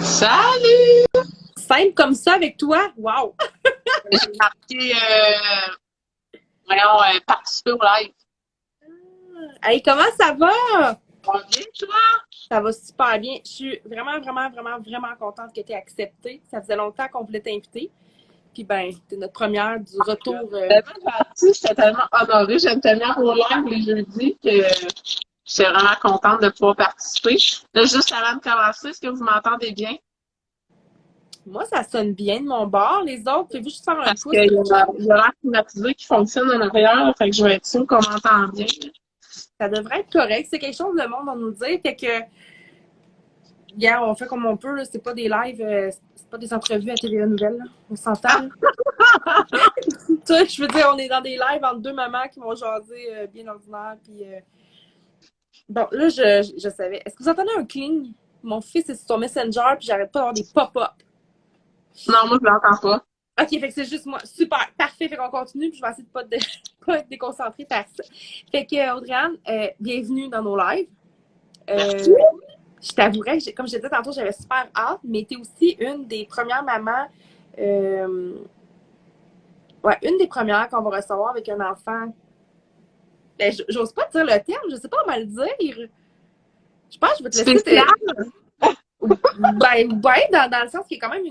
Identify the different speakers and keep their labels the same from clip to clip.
Speaker 1: Salut!
Speaker 2: Simple comme ça avec toi? Wow!
Speaker 1: J'ai marqué, participer au live.
Speaker 2: Hey, comment ça va?
Speaker 1: Ça va bien, toi?
Speaker 2: Ça va super bien. Je suis vraiment, vraiment, vraiment, vraiment contente que tu aies accepté. Ça faisait longtemps qu'on voulait t'inviter. Puis ben, t'es notre première du retour.
Speaker 1: Tellement gentil, j'étais tellement honorée. J'aime tellement vos lives les jeudis que j'étais vraiment contente de pouvoir participer. Là, juste avant de commencer, est-ce que vous m'entendez bien?
Speaker 2: Moi, ça sonne bien de mon bord. Les autres, j'ai vu juste faire un
Speaker 1: Parce
Speaker 2: pouce.
Speaker 1: qu'il y a l'air climatisé qui fonctionne en arrière, fait que je vais être sûre qu'on m'entend bien.
Speaker 2: Ça devrait être correct. C'est quelque chose que le monde va nous dire. Fait que, gars, on fait comme on peut. Là. C'est pas des lives, c'est pas des entrevues à TVA Nouvelles. Là. On s'entend. Là. Toi, je veux dire, on est dans des lives entre deux mamans qui vont jaser bien ordinaire. Puis, bon, là, je savais. Est-ce que vous entendez un cling? Mon fils est sur son Messenger, puis j'arrête pas d'avoir des pop-up.
Speaker 1: Non, moi, je l'entends pas.
Speaker 2: OK, fait que c'est juste moi. Super, parfait. Fait qu'on continue, puis je vais essayer de pas être déconcentrée par ça. Fait que, Audrey-Anne, bienvenue dans nos lives.
Speaker 1: Merci.
Speaker 2: Je t'avouerais que, comme je disais tantôt, j'avais super hâte, mais tu es aussi une des premières mamans, ouais, une des premières qu'on va recevoir avec un enfant. Ben, j'ose pas te dire le terme, je sais pas comment le dire. Je pense que je vais te laisser.
Speaker 1: Spécial?
Speaker 2: Ben, dans le sens qu'il y a quand même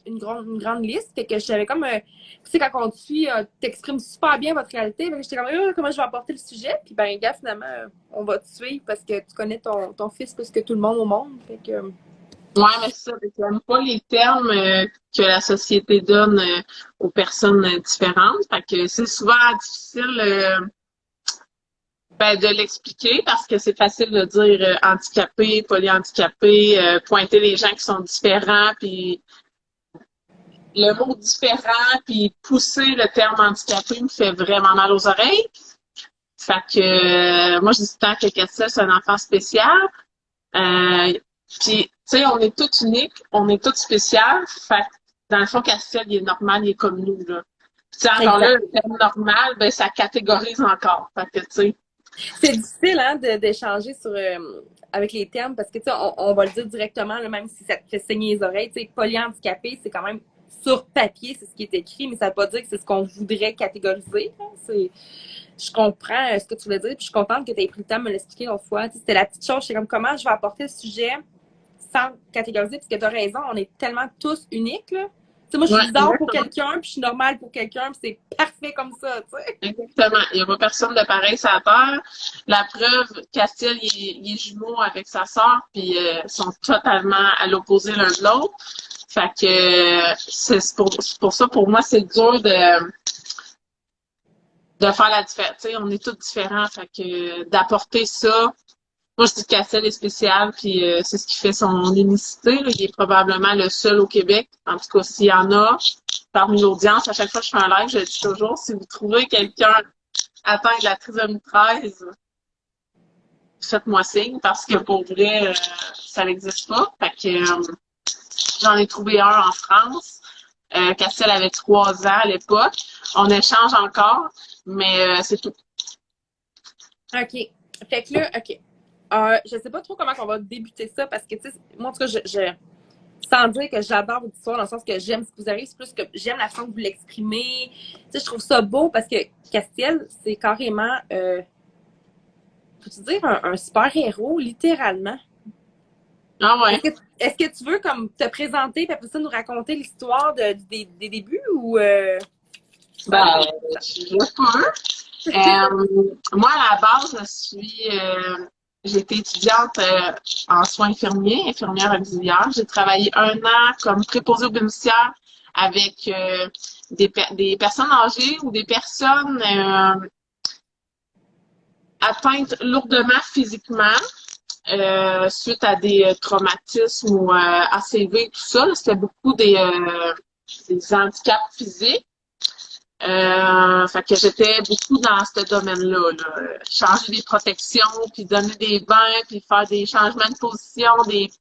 Speaker 2: une grande liste. Fait que je savais comme, tu sais, quand on te suit, t'exprimes super bien votre réalité. Fait que j'étais comme, comment je vais apporter le sujet? Puis ben, gars, finalement, on va te suivre parce que tu connais ton fils plus que tout le monde au monde. Fait que,
Speaker 1: Ouais, mais c'est ça, j'aime pas les termes que la société donne aux personnes différentes. Fait que c'est souvent difficile de l'expliquer parce que c'est facile de dire handicapé, polyhandicapé, pointer les gens qui sont différents, puis le mot différent, puis pousser le terme handicapé me fait vraiment mal aux oreilles. Fait que moi, je dis tout le temps que Cassia, c'est un enfant spécial. Puis, tu sais, on est tous uniques, on est tous spéciaux. Fait que, dans le fond, Castiel, il est normal, il est comme nous, là. Puis, encore là,
Speaker 2: exact.
Speaker 1: le terme normal, ben, ça catégorise encore. Fait que, tu sais.
Speaker 2: C'est difficile, hein, d'échanger sur, avec les termes parce que, tu sais, on va le dire directement, là, même si ça te fait saigner les oreilles. Tu sais, polyhandicapé, c'est quand même sur papier, c'est ce qui est écrit, mais ça ne veut pas dire que c'est ce qu'on voudrait catégoriser. Hein. Je comprends ce que tu voulais dire, puis je suis contente que tu aies pris le temps de me l'expliquer l'autre fois. Tu sais, c'était la petite chose, c'est comme comment je vais apporter le sujet sans catégoriser, parce que tu as raison, on est tellement tous uniques, là. Tu sais, moi, je
Speaker 1: Ouais,
Speaker 2: suis bizarre pour
Speaker 1: exactement.
Speaker 2: quelqu'un, puis je suis normale pour quelqu'un, puis c'est parfait comme ça, tu sais.
Speaker 1: Exactement. Il n'y a pas personne de pareil sur la Terre. La preuve, Castiel, il est jumeau avec sa sœur, puis ils sont totalement à l'opposé l'un de l'autre. Fait que c'est pour ça, pour moi, c'est dur de faire la différence. Tu sais, on est tous différents. Fait que d'apporter ça. Moi, je dis que Cassel est spécial, puis c'est ce qui fait son unicité. Là. Il est probablement le seul au Québec. En tout cas, s'il y en a parmi l'audience, à chaque fois que je fais un live, je le dis toujours, si vous trouvez quelqu'un atteint de la trisomie 13, faites-moi signe, parce que pour vrai, ça n'existe pas. Fait que j'en ai trouvé un en France. Cassel avait 3 ans à l'époque. On échange encore, mais c'est tout.
Speaker 2: OK. Fait que là, OK. Je sais pas trop comment on va débuter ça parce que, tu sais, moi, en tout cas, sans dire que j'adore votre histoire, dans le sens que j'aime ce qui vous arrive, c'est plus que j'aime la façon que vous l'exprimez. Tu sais, je trouve ça beau parce que Castiel, c'est carrément, peux-tu dire, un super-héros, littéralement.
Speaker 1: Ah ouais.
Speaker 2: Est-ce que tu veux comme te présenter et après ça nous raconter l'histoire des débuts ou
Speaker 1: Ben, je peux. Moi, à la base, j'ai été étudiante en soins infirmiers, infirmière auxiliaire. J'ai travaillé 1 an comme préposée aux bénéficiaires avec des personnes âgées ou des personnes atteintes lourdement physiquement suite à des traumatismes ou ACV, tout ça. C'était beaucoup des handicaps physiques. Fait que j'étais beaucoup dans ce domaine-là, là. Changer des protections, puis donner des bains, puis faire des changements de position, des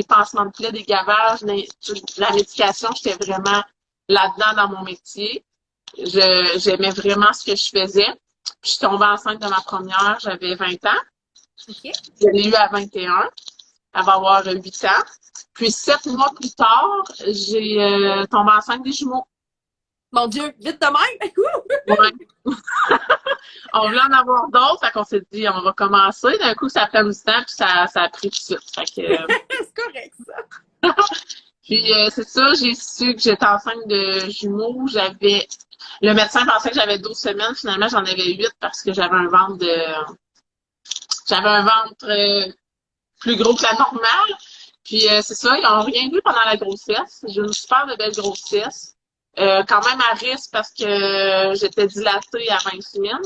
Speaker 1: pansements de plaies, des gavages, la médication, j'étais vraiment là-dedans dans mon métier. J'aimais vraiment ce que je faisais. Puis je suis tombée enceinte de ma première, j'avais 20 ans.
Speaker 2: OK.
Speaker 1: Je l'ai eu à 21. Elle va avoir 8 ans. Puis 7 mois plus tard, j'ai tombé enceinte des jumeaux.
Speaker 2: Mon Dieu, vite de même!
Speaker 1: Ouais. On voulait en avoir d'autres, fait qu'on s'est dit, on va commencer. D'un coup, ça a pris du temps, puis ça a pris tout de suite. Fait que,
Speaker 2: C'est correct, ça.
Speaker 1: puis c'est ça, j'ai su que j'étais enceinte de jumeaux. Le médecin pensait que j'avais 12 semaines. Finalement, j'en avais 8 parce que j'avais un ventre plus gros que la normale. Puis c'est ça, ils n'ont rien vu pendant la grossesse. J'ai eu une super de belle grossesse. Quand même à risque parce que j'étais dilatée à 20 semaines.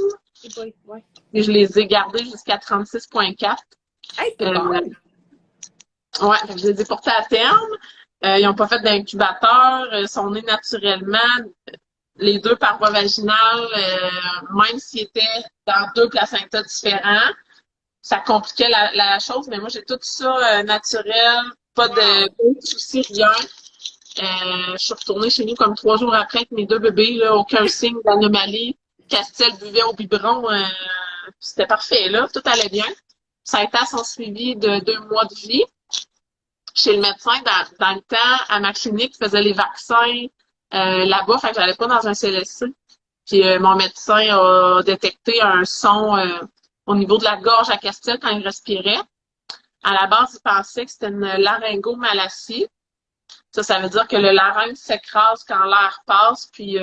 Speaker 2: Ouais.
Speaker 1: Et je les ai gardées jusqu'à 36,4.
Speaker 2: Hey, c'est bon!
Speaker 1: Ouais, je les ai portées à terme. Ils n'ont pas fait d'incubateur. Ils sont nés naturellement. Les 2 par voie vaginale, même s'ils étaient dans 2 placentas différents. Ça compliquait la chose, mais moi, j'ai tout ça naturel, pas de soucis, rien. Je suis retournée chez nous comme 3 jours après avec mes 2 bébés, là, aucun signe d'anomalie. Castel buvait au biberon, c'était parfait, là, tout allait bien. Ça a été à son suivi de 2 mois de vie. Chez le médecin, dans le temps, à ma clinique, je faisais les vaccins là-bas, fait que j'allais pas dans un CLSC. Puis mon médecin a détecté un son au niveau de la gorge à Castel quand il respirait. À la base, il pensait que c'était une laryngomalacie. Ça veut dire que le larynx s'écrase quand l'air passe, puis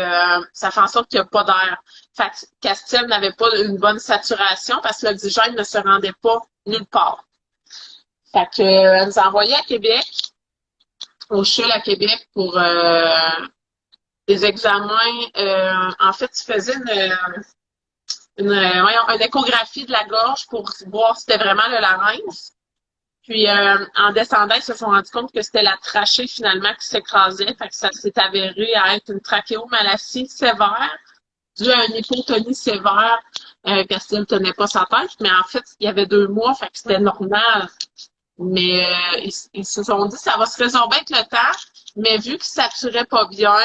Speaker 1: ça fait en sorte qu'il n'y a pas d'air. Fait que Castel n'avait pas une bonne saturation parce que l'oxygène ne se rendait pas nulle part. Fait que elle nous a envoyés à Québec, au CHUL à Québec, pour des examens. En fait, ils faisaient une échographie de la gorge pour voir si c'était vraiment le larynx. Puis, en descendant, ils se sont rendus compte que c'était la trachée, finalement, qui s'écrasait. Fait que ça s'est avéré à être une trachéomalacie sévère, due à une hypotonie sévère, Castel ne tenait pas sa tête. Mais en fait, il y avait 2 mois, fait que c'était normal. Mais ils se sont dit, ça va se résorber avec le temps. Mais vu qu'ils ne saturaient pas bien,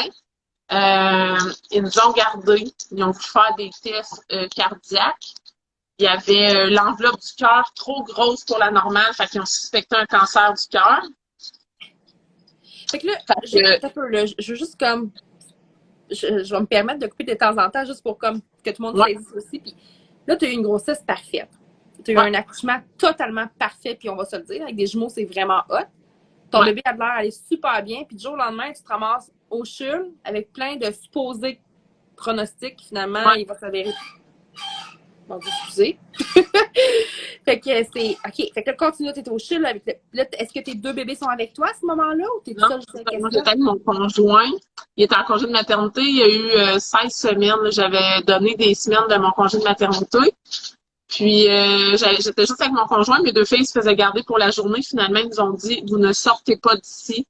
Speaker 1: ils nous ont gardés. Ils ont voulu faire des tests cardiaques. Il y avait l'enveloppe du cœur trop grosse pour la normale, fait qu'ils ont suspecté un cancer du cœur.
Speaker 2: Fait que là, je veux juste comme. Je vais me permettre de couper de temps en temps juste pour comme que tout le monde saisisse aussi. Puis là, tu as eu une grossesse parfaite. Tu as eu un accouchement totalement parfait, puis on va se le dire, avec des jumeaux, c'est vraiment hot. Ton bébé a l'air d'aller super bien, puis du jour au lendemain, tu te ramasses au CHUL avec plein de supposés pronostics. Finalement, il va s'avérer. Bon, excusez. Fait que c'est. OK. Fait que là, continue, t'es au CHUL avec là, est-ce que tes 2 bébés sont avec toi à ce moment-là ou t'es tout seul juste avec
Speaker 1: moi, j'étais avec mon conjoint. Il était en congé de maternité. Il y a eu 16 semaines. J'avais donné des semaines de mon congé de maternité. Puis, j'étais juste avec mon conjoint. Mes 2 filles se faisaient garder pour la journée. Finalement, ils nous ont dit, vous ne sortez pas d'ici.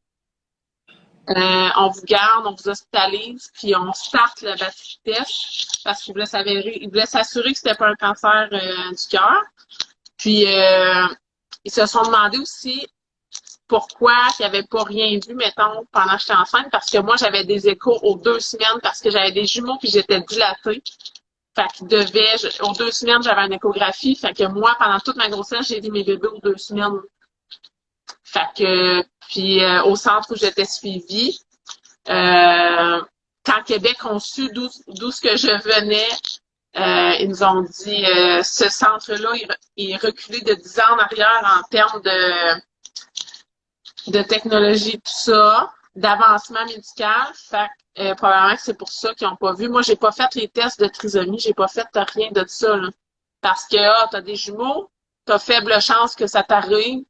Speaker 1: On vous garde, on vous hospitalise, puis on starte le batterie test parce qu'ils voulaient s'assurer que c'était pas un cancer du cœur. Puis, ils se sont demandé aussi pourquoi il n'y avait pas rien vu, mettons, pendant que j'étais enceinte, parce que moi, j'avais des échos aux 2 semaines parce que j'avais des jumeaux puis j'étais dilatée. Fait aux 2 semaines, j'avais une échographie. Fait que moi, pendant toute ma grossesse, j'ai vu mes bébés aux 2 semaines. Fait que, puis au centre où j'étais suivie, quand Québec ont su d'où ce que je venais, ils nous ont dit ce centre-là il est reculé de 10 ans en arrière en termes de technologie, tout ça, d'avancement médical. Fait probablement que c'est pour ça qu'ils n'ont pas vu. Moi, j'ai pas fait les tests de trisomie, j'ai pas fait rien de ça, là. Parce que t'as des jumeaux, t'as faible chance que ça t'arrive.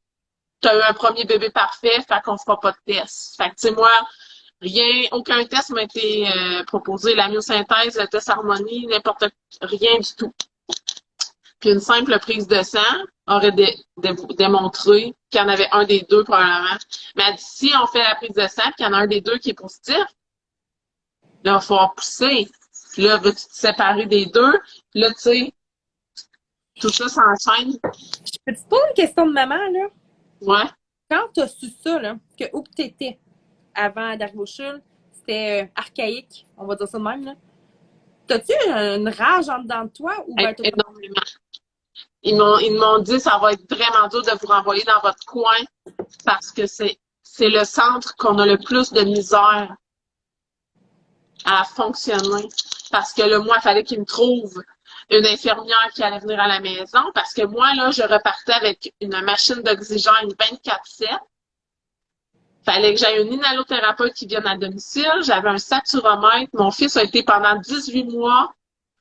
Speaker 1: T'as eu un premier bébé parfait, fait qu'on fera pas de test. Fait que, tu sais, moi, aucun test m'a été proposé. La myosynthèse, le test harmonie, rien du tout. Puis une simple prise de sang aurait démontré qu'il y en avait un des 2 probablement. Mais elle dit, si on fait la prise de sang, qu'il y en a un des 2 qui est positif, là, il va falloir pousser. Puis là, veux-tu te séparer des 2? Puis là, tu sais, tout ça s'enchaîne.
Speaker 2: Je peux te poser une question de maman, là?
Speaker 1: Ouais.
Speaker 2: Quand tu as su ça, là, que où tu étais avant d'arriver au CHUL, c'était archaïque, on va dire ça de même, là. T'as-tu une rage en dedans de toi? Ou ben,
Speaker 1: Énormément. Ils m'ont dit, ça va être vraiment dur de vous renvoyer dans votre coin parce que c'est le centre qu'on a le plus de misère à fonctionner. Parce que là, moi, il fallait qu'ils me trouvent une infirmière qui allait venir à la maison parce que moi, là, je repartais avec une machine d'oxygène 24/7. Fallait que j'aille un inhalothérapeute qui vienne à domicile. J'avais un saturomètre. Mon fils a été pendant 18 mois.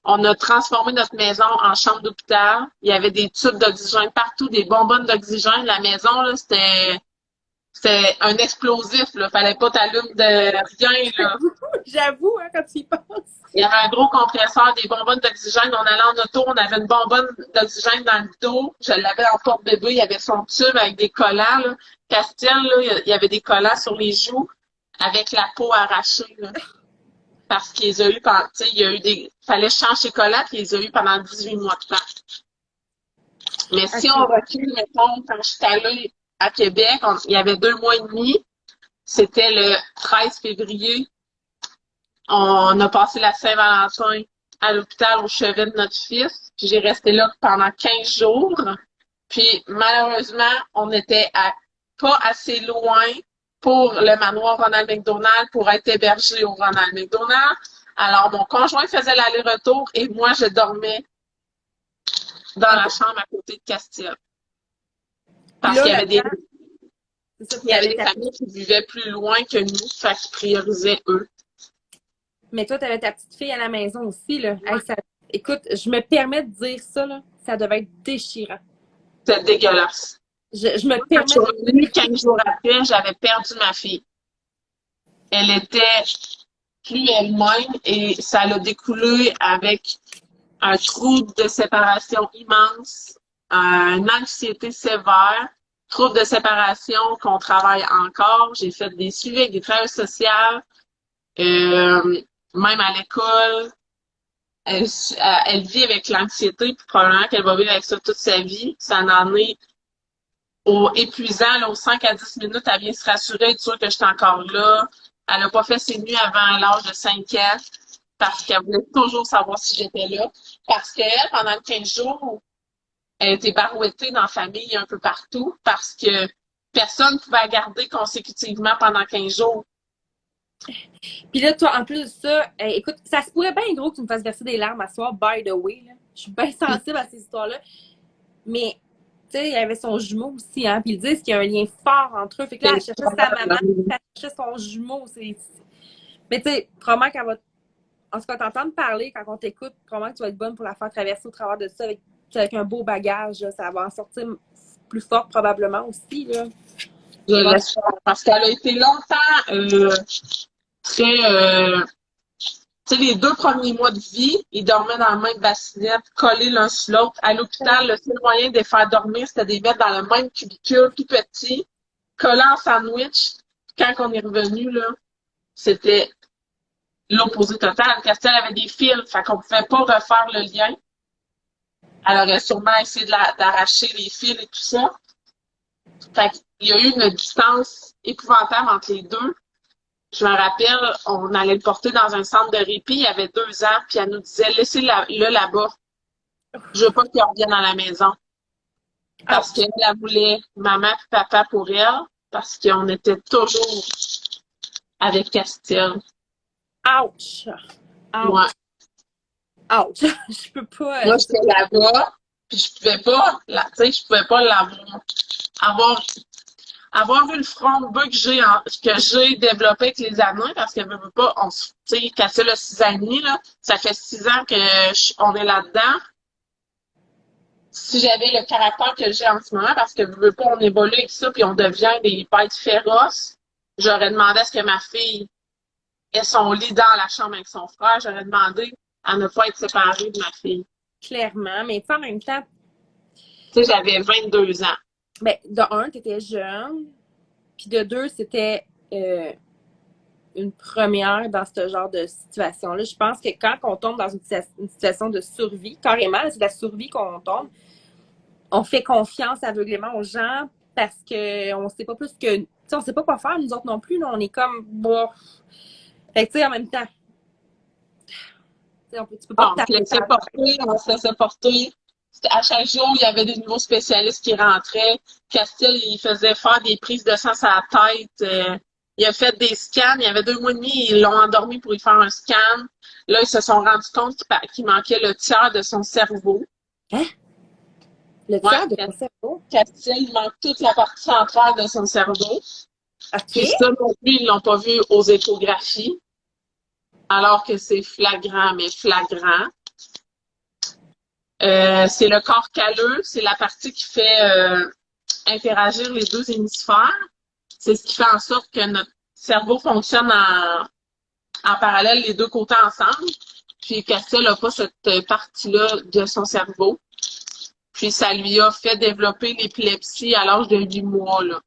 Speaker 1: On a transformé notre maison en chambre d'hôpital. Il y avait des tubes d'oxygène partout, des bonbonnes d'oxygène. La maison, là, c'était un explosif, là. Fallait pas t'allumer de rien, là.
Speaker 2: J'avoue, hein, quand tu y penses.
Speaker 1: Il y avait un gros compresseur, des bonbonnes d'oxygène. On allait en auto, on avait une bonbonne d'oxygène dans le dos. Je l'avais en porte-bébé. Il y avait son tube avec des collants, là. Castiel, là, il y avait des collants sur les joues avec la peau arrachée, là. Parce qu'il les a eu pendant, tu sais, il y a eu fallait changer les collants, puis il les a eu pendant 18 mois de temps. Mais si on recule, mettons, quand je suis allée à Québec, il y avait 2 mois et demi. C'était le 13 février. On a passé la Saint-Valentin à l'hôpital au chevet de notre fils. Puis j'ai resté là pendant 15 jours. Puis malheureusement, on était pas assez loin pour le manoir Ronald McDonald pour être hébergé au Ronald McDonald. Alors, mon conjoint faisait l'aller-retour et moi, je dormais dans la chambre à côté de Castille. Parce qu'il y avait des familles qui vivaient plus loin que nous, fait qu'ils priorisaient eux.
Speaker 2: Mais toi, tu avais ta petite fille à la maison aussi, là. Ouais. Hey, écoute, je me permets de dire ça, là. Ça devait être déchirant.
Speaker 1: C'était dégueulasse.
Speaker 2: Je me permets
Speaker 1: de dire... 15 jours après, j'avais perdu ma fille. Elle était plus elle-même et ça l'a découlé avec un trouble de séparation immense, une anxiété sévère, trouble de séparation qu'on travaille encore. J'ai fait des suivis avec des travailleurs sociaux. Même à l'école, elle vit avec l'anxiété, puis probablement qu'elle va vivre avec ça toute sa vie. Ça en est au épuisant, là, aux 5 à 10 minutes, elle vient se rassurer, être sûre que je suis encore là. Elle n'a pas fait ses nuits avant l'âge de 5 ans, parce qu'elle voulait toujours savoir si j'étais là. Parce qu'elle, pendant 15 jours, elle était barouettée dans la famille un peu partout, parce que personne ne pouvait la garder consécutivement pendant 15 jours.
Speaker 2: Puis là, toi, en plus de ça, écoute, ça se pourrait bien gros que tu me fasses verser des larmes à soir, by the way. Là. Je suis bien sensible à ces histoires-là. Mais, tu sais, il y avait son jumeau aussi, hein. Puis ils disent qu'il y a un lien fort entre eux. Fait que là, elle cherchait sa maman, elle cherchait son jumeau. Mais tu sais, probablement qu'elle va... En tout cas, t'entendre parler quand on t'écoute, probablement que tu vas être bonne pour la faire traverser au travers de ça avec un beau bagage. Là. Ça va en sortir plus fort probablement aussi, là.
Speaker 1: Je l'espère. Parce qu'elle a été longtemps très... tu sais, les 2 premiers mois de vie, ils dormaient dans la même bassinette, collés l'un sur l'autre. À l'hôpital, le seul moyen de les faire dormir, c'était de les mettre dans le même cubicule, tout petit, collants en sandwich. Quand on est revenu, là, c'était l'opposé total. Castelle avait des fils, fait qu'on pouvait pas refaire le lien. Elle aurait sûrement essayé d'arracher les fils et tout ça. Fait qu'il y a eu une distance épouvantable entre les deux. Je me rappelle, on allait le porter dans un centre de répit, il y avait 2 ans, puis elle nous disait, laissez-le là-bas. Je veux pas qu'il revienne à la maison. Parce qu'elle voulait maman et papa pour elle, parce qu'on était toujours avec Castille.
Speaker 2: Ouch! Ouch!
Speaker 1: Ouais.
Speaker 2: Ouch! Je peux pas...
Speaker 1: Moi, j'étais là-bas, puis je pouvais pas, tu sais, je pouvais pas avoir vu le front que j'ai développé avec les années, parce que veut pas, tu sais, Castille a 6 ans et demi, là, ça fait 6 ans on est là-dedans. Si j'avais le caractère que j'ai en ce moment, parce que veut pas, on évolue avec ça, puis on devient des bêtes féroces, j'aurais demandé à ce que ma fille ait son lit dans la chambre avec son frère, j'aurais demandé à ne pas être séparée de ma fille.
Speaker 2: Clairement, mais en même temps...
Speaker 1: Tu sais, j'avais 22 ans.
Speaker 2: Ben, de un, t'étais jeune, puis de deux, c'était une première dans ce genre de situation-là. Je pense que quand on tombe dans une situation de survie, carrément, c'est la survie qu'on tombe, on fait confiance aveuglément aux gens parce qu'on sait pas plus que... Tu sais, on sait pas quoi faire, nous autres non plus. Là, on est comme... Bon. Fait que, tu sais, en même temps... Tu peux pas
Speaker 1: On se laissait porter. À chaque jour, il y avait des nouveaux spécialistes qui rentraient. Castel, il faisait faire des prises de sang à la tête. Il a fait des scans. Il y avait 2 mois et demi, ils l'ont endormi pour lui faire un scan. Là, ils se sont rendus compte qu'il manquait le tiers de son cerveau.
Speaker 2: Hein? Le
Speaker 1: Ouais,
Speaker 2: tiers de ton cerveau?
Speaker 1: Castel, il manque toute la partie centrale de son cerveau.
Speaker 2: OK.
Speaker 1: Puis ça non plus, ils l'ont pas vu aux échographies. Alors que c'est flagrant, mais flagrant. C'est le corps calleux, c'est la partie qui fait interagir les deux hémisphères. C'est ce qui fait en sorte que notre cerveau fonctionne en parallèle, les deux côtés ensemble. Puis Castel n'a pas cette partie-là de son cerveau. Puis ça lui a fait développer l'épilepsie à l'âge de 8 mois. Là.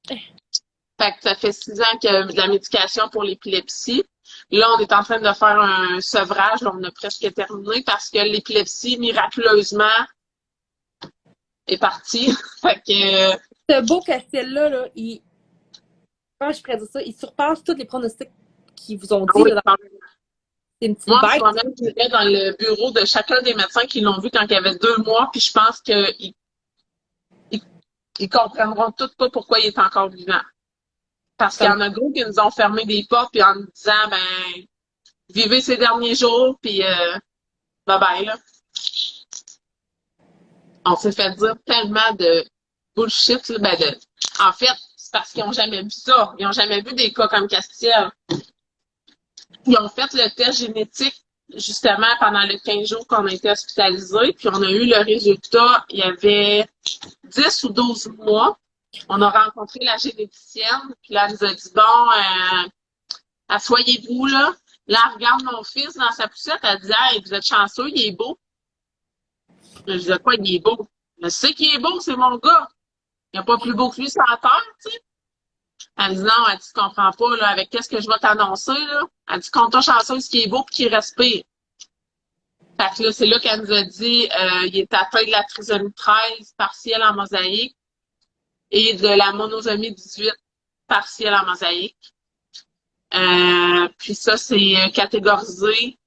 Speaker 1: Fait que ça fait 6 ans qu'il y a de la médication pour l'épilepsie. Là, on est en train de faire un sevrage. Là, on a presque terminé parce que l'épilepsie, miraculeusement, est partie. Fait que...
Speaker 2: Ce beau Castel-là, là, comment je pourrais dire ça? Il surpasse tous les pronostics qu'ils vous ont dit.
Speaker 1: Oui,
Speaker 2: Là, c'est une petite
Speaker 1: moi, en ce
Speaker 2: bête.
Speaker 1: moment, j'irais dans le bureau de chacun des médecins qui l'ont vu quand il y avait 2 mois, puis je pense qu'ils comprendront tous pas pourquoi il est encore vivant. Parce qu'il y en a gros qui nous ont fermé des portes, puis en nous disant, ben, vivez ces derniers jours, puis bye-bye, là. On s'est fait dire tellement de bullshit, là, en fait, c'est parce qu'ils n'ont jamais vu ça. Ils n'ont jamais vu des cas comme Castiel. Ils ont fait le test génétique justement pendant les 15 jours qu'on a été hospitalisés, puis on a eu le résultat, il y avait 10 ou 12 mois. On a rencontré la généticienne, puis là, elle nous a dit, bon, asseyez-vous, là. Là, elle regarde mon fils dans sa poussette, elle dit, hey, vous êtes chanceux, il est beau. Je disais, quoi, il est beau? Je sais qu'il est beau, c'est mon gars. Il n'y a pas plus beau que lui sur la terre, tu sais. Elle dit, non, elle dit, tu comprends pas, là, avec qu'est-ce que je vais t'annoncer, là. Elle dit, compte-toi chanceuse qu'il est beau et qu'il respire. Fait que là, c'est là qu'elle nous a dit, il est atteint de la trisomie 13 partielle en mosaïque et de la monosomie 18 partielle en mosaïque. Puis ça, c'est catégorisé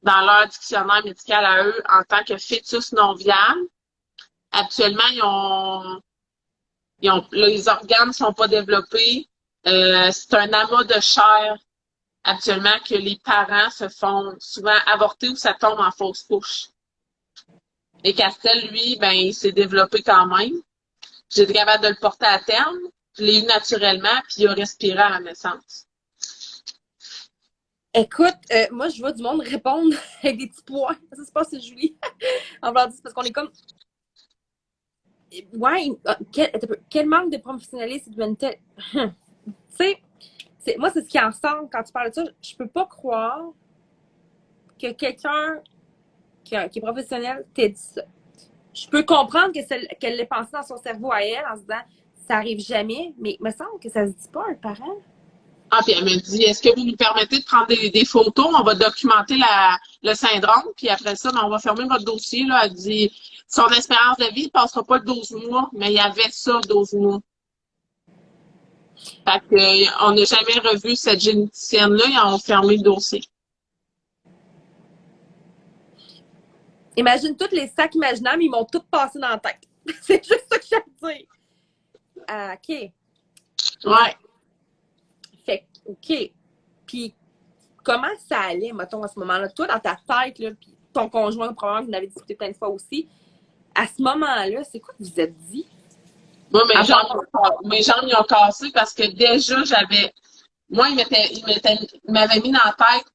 Speaker 1: dans leur dictionnaire médical à eux en tant que fœtus non viable. Actuellement, les organes ne sont pas développés. C'est un amas de chair actuellement que les parents se font souvent avorter ou ça tombe en fausse couche. Et Castel, lui, ben, il s'est développé quand même. J'ai été capable de le porter à terme. Je l'ai eu naturellement, puis il a respiré à la naissance.
Speaker 2: Écoute, moi, je vois du monde répondre avec des petits points. Ça se passe, Julie. En voulant dire, parce qu'on est comme. Ouais, quel manque de professionnalisme d'humanité. Tu sais, moi, c'est ce qui en sort quand tu parles de ça. Je peux pas croire que quelqu'un qui est professionnel t'ait dit ça. Je peux comprendre qu'elle l'ait pensé dans son cerveau à elle en se disant ça arrive jamais, mais il me semble que ça se dit pas à un parent.
Speaker 1: Ah, puis elle me dit, est-ce que vous nous permettez de prendre des photos? On va documenter le syndrome, puis après ça, ben, on va fermer votre dossier. Là. Elle dit, son espérance de vie ne passera pas de 12 mois, mais il y avait ça, 12 mois. Fait que, on n'a jamais revu cette généticienne-là, ils ont fermé le dossier.
Speaker 2: Imagine tous les sacs imaginables, ils m'ont tous passé dans la tête. C'est juste ça que j'ai à dire. Ah, OK.
Speaker 1: Ouais.
Speaker 2: Fait OK. Puis, comment ça allait, mettons, à ce moment-là? Toi, dans ta tête, là, puis ton conjoint, probablement, vous en avez discuté plein de fois aussi. À ce moment-là, c'est quoi que vous vous êtes dit?
Speaker 1: Moi, mes jambes, ils ont cassé parce que déjà, moi, il m'avait mis dans la tête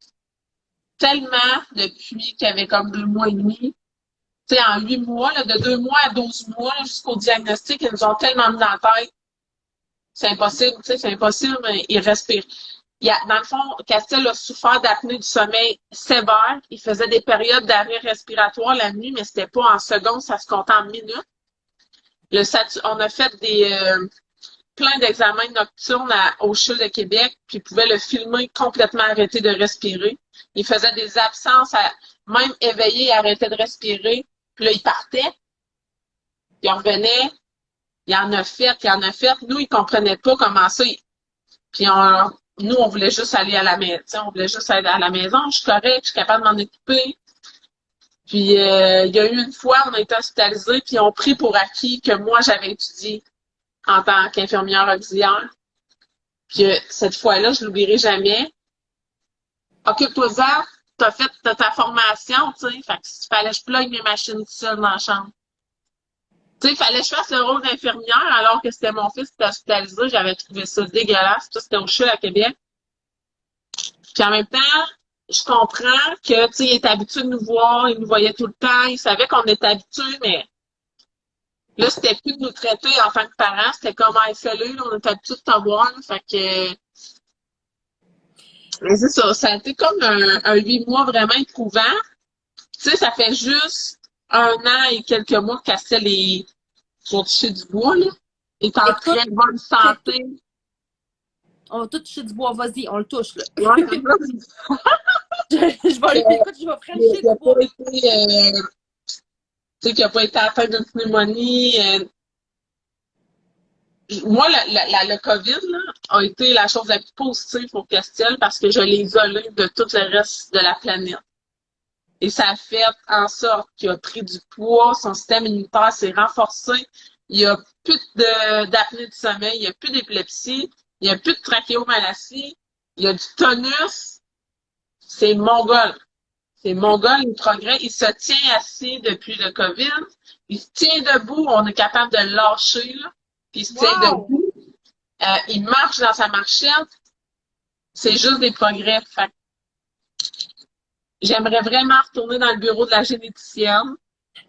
Speaker 1: tellement depuis qu'il y avait comme 2 mois et demi. Tu sais, en 8 mois, là, de 2 mois à 12 mois, là, jusqu'au diagnostic, ils nous ont tellement mis dans la tête. C'est impossible, tu sais, c'est impossible, mais il respire. Dans le fond, Castel a souffert d'apnée du sommeil sévère. Il faisait des périodes d'arrêt respiratoire la nuit, mais c'était pas en secondes, ça se comptait en minutes. On a fait plein d'examens nocturnes au CHU de Québec, puis il pouvait le filmer complètement arrêter de respirer. Il faisait des absences, même éveillé, il arrêtait de respirer. Puis là, il partait, il revenait, il en a fait. Nous, il comprenait pas comment ça. Puis nous, on voulait juste aller à la maison. On voulait juste aller à la maison. Je suis correcte, je suis capable de m'en occuper. Puis il y a eu une fois, on a été hospitalisés, puis ils ont pris pour acquis que moi, j'avais étudié en tant qu'infirmière auxiliaire. Puis cette fois-là, je l'oublierai jamais. Occupe-toi-en, t'as ta formation, tu sais. Fait que fallait que je plug mes machines tout seul dans la chambre. Tu sais, fallait que je fasse le rôle d'infirmière alors que c'était mon fils qui était hospitalisé. J'avais trouvé ça dégueulasse. Ça, c'était au CHU à Québec. Puis en même temps, je comprends que, tu sais, il est habitué de nous voir, il nous voyait tout le temps, il savait qu'on était habitués, mais là, c'était plus de nous traiter en tant que parents, c'était comme FLE, là, on était habitués de te voir, là, fait que, mais c'est ça, ça a été comme un 8 mois vraiment éprouvant. Tu sais, ça fait juste 1 an et quelques mois que Castel est pour toucher du bois, là. Il est en
Speaker 2: Écoute,
Speaker 1: très bonne santé.
Speaker 2: on va tout toucher du bois, vas-y, on le touche, là.
Speaker 1: Ouais,
Speaker 2: je vais, écoute, je vais frencher
Speaker 1: il n'a
Speaker 2: du bois.
Speaker 1: pas été, tu sais, qu'il n'a pas été atteint d'une pneumonie. Moi, le COVID là, a été la chose la plus positive pour Castel parce que je l'ai isolé de tout le reste de la planète. Et ça a fait en sorte qu'il a pris du poids, son système immunitaire s'est renforcé, il n'y a plus d'apnée du sommeil, il n'y a plus d'épilepsie, il n'y a plus de trachéomalacie, il y a du tonus. C'est mongol. C'est mongol, il progresse, il se tient assis depuis le COVID, il se tient debout, on est capable de le lâcher, là, puis il se tient debout. Il marche dans sa marchette, c'est juste des progrès. Fait j'aimerais vraiment retourner dans le bureau de la généticienne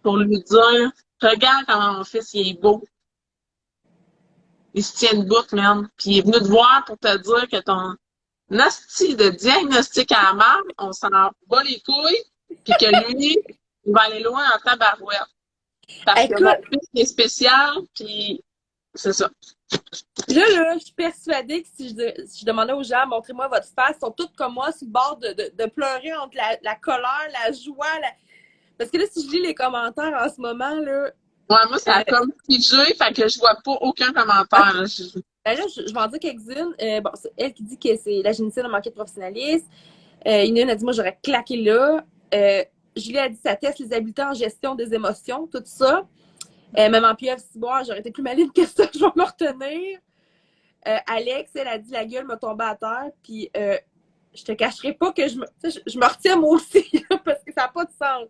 Speaker 1: pour lui dire regarde comment mon fils il est beau. Il se tient debout, man. Puis il est venu te voir pour te dire que ton hostie de diagnostic à la marque, on s'en bat les couilles, puis que lui, il va aller loin en tabarouette. Parce que mon fils est spécial, puis c'est ça.
Speaker 2: Là, je suis persuadée que si je demandais aux gens, montrez-moi votre face, ils sont tous comme moi sur le bord de pleurer entre la colère, la joie. Parce que là, si je lis les commentaires en ce moment, là.
Speaker 1: Ouais, moi, ça a comme figé, fait que je vois pas aucun commentaire. Là,
Speaker 2: je vais en dire quelques-unes. Bon, c'est elle qui dit que c'est la génitine a manqué de professionnalisme. Inune a dit, moi, j'aurais claqué là. Julie a dit, ça teste les habiletés en gestion des émotions, tout ça. Même en pieuvre ciboire, j'aurais été plus maligne que ça, je vais me retenir. Alex, elle a dit la gueule m'a tombé à terre, puis je te cacherai pas que je me retiens moi aussi, parce que ça n'a pas de sens.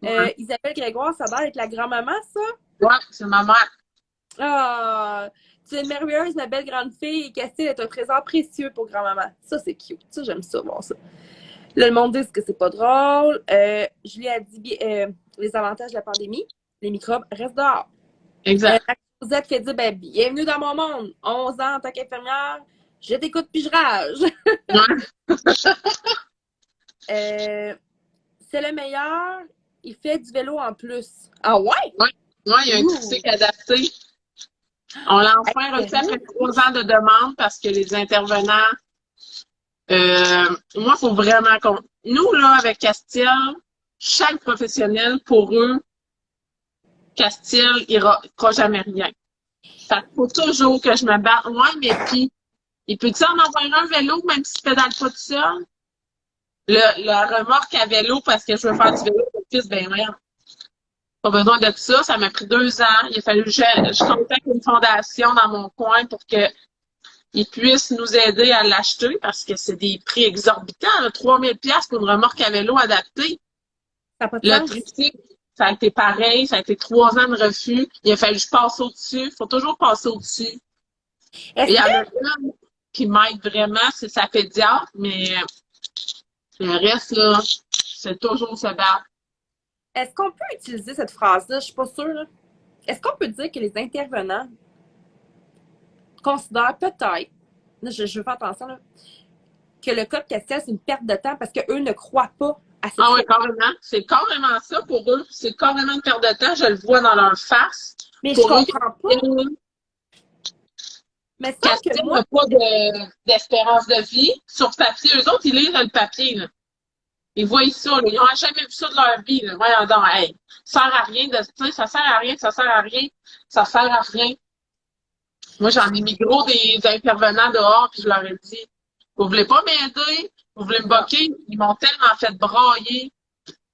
Speaker 2: Ouais. Isabelle Grégoire, ça va être la grand-maman, ça?
Speaker 1: Ouais, c'est ma mère.
Speaker 2: Ah, tu es une merveilleuse, ma belle grande fille, et Castille est un trésor précieux pour grand-maman. Ça, c'est cute. Ça, j'aime ça, bon, ça. Là, le monde dit que c'est pas drôle. Julie a dit les avantages de la pandémie. Les microbes restent dehors.
Speaker 1: Exact.
Speaker 2: Rosette fait dire bienvenue dans mon monde. 11 ans en tant qu'infirmière, je t'écoute puis je rage. C'est le meilleur. Il fait du vélo en plus. Ah ouais?
Speaker 1: Oui, il y a un tricycle adapté. On l'a enfin reçu après 3 ans de demande parce que les intervenants, moi, il faut vraiment qu'on. Nous, là, avec Castiel, chaque professionnel, pour eux, Castiel, il ne fera jamais rien. Fait qu'il faut toujours que je me batte. Ouais, mais puis, il peut-tu en envoyer un vélo, même s'il pédale pas tout seul? La remorque à vélo parce que je veux faire du vélo pour le fils, ben rien. Pas besoin de ça. Ça m'a pris 2 ans. Il a fallu que je contacte une fondation dans mon coin pour qu'ils puissent nous aider à l'acheter parce que c'est des prix exorbitants. 3 000 $ pour une remorque à vélo adaptée. Le tricycle, ça a été pareil. Ça a été 3 ans de refus. Il a fallu que je passe au-dessus. Il faut toujours passer au-dessus. Il y en a une qui m'aide vraiment, c'est sa pédiatre, mais le reste, là, c'est toujours se battre.
Speaker 2: Est-ce qu'on peut utiliser cette phrase-là? Je suis pas sûre. Là. Est-ce qu'on peut dire que les intervenants considèrent peut-être, je veux faire attention, là, que le cas de Castiel, c'est une perte de temps parce qu'eux ne croient pas à cette
Speaker 1: Ah oui, carrément. C'est carrément ça pour eux. C'est carrément une perte de temps. Je le vois dans leur face.
Speaker 2: Mais pour je comprends pas.
Speaker 1: Mais Castiel n'a pas d'espérance de vie. Sur papier, eux autres, ils lisent le papier. Là. Ils voient ça. Là. Ils n'ont jamais vu ça de leur vie. Là. Voyons donc, hey, ça sert à rien de ça sert à rien, ça sert à rien, ça sert à rien. Moi, j'en ai mis gros des intervenants dehors, puis je leur ai dit, vous voulez pas m'aider? Vous voulez me boquer? Ils m'ont tellement fait brailler.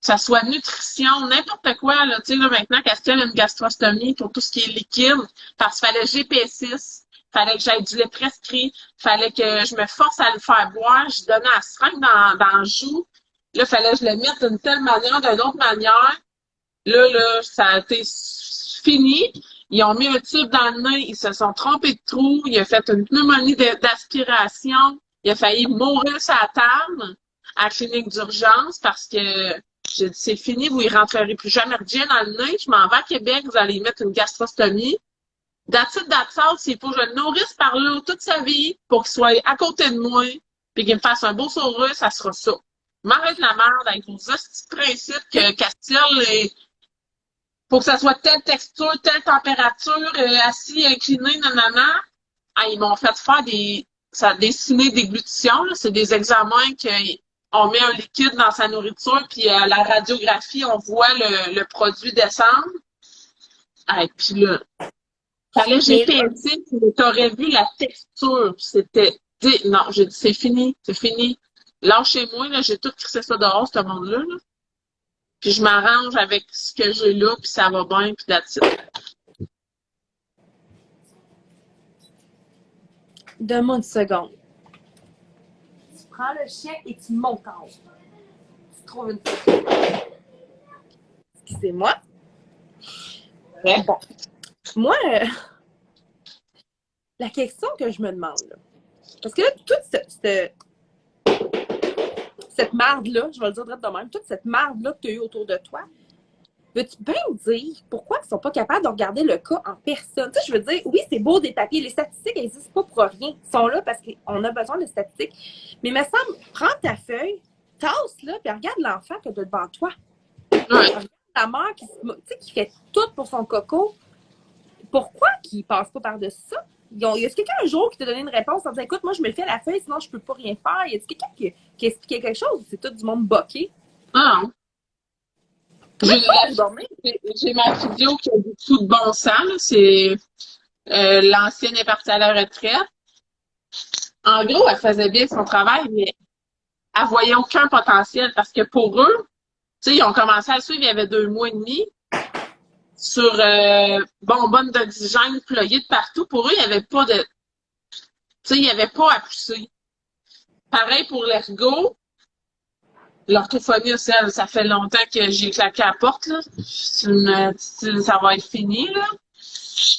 Speaker 1: ça soit nutrition, n'importe quoi, là. Tu sais, là, maintenant, Castiel a une gastrostomie pour tout ce qui est liquide, parce qu'il fallait GP6, fallait que j'aille du lait prescrit, fallait que je me force à le faire boire, je donnais la seringue dans le joue. Là, fallait que je le mette d'une telle manière, d'une autre manière. Là, ça a été fini. Ils ont mis un tube dans le nez, ils se sont trompés de trou, il a fait une pneumonie d'aspiration, il a failli mourir sur la table à la clinique d'urgence parce que j'ai dit c'est fini, vous y rentrerez plus jamais rien dans le nez, je m'en vais à Québec, vous allez y mettre une gastrostomie. That's it, that's all, s'il faut que je le nourrisse par là toute sa vie pour qu'il soit à côté de moi, puis qu'il me fasse un beau sourire, ça sera ça. M'arrête la merde avec vos hosties de principe que Castiel faut que ça soit telle texture, telle température, assis, incliné, nanana. Ah, ils m'ont fait faire des ciné-déglutitions, là. C'est des examens qu'on met un liquide dans sa nourriture, puis à la radiographie, on voit le produit descendre. Ah, et puis là, fallait j'ai pensé, t'aurais vu la texture. C'était, non, j'ai dit, c'est fini. Lâchez-moi, là, j'ai tout crissé ça dehors, ce monde-là, là. Puis je m'arrange avec ce que j'ai là, puis ça va bien, puis that's it.
Speaker 2: Donne-moi une seconde. Tu prends le chien et tu montes en haut. Tu trouves une seconde. Excusez-moi.
Speaker 1: Ouais.
Speaker 2: Bon. Moi, la question que je me demande, là, parce que là, toute cette marde-là, je vais le dire direct de même, toute cette marde-là que tu as eue autour de toi, veux-tu bien me dire pourquoi ils ne sont pas capables de regarder le cas en personne? Tu sais, je veux dire, oui, c'est beau des papiers, les statistiques n'existent pas pour rien. Ils sont là parce qu'on a besoin de statistiques. Mais il me semble, prends ta feuille, tasse-la, puis regarde l'enfant que tu as devant toi.
Speaker 1: Ouais.
Speaker 2: Regarde la mère qui fait tout pour son coco. Pourquoi qu'ils ne passent pas par-dessus ça? Y a-t-il quelqu'un un jour qui t'a donné une réponse en disant écoute, moi je me le fais à la feuille, sinon je peux pas rien faire? Y a-t-il quelqu'un qui expliquait quelque chose? C'est tout du monde boqué.
Speaker 1: Ah. J'ai ma vidéo qui a beaucoup de bon sens. C'est l'ancienne est partie à la retraite. En gros, elle faisait bien son travail, mais elle voyait aucun potentiel parce que pour eux, tu sais, ils ont commencé à suivre il y avait 2 mois et demi sur bonbonnes d'oxygène ployées de partout. Pour eux, il n'y avait pas de. Tu sais, il n'y avait pas à pousser. Pareil pour l'ergot. L'orthophonie, ça fait longtemps que j'ai claqué à la porte, là. Ça va être fini, là.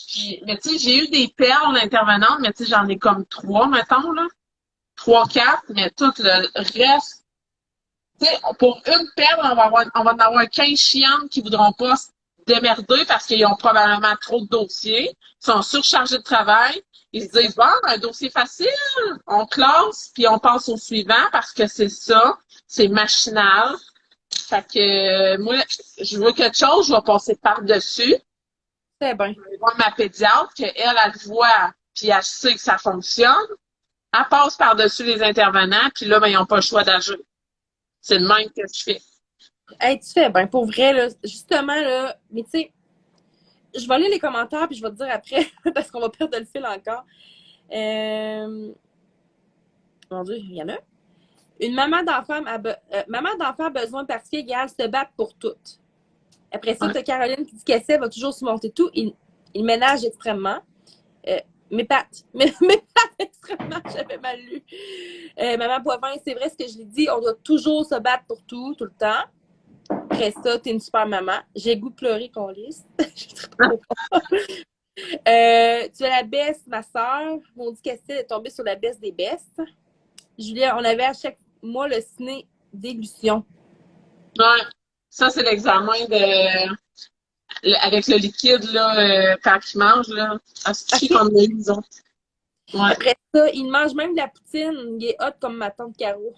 Speaker 1: Puis, mais tu sais, j'ai eu des perles d'intervenantes, mais tu sais, j'en ai comme 3, mettons, là. 3, 4, mais tout le reste. Tu sais, pour une perle, on va en avoir 15 chiennes qui voudront pas se démerder parce qu'ils ont probablement trop de dossiers. Ils sont surchargés de travail. Ils se disent, bon, un dossier facile, on classe, puis on passe au suivant parce que c'est ça, c'est machinal. Fait que moi, je veux quelque chose, je vais passer par-dessus.
Speaker 2: C'est bien.
Speaker 1: Je vais voir ma pédiatre, qu'elle, elle voit, puis elle sait que ça fonctionne. Elle passe par-dessus les intervenants, puis là, ben, ils n'ont pas le choix d'agir. C'est le même que je fais.
Speaker 2: Hey, tu fais bien, pour vrai, là, justement, là, mais tu sais, je vais lire les commentaires puis je vais te dire après, parce qu'on va perdre le fil encore. Mon Dieu, il y en a. Une maman d'enfant a besoin particulier égale se battre pour toutes. Après ça, tu as Caroline qui dit qu'elle va toujours surmonter tout. Il ménage extrêmement. Mes pattes extrêmement, j'avais mal lu. Maman Boivin, c'est vrai ce que je l'ai dit, on doit toujours se battre pour tout le temps. Après ça, t'es une super maman. J'ai goût de pleurer qu'on lisse. Tu as la baisse, ma soeur. On dit qu'elle est tombée sur la baisse des bestes. Julia, on avait à chaque mois le ciné déglution.
Speaker 1: Ouais, ça c'est l'examen avec le liquide là, quand il mange là. C'est comme les disons. Ouais.
Speaker 2: Après ça, il mange même de la poutine. Il est hot comme ma tante Caro.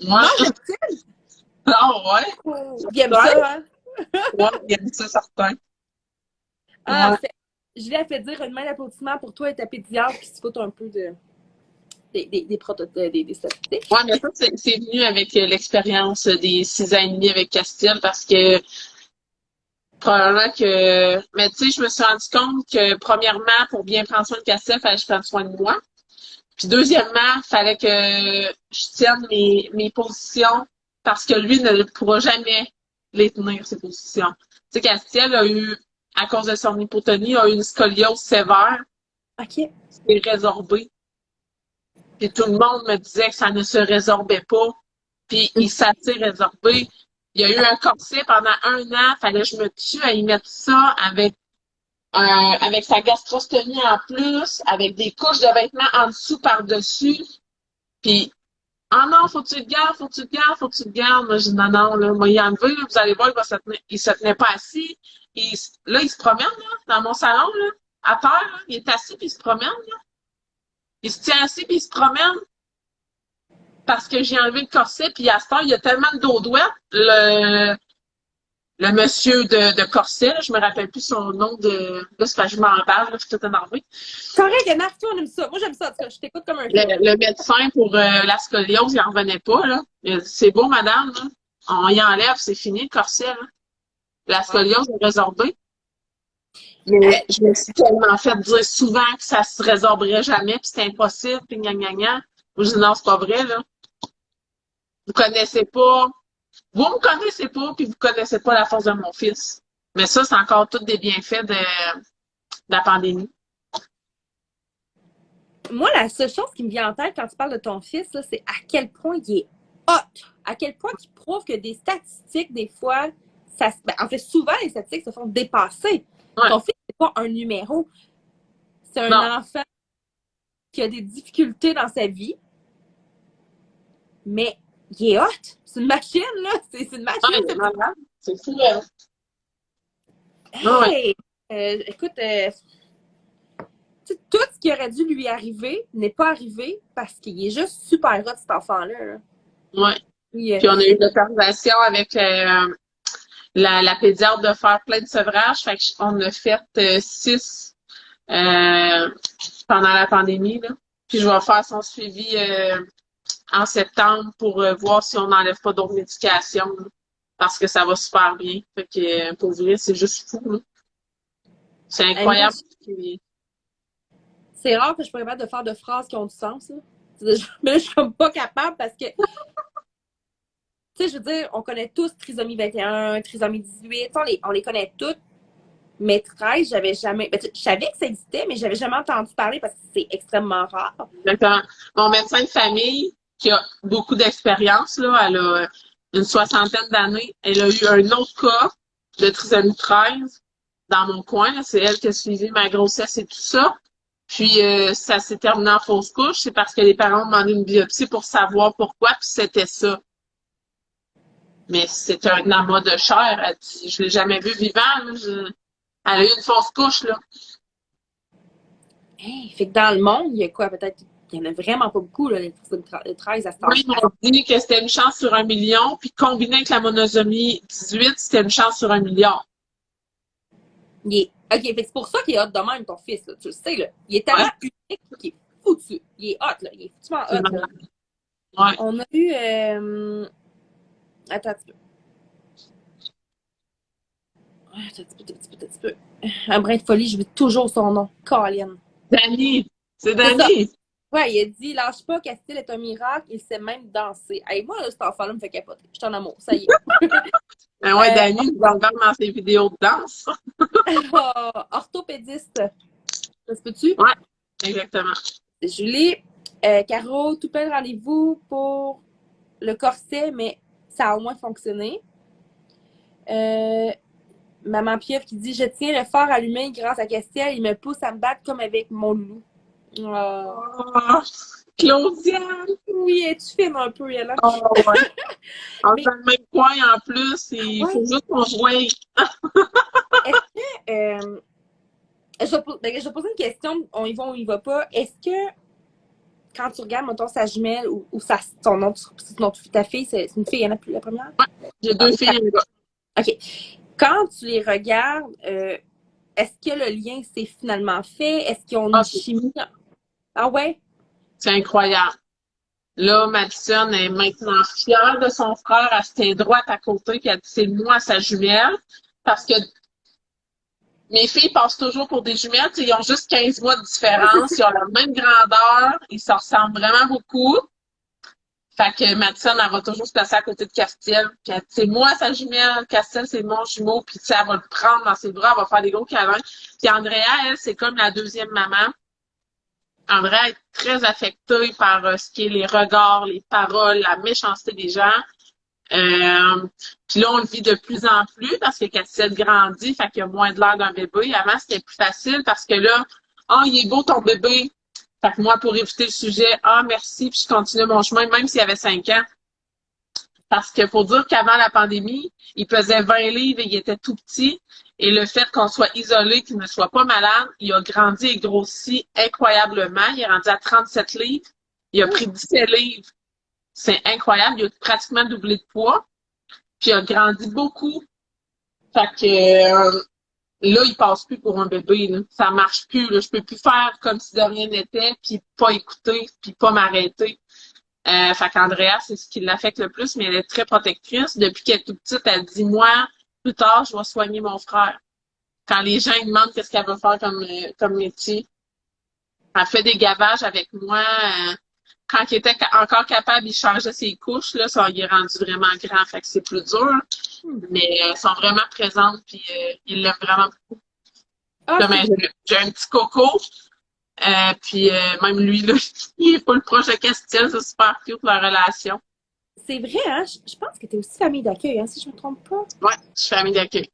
Speaker 1: Ouais. Mange de la poutine? Ah ouais?
Speaker 2: Il aime ça, hein?
Speaker 1: Ouais, il aime ça certain.
Speaker 2: Ah, ouais. Julia fait dire une main d'applaudissement pour toi et ta pédiatre qui se fout un peu des statistiques.
Speaker 1: Oui, mais ça, c'est venu avec l'expérience des 6 ans et demi avec Castiel parce que probablement que. Mais tu sais, je me suis rendu compte que, premièrement, pour bien prendre soin de Castiel, il fallait que je prenne soin de moi. Puis, deuxièmement, il fallait que je tienne mes positions parce que lui ne pourra jamais les tenir, ses positions. Tu sais, Castiel a eu, à cause de son hypotonie, a eu une scoliose sévère.
Speaker 2: OK.
Speaker 1: C'est résorbé. Puis tout le monde me disait que ça ne se résorbait pas. Puis il s'est résorbé. Il y a eu un corset pendant 1 an. Fallait que je me tue à y mettre ça avec sa gastrostomie en plus, avec des couches de vêtements en dessous par-dessus. Puis, ah non, faut que tu le gardes, faut que tu le gardes, faut que tu le gardes. Moi, je dis non, non, là, moi, il enlevé, là, vous allez voir, il se tenait pas assis. Là, il se promène, là, dans mon salon, là, à terre, là, il est assis, puis il se promène, là. Il se tient assis, puis il se promène parce que j'ai enlevé le corset, puis à ce temps, il y a tellement de dos douette, le monsieur de corset, là, je me rappelle plus son nom de. Là, c'est parce que je m'emballe, là, je suis toute énervée.
Speaker 2: C'est correct, Marc-toi, on aime ça. Moi, j'aime ça. En tout cas, je t'écoute comme un
Speaker 1: Le médecin pour la scoliose, il n'en revenait pas, là. Il a dit, c'est beau, madame, là. On y enlève, c'est fini, le corset, là. La scoliose est résorbée. Mais je me suis tellement fait dire souvent que ça se résorberait jamais, puis c'est impossible, puis gna gna gna. Moi, je dis non, c'est pas vrai, là. Vous connaissez pas. Vous me connaissez pas, puis vous connaissez pas la force de mon fils. Mais ça, c'est encore tout des bienfaits de la pandémie.
Speaker 2: Moi, la seule chose qui me vient en tête quand tu parles de ton fils, là, c'est à quel point il est hot. À quel point il prouve que des statistiques, des fois, en fait, souvent, les statistiques se font dépasser.
Speaker 1: Ouais.
Speaker 2: Ton fils, c'est pas un numéro. C'est un enfant qui a des difficultés dans sa vie, mais il est hot. C'est une machine, là. C'est une machine.
Speaker 1: C'est fou, là.
Speaker 2: Hey! Écoute, tout ce qui aurait dû lui arriver n'est pas arrivé parce qu'il est juste super hot, cet enfant-là. Là.
Speaker 1: Oui. Puis on a eu l'autorisation avec la pédiatre de faire plein de sevrages. Fait qu'on a fait 6 pendant la pandémie. Là. Puis je vais faire son suivi en septembre pour voir si on n'enlève pas d'autres médications. Là, parce que ça va super bien. Fait que pour vrai, c'est juste fou. Là. C'est incroyable.
Speaker 2: C'est rare que je sois capable de faire de phrases qui ont du sens. Là. Mais là, je suis comme pas capable parce que tu sais, je veux dire, on connaît tous trisomie 21, trisomie 18, on les connaît toutes. Mais 13, j'avais jamais. Ben, je savais que ça existait, mais j'avais jamais entendu parler parce que c'est extrêmement rare.
Speaker 1: Exactement. Mon médecin de famille, qui a beaucoup d'expérience, là, elle a une 60aine d'années, elle a eu un autre cas de trisomie 13 dans mon coin. Là. C'est elle qui a suivi ma grossesse et tout ça. Puis ça s'est terminé en fausse couche. C'est parce que les parents ont demandé une biopsie pour savoir pourquoi, puis c'était ça. Mais c'est un amas de chair. Elle dit, je l'ai jamais vu vivant. Là. Elle a eu une fausse couche, là.
Speaker 2: Hey, fait que dans le monde, il y a quoi? Peut-être il y en a vraiment pas beaucoup, là, les 13 à ce temps-là.
Speaker 1: Oui, ils m'ont dit que c'était une chance sur 1 million, puis combiné avec la monosomie 18, c'était une chance sur 1 milliard.
Speaker 2: OK, fait que c'est pour ça qu'il est hot de même, ton fils, là. Tu le sais, là. Il est tellement unique qu'il est foutu. Il est hot, là. Il est foutument hot, là.
Speaker 1: Ouais.
Speaker 2: On a eu... Attends un petit peu. Attends un petit peu. Un brin de folie, je veux toujours son nom. Colin.
Speaker 1: Danny. C'est Danny.
Speaker 2: Ouais, il a dit, lâche pas, Castille est un miracle, il sait même danser. Hey, moi, là, cet enfant-là me fait capoter. Je suis en amour, ça y est.
Speaker 1: Ben ouais, Danny, il va regarder dans ses vidéos de danse.
Speaker 2: Orthopédiste. Ça se peut-tu?
Speaker 1: Ouais, exactement.
Speaker 2: Julie, Caro, tout plein de rendez-vous pour le corset, mais ça a au moins fonctionné. Maman Pieuvre qui dit, je tiens le phare allumé grâce à Castiel, il me pousse à me battre comme avec mon loulou.
Speaker 1: Oh, Claudia!
Speaker 2: Oui, es-tu fine un peu, elle?
Speaker 1: Oh, ouais. On fait le même coin en plus, et il faut juste qu'on se voie.
Speaker 2: Est-ce que, je vais poser une question, on y va ou on y va pas. Est-ce que, quand tu regardes, mettons, sa jumelle ou ton nom, ta fille, c'est une fille, il y en a plus la première?
Speaker 1: Ouais, j'ai 2 filles et un gars.
Speaker 2: OK. Quand tu les regardes, est-ce que le lien s'est finalement fait? Est-ce qu'ils ont une chimie? Ah ouais?
Speaker 1: C'est incroyable. Là, Madison est maintenant fière de son frère. Elle se tient droite à côté puis elle dit c'est moi sa jumelle. Parce que mes filles passent toujours pour des jumelles. Ils ont juste 15 mois de différence. Ils ont la même grandeur. Ils se ressemblent vraiment beaucoup. Fait que Madison, elle va toujours se placer à côté de Castiel. Puis c'est moi sa jumelle, Castiel, c'est mon jumeau. Puis elle va le prendre dans ses bras, elle va faire des gros câlins. Puis Andrea, elle, c'est comme la deuxième maman. Andrea est très affectée par ce qui est les regards, les paroles, la méchanceté des gens. Puis là, on le vit de plus en plus parce que Castiel grandit, fait qu'il y a moins de l'air d'un bébé. Avant, c'était plus facile parce que là, ah, il est beau ton bébé. Fait que moi, pour éviter le sujet, ah, merci, puis je continue mon chemin, même s'il avait 5 ans. Parce que faut dire qu'avant la pandémie, il pesait 20 livres et il était tout petit. Et le fait qu'on soit isolé, qu'il ne soit pas malade, il a grandi et grossi incroyablement. Il est rendu à 37 livres. Il a pris 17 livres. C'est incroyable. Il a pratiquement doublé de poids. Puis il a grandi beaucoup. Fait que là, il passe plus pour un bébé. Là. Ça marche plus. Là. Je peux plus faire comme si de rien n'était, puis pas écouter, puis pas m'arrêter. Fait qu'Andrea, c'est ce qui l'affecte le plus, mais elle est très protectrice. Depuis qu'elle est toute petite, elle dit, moi, plus tard, je vais soigner mon frère. Quand les gens ils demandent qu'est-ce qu'elle veut faire comme métier, elle fait des gavages avec moi. Quand il était encore capable, il changeait ses couches. Là, ça, il est rendu vraiment grand, fait que c'est plus dur. Mais elles sont vraiment présentes, puis ils l'aiment vraiment beaucoup.
Speaker 2: Ah,
Speaker 1: Là, j'ai un petit coco. Puis même lui, là, il est pas le proche de Castiel, c'est super cute la relation.
Speaker 2: c'est vrai, hein? Je pense que tu es aussi famille d'accueil, hein, si je me trompe pas.
Speaker 1: Ouais, je suis famille d'accueil.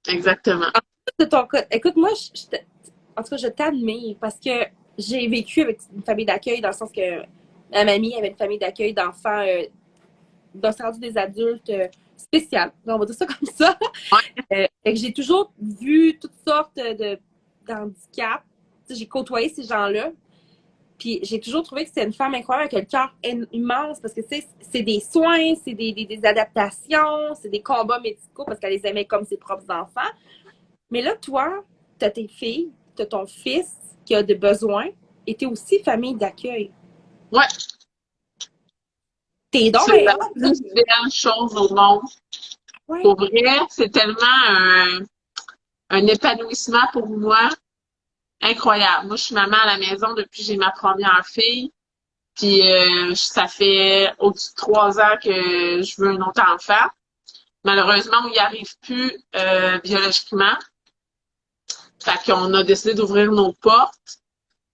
Speaker 1: Exactement.
Speaker 2: De ton cas. Écoute, moi, en tout cas, je t'admire parce que j'ai vécu avec une famille d'accueil dans le sens que ma mamie avait une famille d'accueil d'enfants d'un rendu des adultes spéciales. On va dire ça comme ça. Fait que j'ai toujours vu toutes sortes d'handicaps. J'ai côtoyé ces gens-là. Puis j'ai toujours trouvé que c'était une femme incroyable avec un cœur immense parce que c'est des soins, c'est des adaptations, c'est des combats médicaux parce qu'elle les aimait comme ses propres enfants. Mais là, toi, t'as tes filles, t'as ton fils qui a des besoins et t'es aussi famille d'accueil.
Speaker 1: Ouais,
Speaker 2: T'es donc
Speaker 1: c'est
Speaker 2: bien
Speaker 1: la
Speaker 2: hot, là.
Speaker 1: plus belle chose au monde.
Speaker 2: Ouais.
Speaker 1: Pour vrai, c'est tellement un épanouissement pour moi incroyable. Moi, je suis maman à la maison depuis que j'ai ma première fille. Puis ça fait au-dessus de 3 ans que je veux un autre enfant. Malheureusement, on n'y arrive plus biologiquement. Fait qu'on a décidé d'ouvrir nos portes.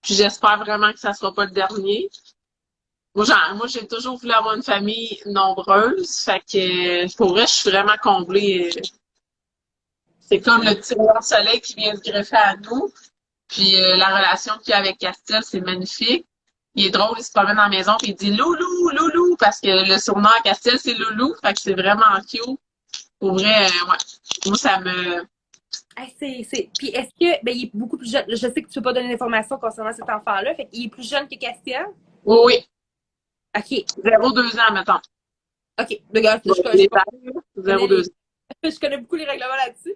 Speaker 1: Puis j'espère vraiment que ça ne sera pas le dernier. Moi, j'ai toujours voulu avoir une famille nombreuse. Fait que pour vrai, je suis vraiment comblée. C'est comme le petit rayon de soleil qui vient se greffer à nous. Puis la relation qu'il y a avec Castiel, c'est magnifique. Il est drôle, il se promène dans la maison et il dit Loulou, Loulou, parce que le surnom à Castiel, c'est Loulou. Fait que c'est vraiment cute. Pour vrai, ouais. Moi, ça me.
Speaker 2: Hey, Puis est-ce que. Ben, il est beaucoup plus jeune. Je sais que tu ne peux pas donner d'informations concernant cet enfant-là. Fait qu'il est plus jeune que Castiel.
Speaker 1: Oui, oui.
Speaker 2: OK.
Speaker 1: 0,2 ans, mettons.
Speaker 2: OK. Regarde,
Speaker 1: Les parents, 0,2 ans.
Speaker 2: je connais beaucoup les règlements là-dessus.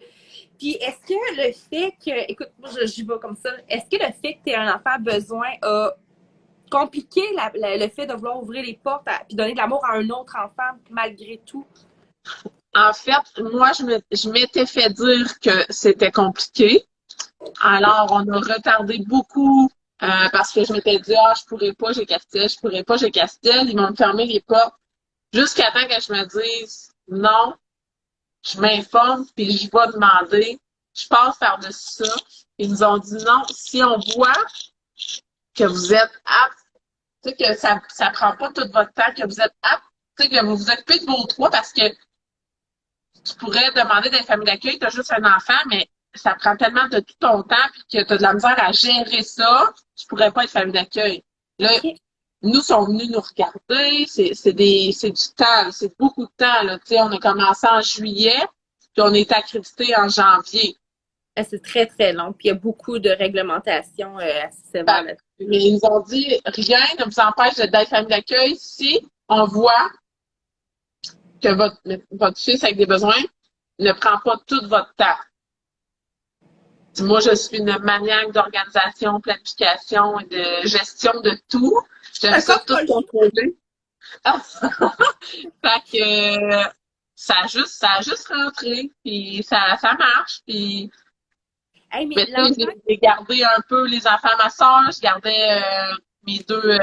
Speaker 2: Puis est-ce que le fait que. Écoute, moi, j'y vais comme ça. Est-ce que le fait que tu aies un enfant besoin a compliqué le fait de vouloir ouvrir les portes puis donner de l'amour à un autre enfant malgré tout?
Speaker 1: En fait, moi, je m'étais fait dire que c'était compliqué. Alors, on a retardé beaucoup parce que je m'étais dit, ah, je pourrais pas, j'ai Castel, je pourrais pas, j'ai Castel. Ils m'ont fermé les portes jusqu'à temps que je me dise, non, je m'informe, puis je vais demander. Je passe par-dessus ça. Ils nous ont dit, non, si on voit que vous êtes apte, tu sais, que ça prend pas tout votre temps, que vous êtes apte, tu sais, que vous vous occupez de vos droits parce que tu pourrais demander d'être famille d'accueil, tu as juste un enfant, mais ça prend tellement de tout ton temps puis que tu as de la misère à gérer ça, tu pourrais pas être famille d'accueil. Là, nous sont venus nous regarder, c'est du temps, c'est beaucoup de temps. Là. Tu sais, on a commencé en juillet, puis on est accrédité en janvier.
Speaker 2: C'est très, très long. Puis il y a beaucoup de réglementations assez sévères là-dessus.
Speaker 1: Mais ils nous ont dit, rien ne vous empêche d'être famille d'accueil si on voit que votre fils avec des besoins ne prend pas tout votre temps. Moi, je suis une maniaque d'organisation, planification et de gestion de tout. J'aime ça tout contrôler. Fait que ça a juste rentré, puis ça marche. Puis
Speaker 2: hey, mais
Speaker 1: j'ai gardé un peu les enfants à ma soeur, je gardais mes deux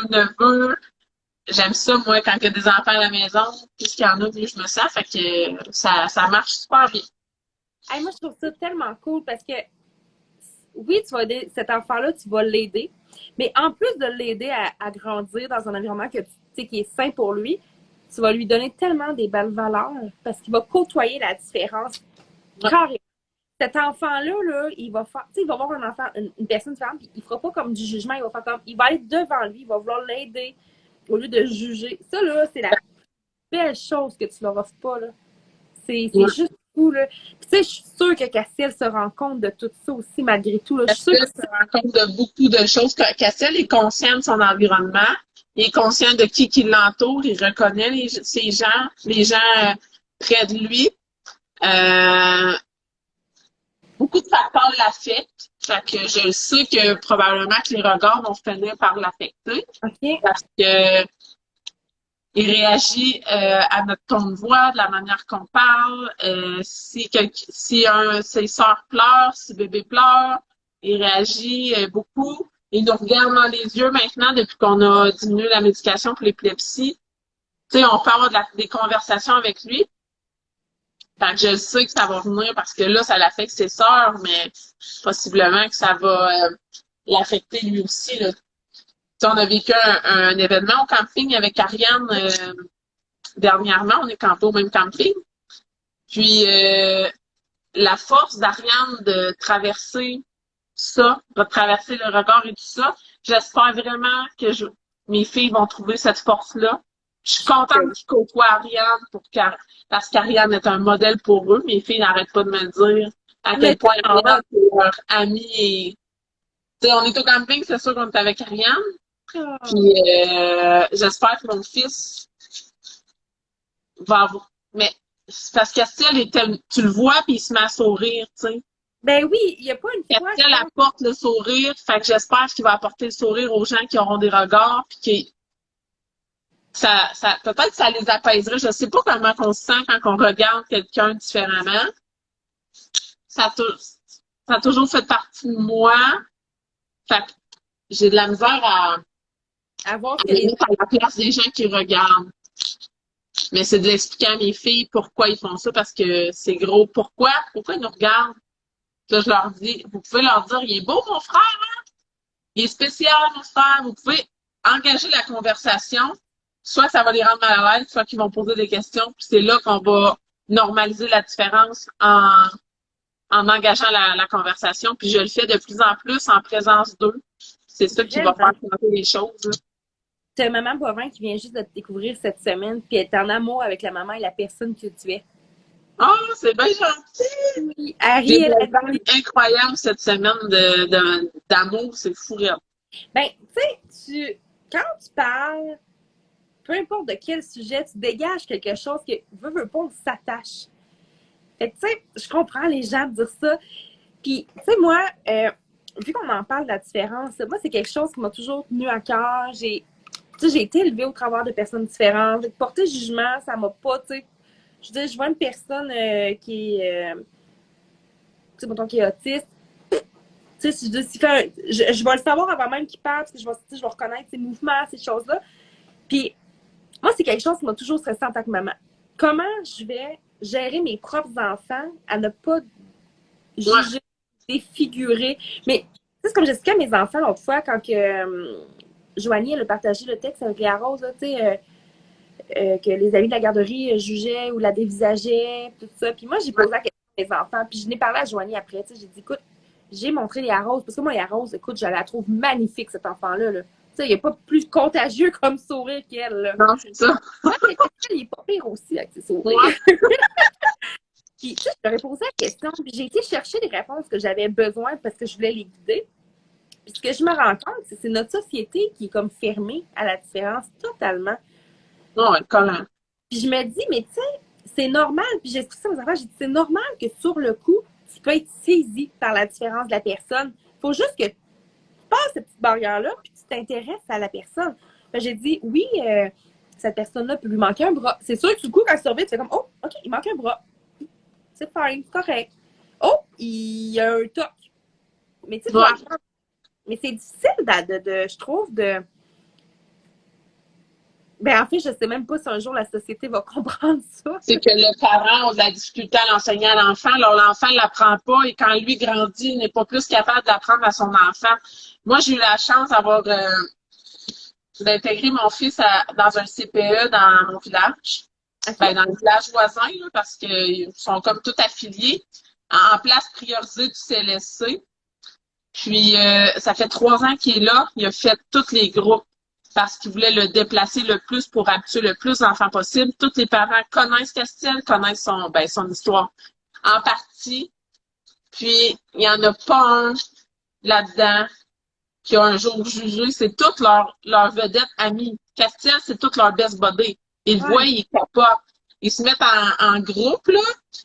Speaker 1: neveux. j'aime ça, moi, quand il y a des enfants à la maison, plus qu'il y en a, mieux je me sens. Fait que ça marche super bien.
Speaker 2: Hey, moi, je trouve ça tellement cool parce que oui, tu vas aider cet enfant-là, tu vas l'aider. Mais en plus de l'aider à grandir dans un environnement que tu sais qui est sain pour lui, tu vas lui donner tellement des belles valeurs parce qu'il va côtoyer la différence
Speaker 1: Ouais.
Speaker 2: carrément. Cet enfant-là, là, il va faire, tu sais, il va voir un enfant, une personne différente, puis il fera pas comme du jugement, il va faire comme, il va être devant lui, il va vouloir l'aider au lieu de juger. Ça, là, c'est la belle chose que tu leur offres pas, là. C'est
Speaker 1: Ouais.
Speaker 2: juste fou, là. Puis, tu sais, je suis sûre que Cassiel se rend compte de tout ça aussi, malgré tout, là. Je suis sûre
Speaker 1: Cassel
Speaker 2: que
Speaker 1: se rend compte de beaucoup de choses. Cassel est conscient de son environnement. Il est conscient de qui l'entoure. Il reconnaît ses gens, les gens près de lui. Euh, Beaucoup de facteurs l'affectent. Fait que je sais que probablement que les regards vont finir par l'affecter
Speaker 2: OK.
Speaker 1: parce que il réagit à notre ton de voix, de la manière qu'on parle. Si ses sœurs pleurent, si bébé pleure, il réagit beaucoup. Il nous regarde dans les yeux maintenant depuis qu'on a diminué la médication pour l'épilepsie. Tu sais, on peut avoir des conversations avec lui. Fait que je sais que ça va venir parce que là, ça l'affecte ses sœurs, mais possiblement que ça va l'affecter lui aussi. Là. On a vécu un événement au camping avec Ariane dernièrement. On est campé au même camping. Puis la force d'Ariane de traverser ça, de traverser le regard et tout ça, j'espère vraiment que mes filles vont trouver cette force-là. Je suis contente qu'ils côtoient Ariane parce qu'Ariane est un modèle pour eux. Mes filles n'arrêtent pas de me dire à
Speaker 2: Mais
Speaker 1: quel point
Speaker 2: tellement
Speaker 1: Ariane est leur amie. Et, t'sais, on est au camping, c'est sûr qu'on est avec Ariane.
Speaker 2: hot.
Speaker 1: Puis j'espère que mon fils va avoir. Mais c'est parce qu'Astiel tu le vois puis il se met à sourire, tu sais.
Speaker 2: Ben oui, il n'y a pas une fois, je
Speaker 1: Astiel
Speaker 2: pense.
Speaker 1: apporte le sourire, fait que j'espère qu'il va apporter le sourire aux gens qui auront des regards puis que ça peut-être que ça les apaiserait. Je sais pas comment on se sent quand on regarde quelqu'un différemment. Ça a, ça a toujours fait partie de moi. Fait que j'ai de la misère
Speaker 2: À voir ce
Speaker 1: à
Speaker 2: que
Speaker 1: me
Speaker 2: les.
Speaker 1: mettre à la place des gens qui regardent. Mais c'est de l'expliquer à mes filles pourquoi ils font ça, parce que c'est gros. Pourquoi ils nous regardent? Là, je leur dis, vous pouvez leur dire, il est beau, mon frère, hein? Il est spécial, mon frère. Vous pouvez engager la conversation. Soit ça va les rendre mal à l'aise, soit qu'ils vont poser des questions. Puis c'est là qu'on va normaliser la différence en engageant la conversation. Puis je le fais de plus en plus en présence d'eux. C'est ça qui va faire
Speaker 2: Vraiment.
Speaker 1: changer les choses. Là.
Speaker 2: C'est maman Bovin qui vient juste de te découvrir cette semaine, puis elle est en amour avec la maman et la personne que tu es.
Speaker 1: Oh, c'est bien gentil!
Speaker 2: Oui.
Speaker 1: J'ai
Speaker 2: Harry,
Speaker 1: des
Speaker 2: elle a
Speaker 1: vagues
Speaker 2: dit.
Speaker 1: incroyables cette semaine d'amour, c'est fou rire.
Speaker 2: Ben, tu sais, quand tu parles, peu importe de quel sujet, tu dégages quelque chose que, veut pas, on s'attache. Fait que, tu sais, je comprends les gens de dire ça. Puis, tu sais, moi, vu qu'on en parle de la différence, moi, c'est quelque chose qui m'a toujours tenu à cœur. J'ai été élevée au travers de personnes différentes. Porter jugement, ça m'a pas, tu sais. Je veux dire, je vois une personne qui est, tu sais, mettons, qui est autiste. Tu sais, je vais le savoir avant même qu'il parle, parce que je vais reconnaître ses mouvements, ces choses-là. Puis, moi, c'est quelque chose qui m'a toujours stressée en tant que maman. Comment je vais gérer mes propres enfants à ne pas
Speaker 1: Ouais,
Speaker 2: juger, défigurer? Mais, c'est comme j'expliquais à mes enfants l'autre fois, quand que, Joanie, elle a partagé le texte avec Léa Rose, là, tu sais, que les amis de la garderie jugeaient ou la dévisageaient, tout ça. Puis moi, j'ai
Speaker 1: ouais.
Speaker 2: posé la question à mes enfants, puis je n'ai parlé à Joanie après, tu sais, j'ai dit, écoute, j'ai montré Léa Rose, parce que moi, Léa Rose, écoute, je la trouve magnifique, cet enfant-là, là. Tu sais, il n'y a pas plus contagieux comme sourire qu'elle, là.
Speaker 1: Non, c'est ça.
Speaker 2: Moi, il est pas pire aussi avec ses sourires.
Speaker 1: Ouais,
Speaker 2: Puis, tu sais, je leur ai posé la question, puis j'ai été chercher les réponses que j'avais besoin parce que je voulais les guider. Puis ce que je me rends compte, c'est notre société qui est comme fermée à la différence totalement.
Speaker 1: ouais, collant.
Speaker 2: Puis je me dis, mais tu sais, c'est normal. Puis j'ai expliqué ça à mes enfants, j'ai dit, c'est normal que sur le coup, tu peux être saisi par la différence de la personne. Il faut juste que tu passes cette petite barrière-là, puis tu t'intéresses à la personne. J'ai dit, oui, cette personne-là peut lui manquer un bras. C'est sûr que du coup, quand tu surveilles, tu fais comme, oh, OK, il manque un bras. C'est fine, c'est correct. Oh, il y a un toc. Mais tu sais, il faut
Speaker 1: Ouais.
Speaker 2: apprendre. Mais c'est difficile, je trouve, Ben, en fait, je sais même pas si un jour la société va comprendre ça.
Speaker 1: C'est que le parent a de la difficulté à l'enseigner à l'enfant, alors l'enfant ne l'apprend pas et quand lui grandit, il n'est pas plus capable d'apprendre à son enfant. Moi, j'ai eu la chance d'intégrer mon fils dans un CPE dans mon village,
Speaker 2: OK?
Speaker 1: ben, dans le village voisin, là, parce qu'ils sont comme tous affiliés, en place priorisée du CLSC. Puis, ça fait 3 ans qu'il est là. Il a fait tous les groupes parce qu'il voulait le déplacer le plus pour habituer le plus d'enfants possible. Tous les parents connaissent Castiel, connaissent son histoire en partie. Puis, il n'y en a pas un là-dedans qui a un jour jugé. C'est toutes leurs vedettes amies. Castiel, c'est toutes leurs best buddies. Ils le voient,
Speaker 2: Ouais.
Speaker 1: ils capotent. Ils se mettent en groupe, là.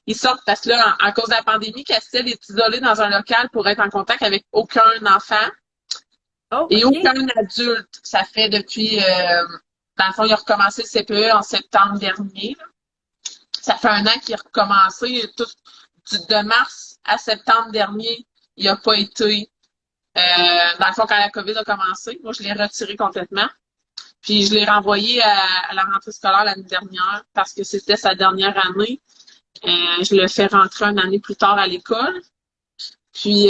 Speaker 1: Ils sortent parce que là, à cause de la pandémie, Castiel est isolé dans un local pour être en contact avec aucun enfant
Speaker 2: Oh,
Speaker 1: et
Speaker 2: OK.
Speaker 1: aucun adulte. Ça fait depuis, dans le fond, il a recommencé le CPE en septembre dernier. Là. Ça fait 1 an qu'il a recommencé. De mars à septembre dernier, il n'a pas été. Dans le fond, quand la COVID a commencé, moi, je l'ai retiré complètement. Puis, je l'ai renvoyé à la rentrée scolaire l'année dernière parce que c'était sa dernière année. Je le fais rentrer 1 année plus tard à l'école. Puis,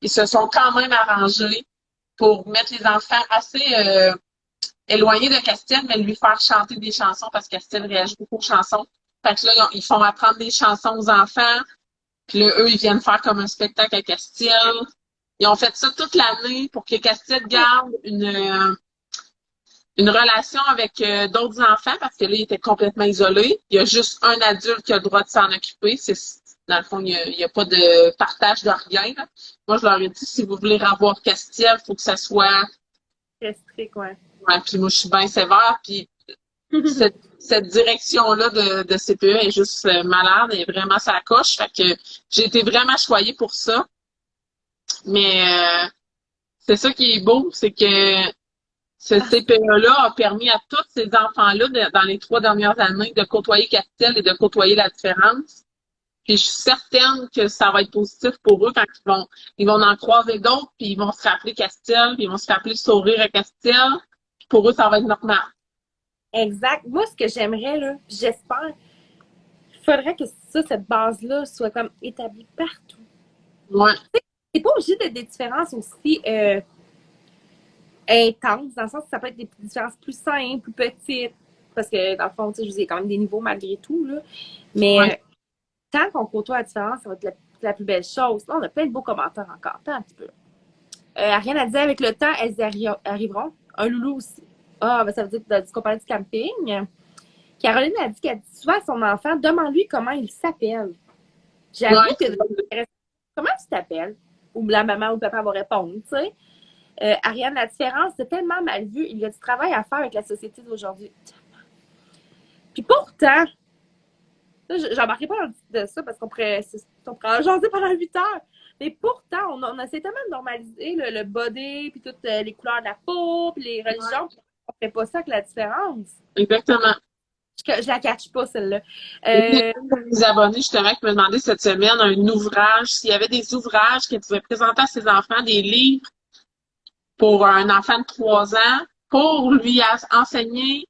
Speaker 1: ils se sont quand même arrangés pour mettre les enfants assez éloignés de Castiel, mais lui faire chanter des chansons parce que Castiel réagit beaucoup aux chansons. Fait que là, ils font apprendre des chansons aux enfants. Puis là, eux, ils viennent faire comme un spectacle à Castiel. Ils ont fait ça toute l'année pour que Castiel garde une relation avec d'autres enfants parce que là, il était complètement isolé. Il y a juste un adulte qui a le droit de s'en occuper. Dans le fond, il y a pas de partage de rien. Là. Moi, je leur ai dit, si vous voulez revoir Castiel, il faut que ça soit...
Speaker 2: Très strict, ouais.
Speaker 1: Ouais, puis moi, je suis bien sévère. Puis cette direction-là de CPE est juste malade et vraiment ça coche. Fait que j'ai été vraiment choyée pour ça. Mais c'est ça qui est beau, c'est que ce CPE-là a permis à tous ces enfants-là, dans les 3 dernières années, de côtoyer Castiel et de côtoyer la différence. Puis je suis certaine que ça va être positif pour eux quand ils vont en croiser d'autres, puis ils vont se rappeler Castiel, puis ils vont se rappeler le sourire à Castiel. Puis pour eux, ça va être normal.
Speaker 2: Exact. Moi, ce que j'aimerais, là, j'espère, il faudrait que ça, cette base-là, soit comme établie partout.
Speaker 1: Ouais.
Speaker 2: C'est pas obligé d'être des différences aussi intenses, dans le sens que ça peut être des différences plus simples, plus petites. Parce que, dans le fond, tu sais, je vous ai quand même des niveaux malgré tout, là. Mais
Speaker 1: Ouais.
Speaker 2: tant qu'on côtoie la différence, ça va être la plus belle chose. Là, on a plein de beaux commentaires encore. Attends un petit peu. Ariane a dit avec le temps, elles arriveront. Un loulou aussi. Ah, ben ça veut dire qu'on parlait du camping. Caroline a dit qu'elle dit souvent à son enfant, demande-lui comment il s'appelle. J'avoue
Speaker 1: Ouais.
Speaker 2: que comment tu t'appelles? Ou la maman ou le papa va répondre, tu sais. Ariane, la différence, c'est tellement mal vu. Il y a du travail à faire avec la société d'aujourd'hui. Puis pourtant, j'embarquerai pas dans de ça parce qu'on pourrait en jaser pendant 8 heures. Mais pourtant, on essaie tellement de normaliser le body, puis toutes les couleurs de la peau, puis les religions. Puis on fait pas ça avec la différence.
Speaker 1: Exactement.
Speaker 2: Je la catch pas, celle-là.
Speaker 1: Et des abonnés, justement, qui me demandaient cette semaine un ouvrage, s'il y avait des ouvrages qu'ils pouvaient présenter à ses enfants, des livres pour un enfant de 3 ans, pour lui enseigner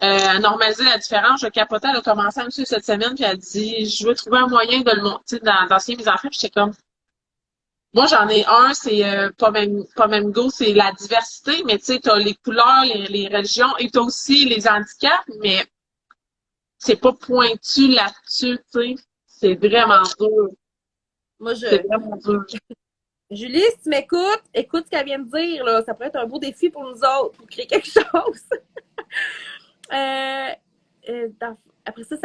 Speaker 1: à normaliser la différence. Je capotais, elle a commencé à me suivre cette semaine, puis elle a dit, je veux trouver un moyen de le monter, d'enseigner mes enfants, puis j'étais comme, moi, j'en ai un, c'est pas même go, c'est la diversité, mais tu sais, t'as les couleurs, les religions, et t'as aussi les handicaps, mais c'est pas pointu là-dessus, tu sais. C'est vraiment dur.
Speaker 2: Moi,
Speaker 1: C'est vraiment dur.
Speaker 2: Julie, si tu m'écoutes, écoute ce qu'elle vient de dire, là. Ça pourrait être un beau défi pour nous autres, pour créer quelque chose. Après ça,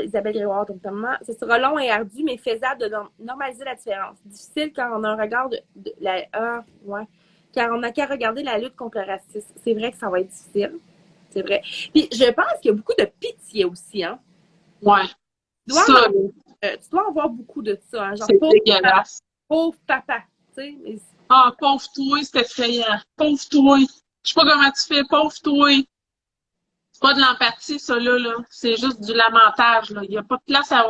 Speaker 2: Isabelle Grégoire, notamment, ce sera long et ardu, mais faisable de normaliser la différence. Difficile quand on a un regard ouais. Car on n'a qu'à regarder la lutte contre le racisme. C'est vrai que ça va être difficile. C'est vrai. Puis je pense qu'il y a beaucoup de pitié aussi, hein.
Speaker 1: Ouais.
Speaker 2: Tu dois,
Speaker 1: Ça,
Speaker 2: tu dois en voir beaucoup de ça, hein. Genre,
Speaker 1: c'est dégueulasse.
Speaker 2: pauvre papa, tu sais. Mais...
Speaker 1: Ah, pauvre toi, c'est effrayant. Pauvre toi. Je sais pas comment tu fais, pauvre toi. C'est pas de l'empathie, ça, là. C'est juste du lamentage, là. Il y a pas de place à...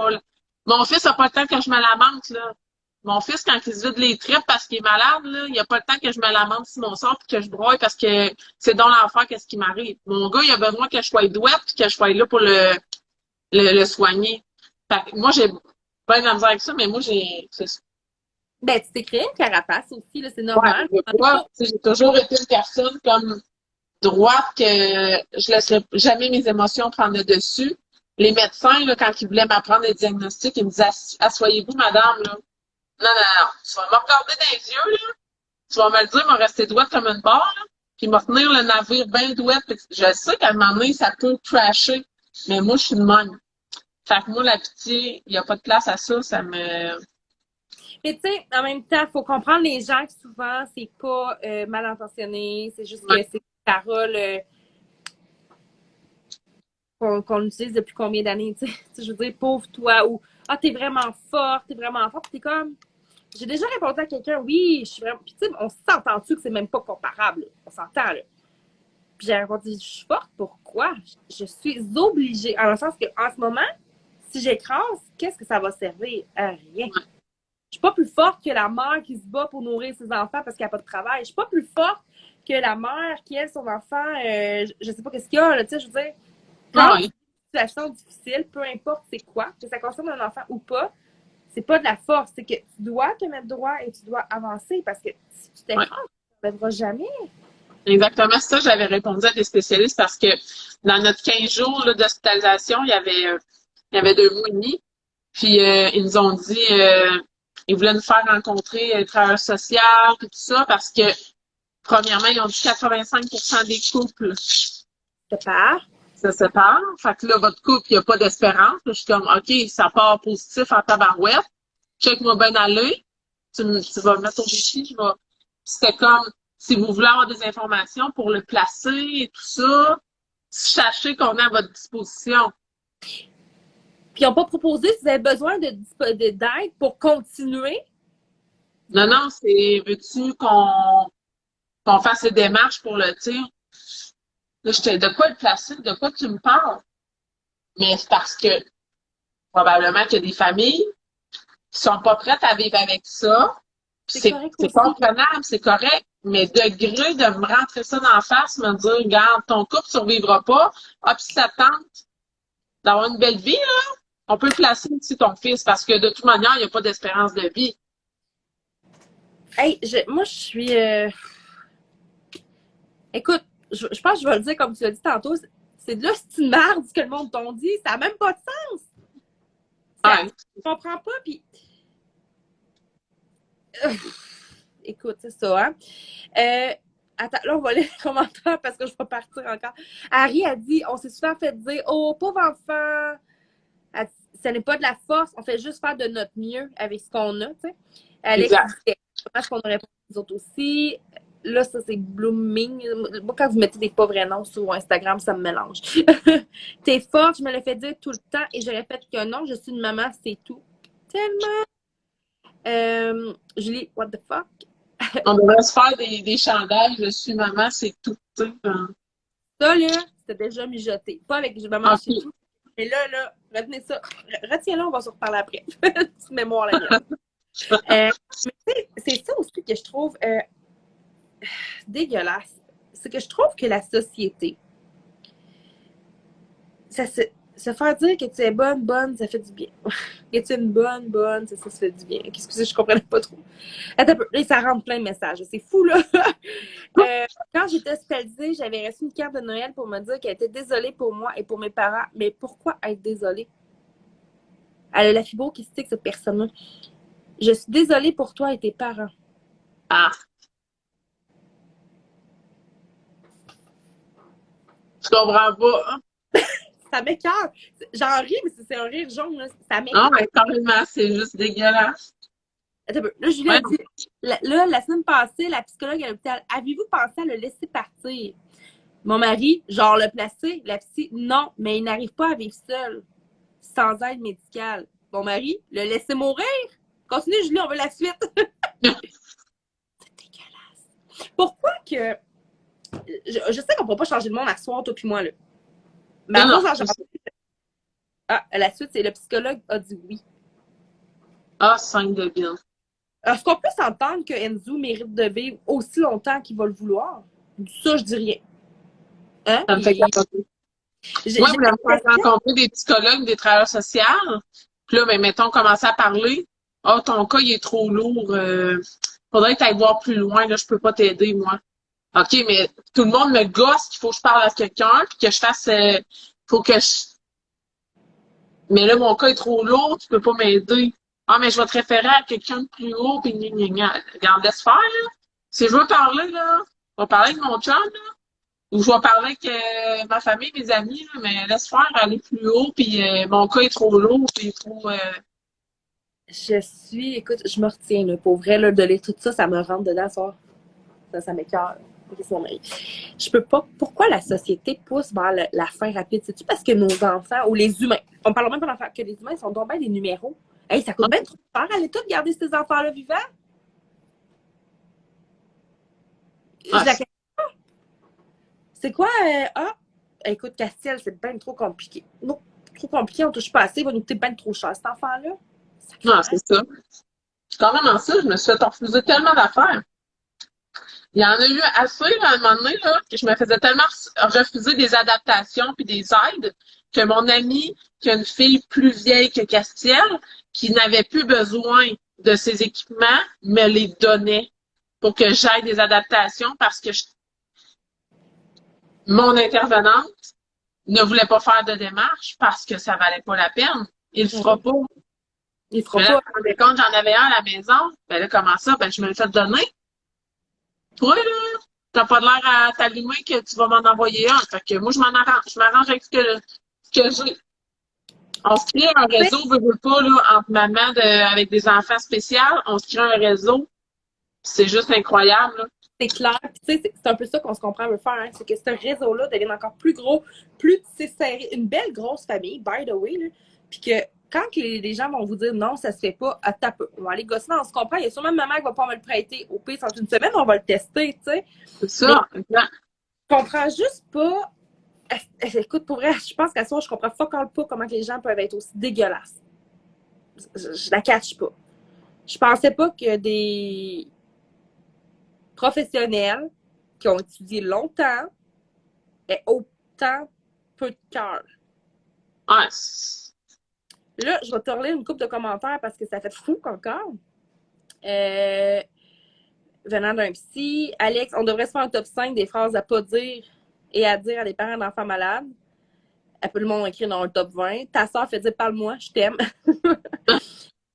Speaker 1: Mon fils a pas le temps que je me lamente, là. Mon fils, quand il se vide les tripes parce qu'il est malade, là, il n'y a pas le temps que je me lamente sur mon sort puis que je broye parce que c'est dans l'enfer qu'est-ce qui m'arrive. Mon gars, il a besoin que je sois douette puis que je sois là pour le soigner. Fait que moi, j'ai pas de la misère avec ça, mais moi, c'est ça.
Speaker 2: Ben, tu t'es créé une carapace aussi, là, c'est
Speaker 1: Ouais,
Speaker 2: normal.
Speaker 1: j'ai toujours été une personne comme droite que je laisserais jamais mes émotions prendre le dessus. Les médecins, là, quand ils voulaient m'apprendre les diagnostics, ils me disaient, asseyez-vous, madame, là. Non, non, non. Tu vas me regarder dans les yeux, là. Tu vas me le dire, me rester droite comme une barre, là. Puis me tenir le navire bien douette. Je sais qu'à un moment donné, ça peut crasher. Mais moi, je suis de même. Fait que moi, la pitié, il n'y a pas de place à ça. Ça me...
Speaker 2: Mais tu sais, en même temps, il faut comprendre les gens que souvent, c'est pas mal intentionné. C'est juste que
Speaker 1: Ouais.
Speaker 2: c'est des paroles qu'on utilise depuis combien d'années, tu sais. Je veux dire, pauvre toi, ou ah, t'es vraiment forte, t'es vraiment forte. Puis t'es comme. J'ai déjà répondu à quelqu'un, oui, je suis vraiment. Puis tu sais, on s'entend-tu que c'est même pas comparable, là? On s'entend, là. Puis j'ai répondu, je suis forte, pourquoi? Je suis obligée. En le sens que, en ce moment, si j'écrase, qu'est-ce que ça va servir? À rien. Je suis pas plus forte que la mère qui se bat pour nourrir ses enfants parce qu'elle n'a pas de travail. Je suis pas plus forte que la mère qui, elle, son enfant, je sais pas qu'est-ce qu'il y a, là, tu sais, je veux dire, quand
Speaker 1: Ouais.
Speaker 2: tu as une situation difficile, peu importe c'est quoi, que ça concerne un enfant ou pas, c'est pas de la force, c'est que tu dois te mettre droit et tu dois avancer parce que si tu
Speaker 1: Ouais.
Speaker 2: t'écrases, tu ne lèveras jamais.
Speaker 1: Exactement, c'est ça, j'avais répondu à des spécialistes parce que dans notre 15 jours là, d'hospitalisation, il y avait 2 mois et demi. Puis ils nous ont dit ils voulaient nous faire rencontrer le travailleur social et tout ça parce que premièrement, ils ont dit 85% des couples
Speaker 2: Je pars.
Speaker 1: se séparent. Fait que là, votre couple, il n'y a pas d'espérance. Je suis comme OK, ça part positif en tabarouette. Check-moi bien aller. Tu vas me mettre au défi, je vais. C'était comme si vous voulez avoir des informations pour le placer et tout ça, sachez qu'on est à votre disposition.
Speaker 2: Puis ils n'ont pas proposé si vous avez besoin d'aide pour continuer.
Speaker 1: Non, non, c'est veux-tu qu'on fasse les démarches pour le tir? Là, j'étais de quoi le placer? De quoi tu me parles? Mais c'est parce que probablement qu'il y a des familles qui sont pas prêtes à vivre avec ça.
Speaker 2: C'est
Speaker 1: C'est
Speaker 2: correct
Speaker 1: c'est
Speaker 2: aussi.
Speaker 1: comprenable, c'est correct, mais degré de me rentrer ça dans la face, me dire, regarde, ton couple ne survivra pas. Ah, puis si ça tente d'avoir une belle vie, là, on peut le placer aussi ton fils, parce que de toute manière, il n'y a pas d'espérance de vie.
Speaker 2: Hey, moi, je suis. Écoute, je pense que je vais le dire comme tu l'as dit tantôt. C'est de l'hostie de merde ce que le monde t'ont dit. Ça n'a même pas de sens.
Speaker 1: Ouais.
Speaker 2: Je comprends pas. Puis. Écoute, c'est ça, hein. Attends, là, on va lire les commentaires parce que je vais partir encore. Harry a dit on s'est souvent fait dire oh, pauvre enfant. Ce n'est pas de la force, on fait juste faire de notre mieux avec ce qu'on a, tu sais. Alex
Speaker 1: Exact.
Speaker 2: dit comment est-ce qu'on aurait répondu les autres aussi. Là, ça, c'est blooming. Moi, quand vous mettez des pas vrais noms sur Instagram, ça me mélange. T'es forte, je me le fais dire tout le temps et je répète que non, je suis une maman, c'est tout. Tellement. Julie, what the fuck?
Speaker 1: On devrait se faire des chandails, je suis maman, c'est tout. Tu sais.
Speaker 2: Ça, là, c'était déjà mijoté. Pas avec maman, c'est
Speaker 1: OK.
Speaker 2: tout. Mais là, retenez ça. Retiens-le, on va se reparler après. Petite mémoire, la mienne. Mais c'est ça aussi que je trouve dégueulasse. C'est que je trouve que la société, se faire dire que tu es bonne, ça fait du bien. Que tu es une bonne, ça fait du bien. Qu'est-ce que je comprenais pas trop. Attends un peu. Là, ça rentre plein de messages. C'est fou, là. Quand j'étais hospitalisée, j'avais reçu une carte de Noël pour me dire qu'elle était désolée pour moi et pour mes parents. Mais pourquoi être désolée? Elle a la fibre qui stick, cette personne-là. Je suis désolée pour toi et tes parents.
Speaker 1: Ah. Je comprends pas. Hein?
Speaker 2: Ça m'écoeure. J'en ris, mais c'est un rire jaune. Là. Ça
Speaker 1: Non,
Speaker 2: m'écoeure.
Speaker 1: mais carrément, c'est juste dégueulasse.
Speaker 2: Attends un peu. Là, Julie
Speaker 1: Ouais.
Speaker 2: a dit, la semaine passée, la psychologue à l'hôpital, avez-vous pensé à le laisser partir? Mon mari, genre le placer, la psy, non, mais il n'arrive pas à vivre seul, sans aide médicale. Mon mari, le laisser mourir? Continue, Julie, on veut la suite. C'est dégueulasse. Pourquoi que... Je sais qu'on ne pourra pas changer le monde à soir, toi puis moi, là. Mais à
Speaker 1: Non,
Speaker 2: cause
Speaker 1: non.
Speaker 2: Ah, la suite, c'est le psychologue a dit oui.
Speaker 1: Ah, 5 de bien.
Speaker 2: Est-ce qu'on peut s'entendre que Enzo mérite de vivre aussi longtemps qu'il va le vouloir? Ça, je dis rien. Hein?
Speaker 1: Ça me fait capoter.
Speaker 2: J'ai
Speaker 1: Moi, je voulais me faire
Speaker 2: l'impression.
Speaker 1: rencontrer des psychologues, des travailleurs sociaux. Puis là, ben, mettons, commencer à parler. Ah, oh, ton cas, il est trop lourd. Faudrait que tu ailles voir plus loin. Là, je peux pas t'aider, moi. OK, mais tout le monde me gosse qu'il faut que je parle à quelqu'un, puis que je fasse... faut que je... Mais là, mon cas est trop lourd, tu peux pas m'aider. Ah, mais je vais te référer à quelqu'un de plus haut, puis gna, gna, gna. Regarde, laisse faire, là. Si je veux parler, là, je vais parler avec mon chum, là. Ou je vais parler avec ma famille, mes amis, là, mais laisse faire aller plus haut, puis mon cas est trop lourd, puis trop...
Speaker 2: Écoute, je me retiens, là, pour vrai, là, de lire tout ça, ça me rentre dedans, ça m'écoeure. Je peux pas. Pourquoi la société pousse vers la fin rapide? C'est-tu parce que nos enfants, ou les humains, on parle même pas d'enfants, que les humains sont donc bien des numéros? Hey, ça coûte bien trop cher à l'État de garder ces enfants-là vivants?
Speaker 1: Ah,
Speaker 2: C'est quoi? Écoute, Castiel, c'est bien trop compliqué. Non, trop compliqué, on touche pas assez, il va nous coûter bien trop cher, cet enfant-là.
Speaker 1: non, c'est ça. Quand même en ça, je me suis fait refuser tellement d'affaires. Il y en a eu assez, là, à un moment donné, là, que je me faisais tellement refuser des adaptations puis des aides que mon ami, qui a une fille plus vieille que Castiel, qui n'avait plus besoin de ses équipements, me les donnait pour que j'aille des adaptations parce que mon intervenante ne voulait pas faire de démarche parce que ça valait pas la peine. Il le fera pas.
Speaker 2: Il fera
Speaker 1: Mais là,
Speaker 2: pas.
Speaker 1: je me rendais compte, j'en avais un à la maison. Ben là, comment ça? Ben, je me l'ai fait donner. Toi, là, t'as pas de l'air à t'allumer que tu vas m'en envoyer un. Fait que moi, je m'arrange avec ce que j'ai. On se crée un réseau, veut pas, là, entre maman avec des enfants spéciaux. On se crée un réseau. C'est juste incroyable, là.
Speaker 2: C'est clair. Puis, tu sais, c'est un peu ça qu'on se comprend veut faire. Hein. C'est que ce réseau-là devienne encore plus gros, plus serré. Une belle grosse famille, by the way. Là. Puis que quand les gens vont vous dire non, ça se fait pas, à tape. On va aller gosser, on se comprend. Il y a sûrement une maman qui va pas me le prêter. Au pire, en une semaine, on va le tester, tu sais.
Speaker 1: C'est ça. Exact.
Speaker 2: Je comprends juste pas. Écoute, pour vrai, je pense qu'à ce moment, je comprends pas comment les gens peuvent être aussi dégueulasses. Je la catch pas. Je pensais pas que des professionnels qui ont étudié longtemps aient autant peu de cœur.
Speaker 1: Ouais.
Speaker 2: Là, je vais te relire une couple de commentaires parce que ça fait fou encore. Venant d'un psy, Alex, on devrait se faire un top 5 des phrases à pas dire et à dire à des parents d'enfants malades. Après, le monde a écrit dans un top 20. Ta soeur fait dire parle-moi, je t'aime.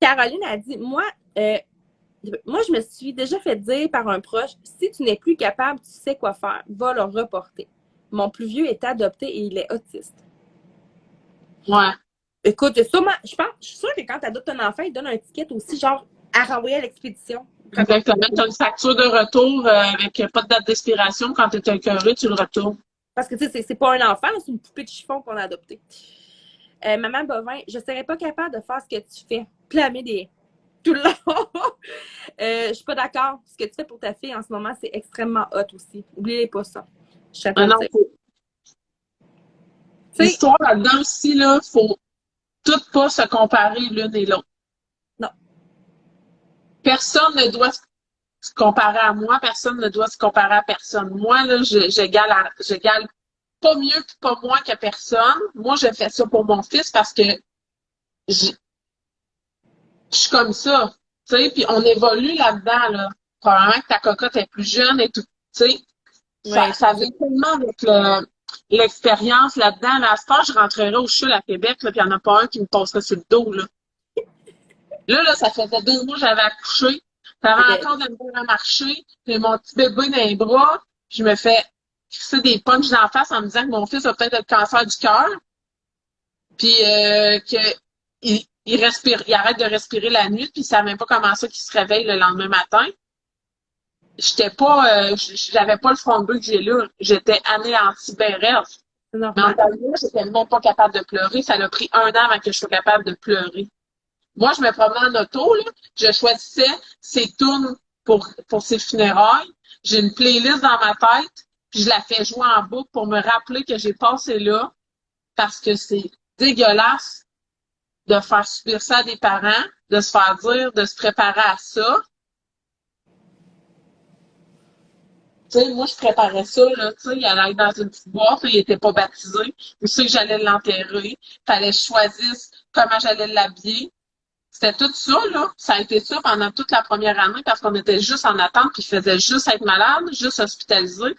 Speaker 2: Caroline a dit moi, je me suis déjà fait dire par un proche si tu n'es plus capable, tu sais quoi faire, va le reporter. Mon plus vieux est adopté et il est autiste.
Speaker 1: Ouais.
Speaker 2: Écoute, sûrement, je suis sûre que quand tu adoptes un enfant, il donne un ticket aussi, genre à renvoyer à l'expédition.
Speaker 1: Exactement. Tu as une facture de retour avec pas de date d'expiration. Quand tu es écœuré, tu le retournes.
Speaker 2: Parce que, tu sais, c'est pas un enfant, c'est une poupée de chiffon qu'on a adoptée. Maman Bovin, je serais pas capable de faire ce que tu fais. Plamer des... tout le long. Je suis pas d'accord. Ce que tu fais pour ta fille en ce moment, c'est extrêmement hot aussi. Oubliez pas ça. Je suis à te le dire.
Speaker 1: L'histoire là-dedans aussi, là, faut tout pas se comparer l'une et l'autre.
Speaker 2: Non.
Speaker 1: Personne ne doit se comparer à moi, personne ne doit se comparer à personne. Moi, là, j'égale pas mieux et pas moins que personne. Moi, je fais ça pour mon fils parce que je suis comme ça. Tu sais, puis on évolue là-dedans, là. Probablement que ta cocotte est plus jeune et tout. Tu sais, ça vient tellement avec l'expérience là-dedans. Là, à ce temps, je rentrerai au CHUL à Québec, là, puis il n'y en a pas un qui me passerait sur le dos, là. Là, ça faisait 2 mois que j'avais accouché. J'avais encore de la misère à marcher. J'ai mon petit bébé dans les bras. Je me fais fixer des punches d'en face en me disant que mon fils a peut-être le cancer du cœur. Puis il respire, il arrête de respirer la nuit, puis il savait même pas comment ça qu'il se réveille le lendemain matin. J'étais pas, j'avais pas le front bleu que j'ai là. J'étais anéantie ben raide. Mais en tant que j'étais même pas capable de pleurer. Ça a pris 1 an avant que je sois capable de pleurer. Moi, je me promenais en auto, là. Je choisissais ses tunes pour ses funérailles. J'ai une playlist dans ma tête, puis je la fais jouer en boucle pour me rappeler que j'ai passé là, parce que c'est dégueulasse de faire subir ça à des parents, de se faire dire, de se préparer à ça. sais, moi, je préparais ça, là, tu sais, il allait dans une petite boîte, il était pas baptisé. Je sais que j'allais l'enterrer. Fallait que je choisisse comment j'allais l'habiller. C'était tout ça, là. Ça a été ça pendant toute la première année parce qu'on était juste en attente, puis je faisais juste être malade, juste hospitalisé.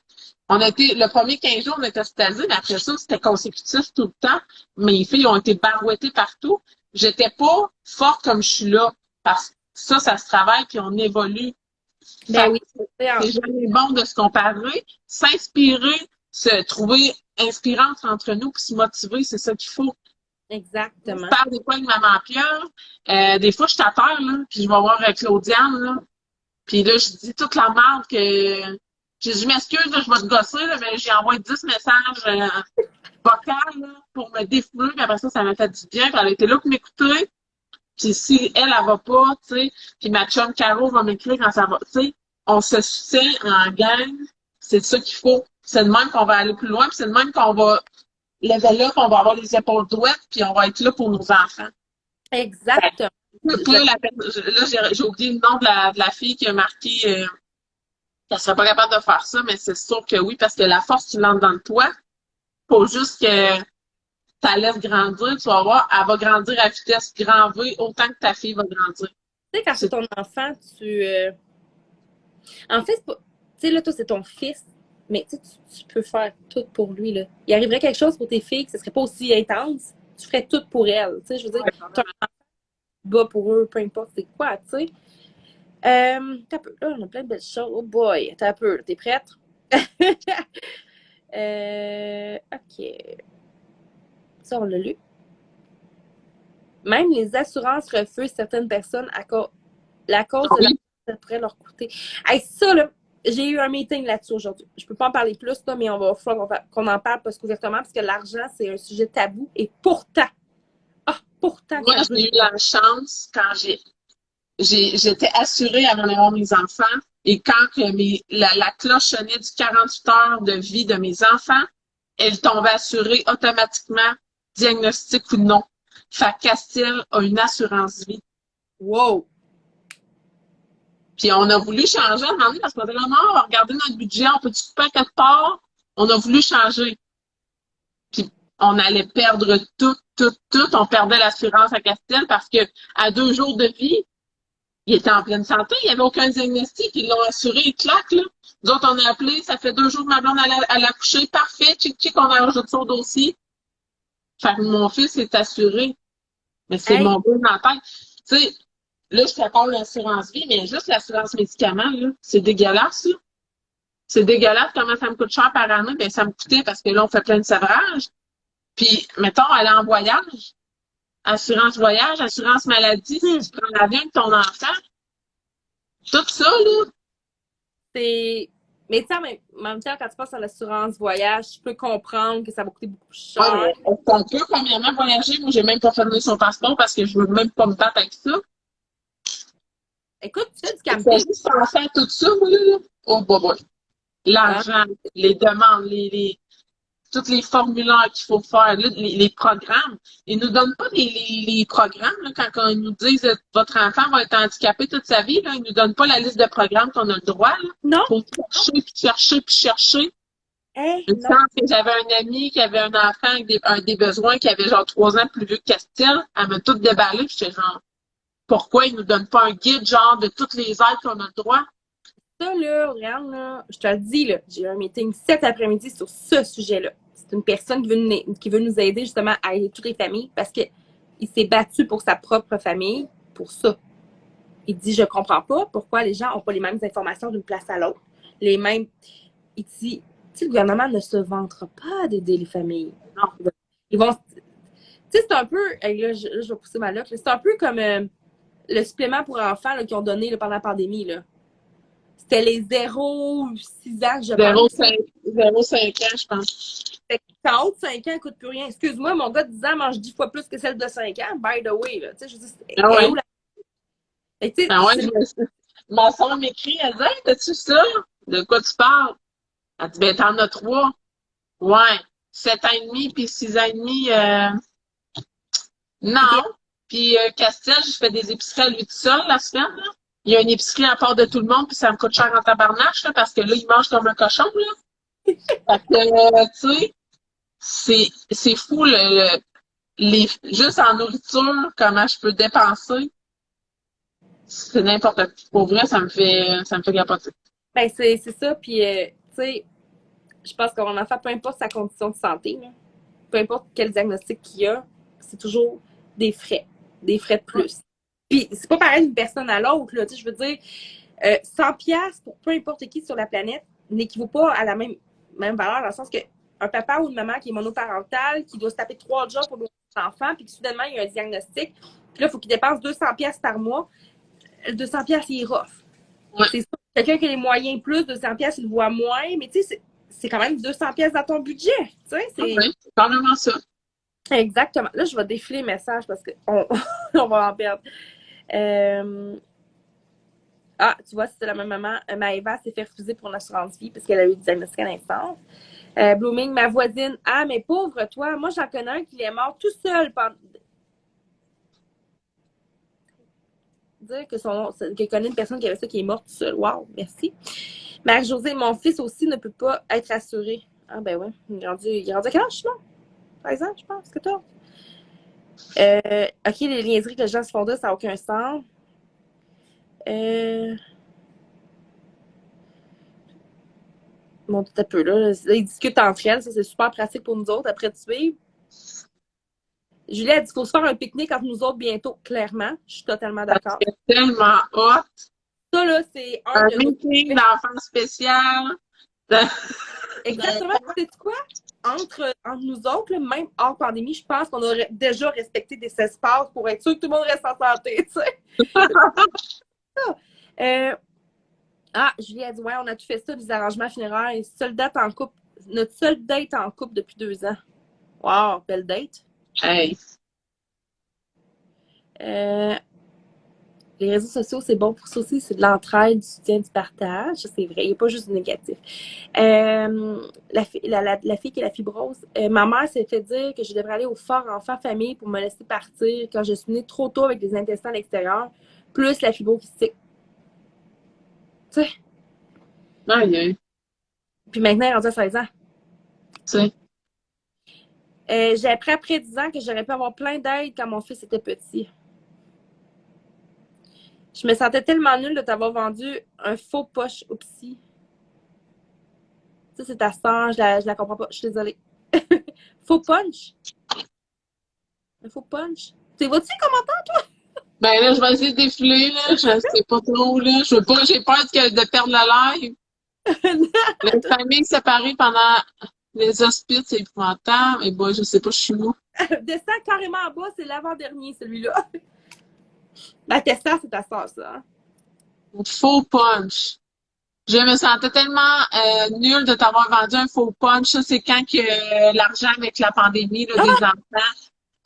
Speaker 1: On a été, le premier 15 jours, on était hospitalisé, mais après ça, c'était consécutif tout le temps. Mes filles ont été barouettées partout. J'étais pas forte comme je suis là. Parce que ça se travaille, puis on évolue.
Speaker 2: Ben oui,
Speaker 1: C'est jamais bon de se comparer, s'inspirer, se trouver inspirante entre nous, puis se motiver, c'est ça qu'il faut. Je
Speaker 2: exactement.
Speaker 1: parle des fois avec maman Pierre, des fois je suis à terre, là, puis je vais voir Claudiane, là, puis là, je dis toute la merde que je m'excuse, là, je vais te gosser, là, mais j'ai envoyé 10 messages vocaux là, pour me défouler, puis après ça m'a fait du bien, puis elle a été là pour m'écouter. Puis si elle va pas, tu sais, puis ma chum Caro va m'écrire quand ça va, tu sais, on se soutient en gang, c'est ça qu'il faut. C'est de même qu'on va aller plus loin, puis c'est de même qu'on va level up, on va avoir les épaules droites, puis on va être là pour nos enfants.
Speaker 2: Exactement.
Speaker 1: Là, j'ai oublié le nom de la fille qui a marqué qu'elle serait pas capable de faire ça, mais c'est sûr que oui, parce que la force, tu l'entres dans toi. Faut juste que ta laisse grandir, tu vas voir, elle va grandir à vitesse grand V autant que ta fille va grandir.
Speaker 2: Tu sais, quand c'est ton enfant, en fait, tu sais, là, toi, c'est ton fils, mais tu peux faire tout pour lui, là. Il arriverait quelque chose pour tes filles que ce serait pas aussi intense, tu ferais tout pour elles. Tu sais, je veux dire, tu bas pour eux, peu importe c'est quoi, tu sais. T'as peu. Là, on a plein de belles choses. Oh boy, t'as peu. T'es prête? OK. Ça, on l'a lu. Même les assurances refusent certaines personnes à cause la cause de la ça pourrait leur coûter. Hey, ça, là, j'ai eu un meeting là-dessus aujourd'hui. Je peux pas en parler plus, là, mais on va falloir qu'on en parle parce que l'argent, c'est un sujet tabou. Et pourtant,
Speaker 1: Moi, j'ai eu la chance quand j'étais assurée avant d'avoir mes enfants et quand que la cloche sonnait du 48 heures de vie de mes enfants, elle tombait assurée automatiquement, diagnostic ou non. Fait que Castille a une assurance vie.
Speaker 2: Wow!
Speaker 1: Puis on a voulu changer à un moment donné parce qu'on était là, non, on va regarder notre budget, on peut-tu couper quelque part? On a voulu changer. Puis on allait perdre tout. On perdait l'assurance à Castille parce que à 2 jours de vie, il était en pleine santé, il n'y avait aucun diagnostic, ils l'ont assuré, il claque, là. Nous autres, on a appelé, ça fait 2 jours que ma blonde elle a accouché, parfait, tchic, on a rajouté ça au dossier. Fait que mon fils est assuré. Mais c'est mon but dans la tête. Tu sais, là, je te parle l'assurance vie, mais juste l'assurance médicaments, là, c'est dégueulasse, là. C'est dégueulasse comment ça me coûte cher par année. Ben, ça me coûtait parce que là, on fait plein de sevrages. Puis, mettons, aller en voyage. Assurance voyage, assurance maladie, si tu prends l'avion de ton enfant. Tout ça, là.
Speaker 2: C'est. Mais tu sais, en même temps, quand tu passes à l'assurance voyage, je peux comprendre que ça va coûter beaucoup plus cher.
Speaker 1: Ouais, on peut premièrement voyager. Moi, j'ai même pas fait son passeport parce que je veux même pas me battre avec ça.
Speaker 2: Écoute, tu fais du
Speaker 1: Il faut
Speaker 2: camping.
Speaker 1: juste penser à tout ça, moi, là. Oh, bah. L'argent, les demandes, tous les formulaires qu'il faut faire, là, les programmes. Ils nous donnent pas les programmes, là, quand ils nous disent votre enfant va être handicapé toute sa vie, là, ils nous donnent pas la liste de programmes qu'on a le droit, là.
Speaker 2: Non.
Speaker 1: Faut chercher.
Speaker 2: Hey,
Speaker 1: Il me semble que j'avais un ami qui avait un enfant avec des besoins qui avait genre 3 ans plus vieux que Castille. Elle m'a tout déballé, puis j'étais genre, pourquoi ils nous donnent pas un guide, genre, de toutes les aides qu'on a le droit?
Speaker 2: Ça, là, regarde, là, je te le dis, là, j'ai eu un meeting cet après-midi sur ce sujet-là. C'est une personne qui veut nous aider justement à aider toutes les familles parce qu'il s'est battu pour sa propre famille, pour ça. Il dit, je comprends pas pourquoi les gens n'ont pas les mêmes informations d'une place à l'autre. Les mêmes. Il dit, le gouvernement ne se vantera pas d'aider les familles. Non. Ils vont. Tu sais, c'est un peu. Là, je vais pousser ma loque. C'est un peu comme le supplément pour enfants là, qu'ils ont donné là, pendant la pandémie. Là. C'était les 0-6 ans, je pense.
Speaker 1: 0,5 ans, je pense.
Speaker 2: Quand haut de 5 ans, elle coûte plus rien. Excuse-moi, mon gars de 10 ans mange 10 fois plus que celle de 5 ans. By the way, là. Tu sais, je dis,
Speaker 1: Ah ouais.
Speaker 2: Ah
Speaker 1: ouais, ma soeur m'écrit, elle dit, hey, t'as-tu ça? De quoi tu parles? Elle dit, ben, t'en as 3. Ouais. 7 ans et demi, puis 6 ans et demi, non. Puis Castel, je fais des épiceries à lui tout seul la semaine, là. il y a une épicerie à part de tout le monde, puis ça me coûte cher en tabarnache, là, parce que là, il mange comme un cochon, là. Fait que, tu sais, c'est fou, juste en nourriture, comment je peux dépenser. C'est n'importe quoi. Pour vrai, ça me fait capoter.
Speaker 2: Ben, c'est ça. Puis, tu sais, je pense qu'on en fait, peu importe sa condition de santé, là, peu importe quel diagnostic qu'il y a, c'est toujours des frais. Des frais de plus. Puis, c'est pas pareil d'une personne à l'autre, là. Tu sais, je veux dire, 100 piastres pour peu importe qui sur la planète n'équivaut pas à la même valeur, dans le sens que un papa ou une maman qui est monoparental, qui doit se taper 3 jobs pour son enfant, puis que soudainement, il y a un diagnostic, puis là, il faut qu'il dépense 200 piastres par mois. Le 200 piastres, il est rough.
Speaker 1: Ouais.
Speaker 2: C'est sûr, quelqu'un qui a les moyens plus, 200 piastres, il le voit moins, mais tu sais, c'est quand même 200 piastres dans ton budget, tu sais,
Speaker 1: C'est carrément ça.
Speaker 2: Exactement. Là, je vais défiler les messages parce qu'on on va en perdre. Ah, tu vois, c'était la même maman. Maëva s'est fait refuser pour une assurance vie parce qu'elle a eu le diagnostic à naissance. Blooming, ma voisine. Ah, mais pauvre toi, moi j'en connais un qui est mort tout seul pendant. Dire qu'elle connaît une personne qui avait ça qui est morte tout seul. Wow, merci. Marie-Josée, mon fils aussi ne peut pas être assuré. Ah, ben ouais. Il est rendu à quel âge, sinon? Par exemple, je pense, 14. OK, les niaiseries que les gens se font dire, ça n'a aucun sens. Bon, tout un peu, là. Ils discutent entre elles, ça, c'est super pratique pour nous autres après de suivre. Julie a dit qu'il faut se faire un pique-nique entre nous autres bientôt, clairement. Je suis totalement d'accord.
Speaker 1: C'est tellement hot.
Speaker 2: Ça, là, c'est
Speaker 1: un meeting d'enfants spécial.
Speaker 2: Exactement. Tu sais quoi? Entre nous autres, là, même hors pandémie, je pense qu'on aurait déjà respecté des espaces pour être sûr que tout le monde reste en santé, tu sais. Julie a dit, ouais, on a tout fait ça, des arrangements funéraires. Seule date en couple. Notre seule date en couple depuis 2 ans. Wow, belle date.
Speaker 1: Hey.
Speaker 2: Les réseaux sociaux, c'est bon pour ça aussi. C'est de l'entraide, du soutien, du partage. Ça, c'est vrai. Il n'y a pas juste du négatif. La fille qui a la fibrose. Ma mère s'est fait dire que je devrais aller au fort enfant famille pour me laisser partir quand je suis née trop tôt avec des intestins à l'extérieur, plus la fibrose kystique. Tu sais.
Speaker 1: Aïe.
Speaker 2: Puis maintenant, elle est rendue à 16 ans.
Speaker 1: Tu sais.
Speaker 2: J'ai appris après 10 ans que j'aurais pu avoir plein d'aide quand mon fils était petit. Je me sentais tellement nulle de t'avoir vendu un faux poche au psy. Ça, c'est ta sœur, je la comprends pas. Je suis désolée. Faux punch? Un faux punch? Tu vois-tu les commentaires, toi?
Speaker 1: Ben là, je vais essayer de défiler, là. Je sais pas trop, là. Je veux pas, j'ai peur de perdre le live. Les familles séparées pendant les hospices, c'est épouvantable. Et bon, je sais pas, je suis où.
Speaker 2: Descends carrément en bas, c'est l'avant-dernier, celui-là. La Tessa, c'est ta sœur, ça. Hein?
Speaker 1: Faux punch. Je me sentais tellement nulle de t'avoir vendu un faux punch. Ça, c'est quand que l'argent avec la pandémie là, des enfants.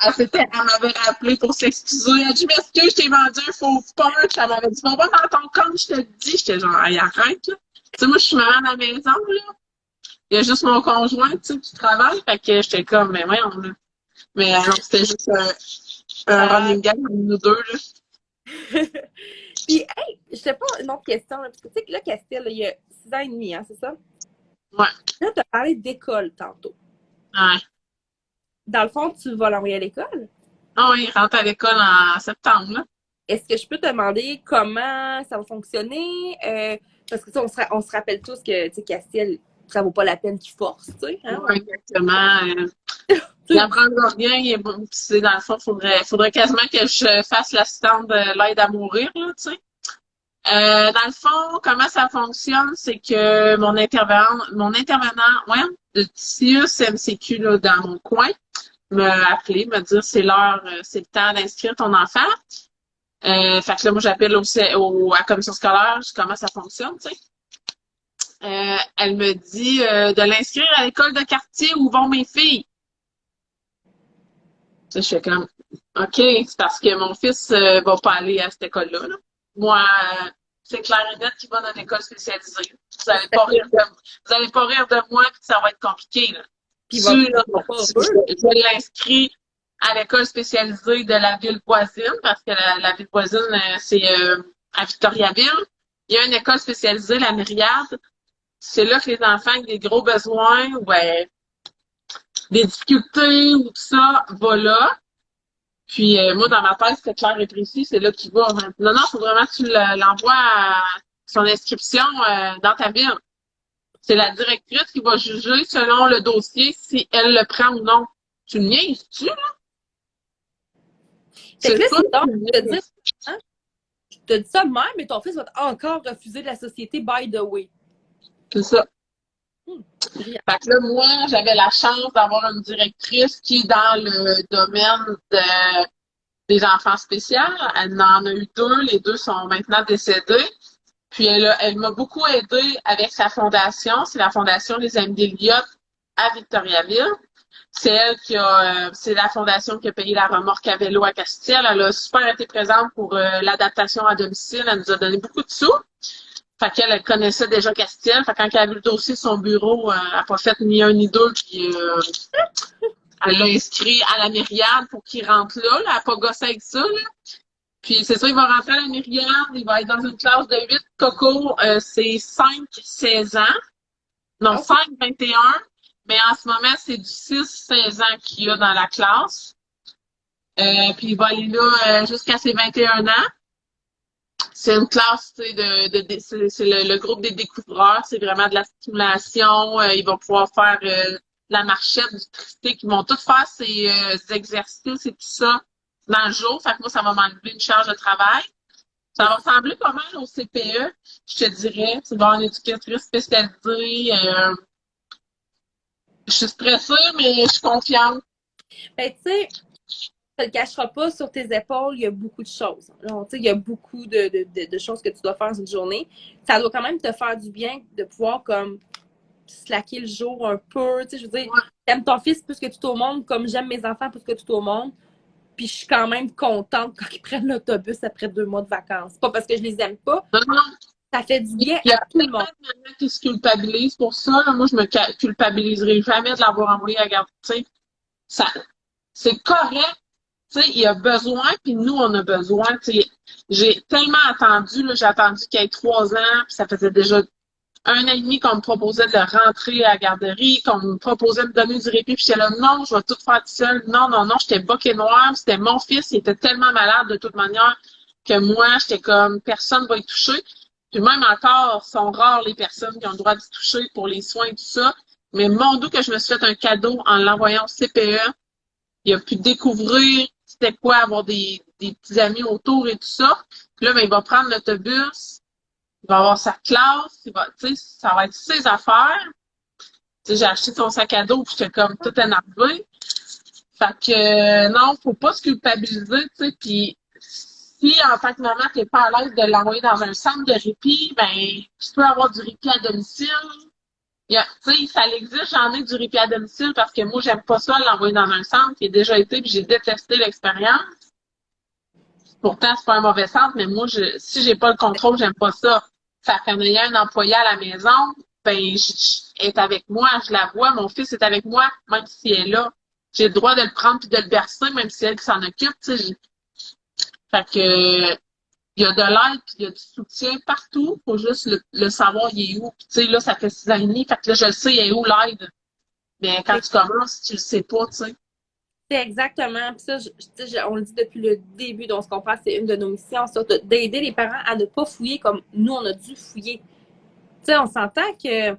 Speaker 1: Elle m'avait rappelé pour s'excuser. Elle a dit, m'excuse, je t'ai vendu un faux punch. Elle m'avait dit, va voir dans ton compte, je te le dis. J'étais genre, hey, arrête, là. Tu sais, moi, je suis maman à la maison, là. Il y a juste mon conjoint, tu sais, qui travaille. Fait que j'étais comme, mais voyons, là. Mais non, c'était juste un running gag entre nous deux, là.
Speaker 2: Puis, hey, je sais pas une autre question, là, parce que tu sais que là, Castille, il y a 6 ans et demi, hein, c'est ça?
Speaker 1: Ouais.
Speaker 2: Là, tu as parlé d'école tantôt.
Speaker 1: Ouais.
Speaker 2: Dans le fond, tu vas l'envoyer à l'école?
Speaker 1: Ah oui, il rentre à l'école en septembre, là.
Speaker 2: Est-ce que je peux te demander comment ça va fonctionner? Parce que tu sais, on se rappelle tous que tu sais, Castille, ça vaut pas la peine qu'il force, tu sais. Hein?
Speaker 1: Ouais, exactement. Il apprendra rien. C'est dans le fond, faudrait quasiment que je fasse l'assistante de l'aide à mourir, là, tu sais. Dans le fond, comment ça fonctionne, c'est que mon intervenant, ouais, de TIUS MCQ là, dans mon coin, m'a appelé, me dire c'est l'heure, c'est le temps d'inscrire ton enfant. Fait que là, moi, j'appelle à la commission scolaire, comment ça fonctionne, tu sais. Elle me dit de l'inscrire à l'école de quartier où vont mes filles. Je fais comme, OK, c'est parce que mon fils va pas aller à cette école-là. Là. Moi, c'est clair et net qu'il va dans une école spécialisée. Vous allez pas rire de moi puis ça va être compliqué. Là. Je l'inscris à l'école spécialisée de la ville voisine parce que la ville voisine, c'est à Victoriaville. Il y a une école spécialisée, la Myriade. C'est là que les enfants avec des gros besoins ou des difficultés ou tout ça vont là. Puis moi, dans ma tête, c'était clair et précis, c'est là qu'il va. Non, non, il faut vraiment que tu l'envoies à son inscription dans ta ville. C'est la directrice qui va juger selon le dossier si elle le prend ou non. Tu me niaises-tu, là?
Speaker 2: Fait que
Speaker 1: C'est
Speaker 2: là,
Speaker 1: ça,
Speaker 2: c'est donc
Speaker 1: tu me
Speaker 2: de te dire,
Speaker 1: niaises.
Speaker 2: hein, je te dis ça de même, mais ton fils va encore refuser de la société by the way.
Speaker 1: C'est ça.
Speaker 2: Brillant.
Speaker 1: Fait que là, moi, j'avais la chance d'avoir une directrice qui est dans le domaine des enfants spéciaux. Elle en a eu deux. Les deux sont maintenant décédés. Puis elle m'a beaucoup aidée avec sa fondation. C'est la Fondation des Amis d'Eliott à Victoriaville. C'est elle c'est la fondation qui a payé la remorque à vélo à Castiel. Elle a super été présente pour l'adaptation à domicile. Elle nous a donné beaucoup de sous. Fait qu'elle, elle connaissait déjà Castiel. Fait que quand elle a vu le dossier de son bureau, elle n'a pas fait ni un ni deux. Puis elle l'a inscrit à la Myriade pour qu'il rentre là. Elle n'a pas gossé avec ça. Là. Puis c'est ça, il va rentrer à la Myriade. Il va être dans une classe de 8. Coco, c'est 5-16 ans. Non,
Speaker 2: OK.
Speaker 1: 5-21. Mais en ce moment, c'est du 6-16 ans qu'il y a dans la classe. Puis il va aller là jusqu'à ses 21 ans. C'est une classe, tu sais, c'est le groupe des découvreurs. C'est vraiment de la stimulation. Ils vont pouvoir faire la marchette, du trictique. Ils vont tous faire ces exercices et tout ça dans le jour. Fait que moi, ça va m'enlever une charge de travail. Ça va ressembler pas mal au CPE, je te dirais. Tu vas avoir une éducatrice spécialisée. Je suis stressée, mais je suis confiante.
Speaker 2: Ben, tu sais, te le cacheras pas, sur tes épaules, il y a beaucoup de choses. Donc, tu sais, il y a beaucoup de choses que tu dois faire dans une journée. Ça doit quand même te faire du bien de pouvoir comme slacker le jour un peu. Tu sais, je veux dire,
Speaker 1: Ouais.
Speaker 2: j'aime ton fils plus que tout au monde, comme j'aime mes enfants plus que tout au monde. Puis je suis quand même contente quand ils prennent l'autobus après 2 mois de vacances. Pas parce que je les aime pas,
Speaker 1: Non, non.
Speaker 2: ça fait du bien
Speaker 1: Il y
Speaker 2: à
Speaker 1: a
Speaker 2: tout le
Speaker 1: tellement
Speaker 2: monde.
Speaker 1: de mamans qui se culpabilisent pour ça. Là. Moi, je me culpabiliserai jamais de l'avoir envoyé à garder. Tu sais, ça, c'est correct. Tu sais, il y a besoin, puis nous, on a besoin. Tu sais, j'ai tellement attendu, là, j'ai attendu qu'il y ait 3 ans, puis ça faisait déjà 1 an et demi qu'on me proposait de rentrer à la garderie, qu'on me proposait de me donner du répit, puis j'étais là, non, je vais tout faire tout seul. Non, non, non, j'étais boquée noire, c'était mon fils, il était tellement malade de toute manière que moi, j'étais comme, personne va y toucher. Puis même encore, sont rares les personnes qui ont le droit d'y toucher pour les soins et tout ça. Mais mon Dieu que je me suis fait un cadeau en l'envoyant au CPE. Il a pu découvrir c'était quoi avoir des petits amis autour et tout ça. Puis là, ben, il va prendre l'autobus, il va avoir sa classe, ça va être ses affaires. Tu sais, j'ai acheté son sac à dos, puis j'étais comme tout énervée. Fait que non, faut pas se culpabiliser, tu sais, puis si en tant que maman, t'es pas à l'aise de l'envoyer dans un centre de répit, ben tu peux avoir du répit à domicile. Tu sais, ça existe, j'en ai du répit à domicile parce que moi, j'aime pas ça l'envoyer dans un centre qui a déjà été, puis j'ai détesté l'expérience. Pourtant, c'est pas un mauvais centre, mais moi, si j'ai pas le contrôle, j'aime pas ça. Fait qu'en ayant un employé à la maison, ben, elle est avec moi, je la vois, mon fils est avec moi, même si elle est là. J'ai le droit de le prendre puis de le bercer, même si elle qui s'en occupe, tu sais. Fait que, il y a de l'aide puis il y a du soutien partout. Faut juste le savoir, il est où. Puis, tu sais, là, ça fait 6 ans et demi, fait que là, je le sais, il est où l'aide. Mais quand tu commences, tu le sais pas, tu sais.
Speaker 2: C'est exactement. Puis ça, on le dit depuis le début, donc on se comprend, c'est une de nos missions, ça, d'aider les parents à ne pas fouiller comme nous, on a dû fouiller. Tu sais, on s'entend que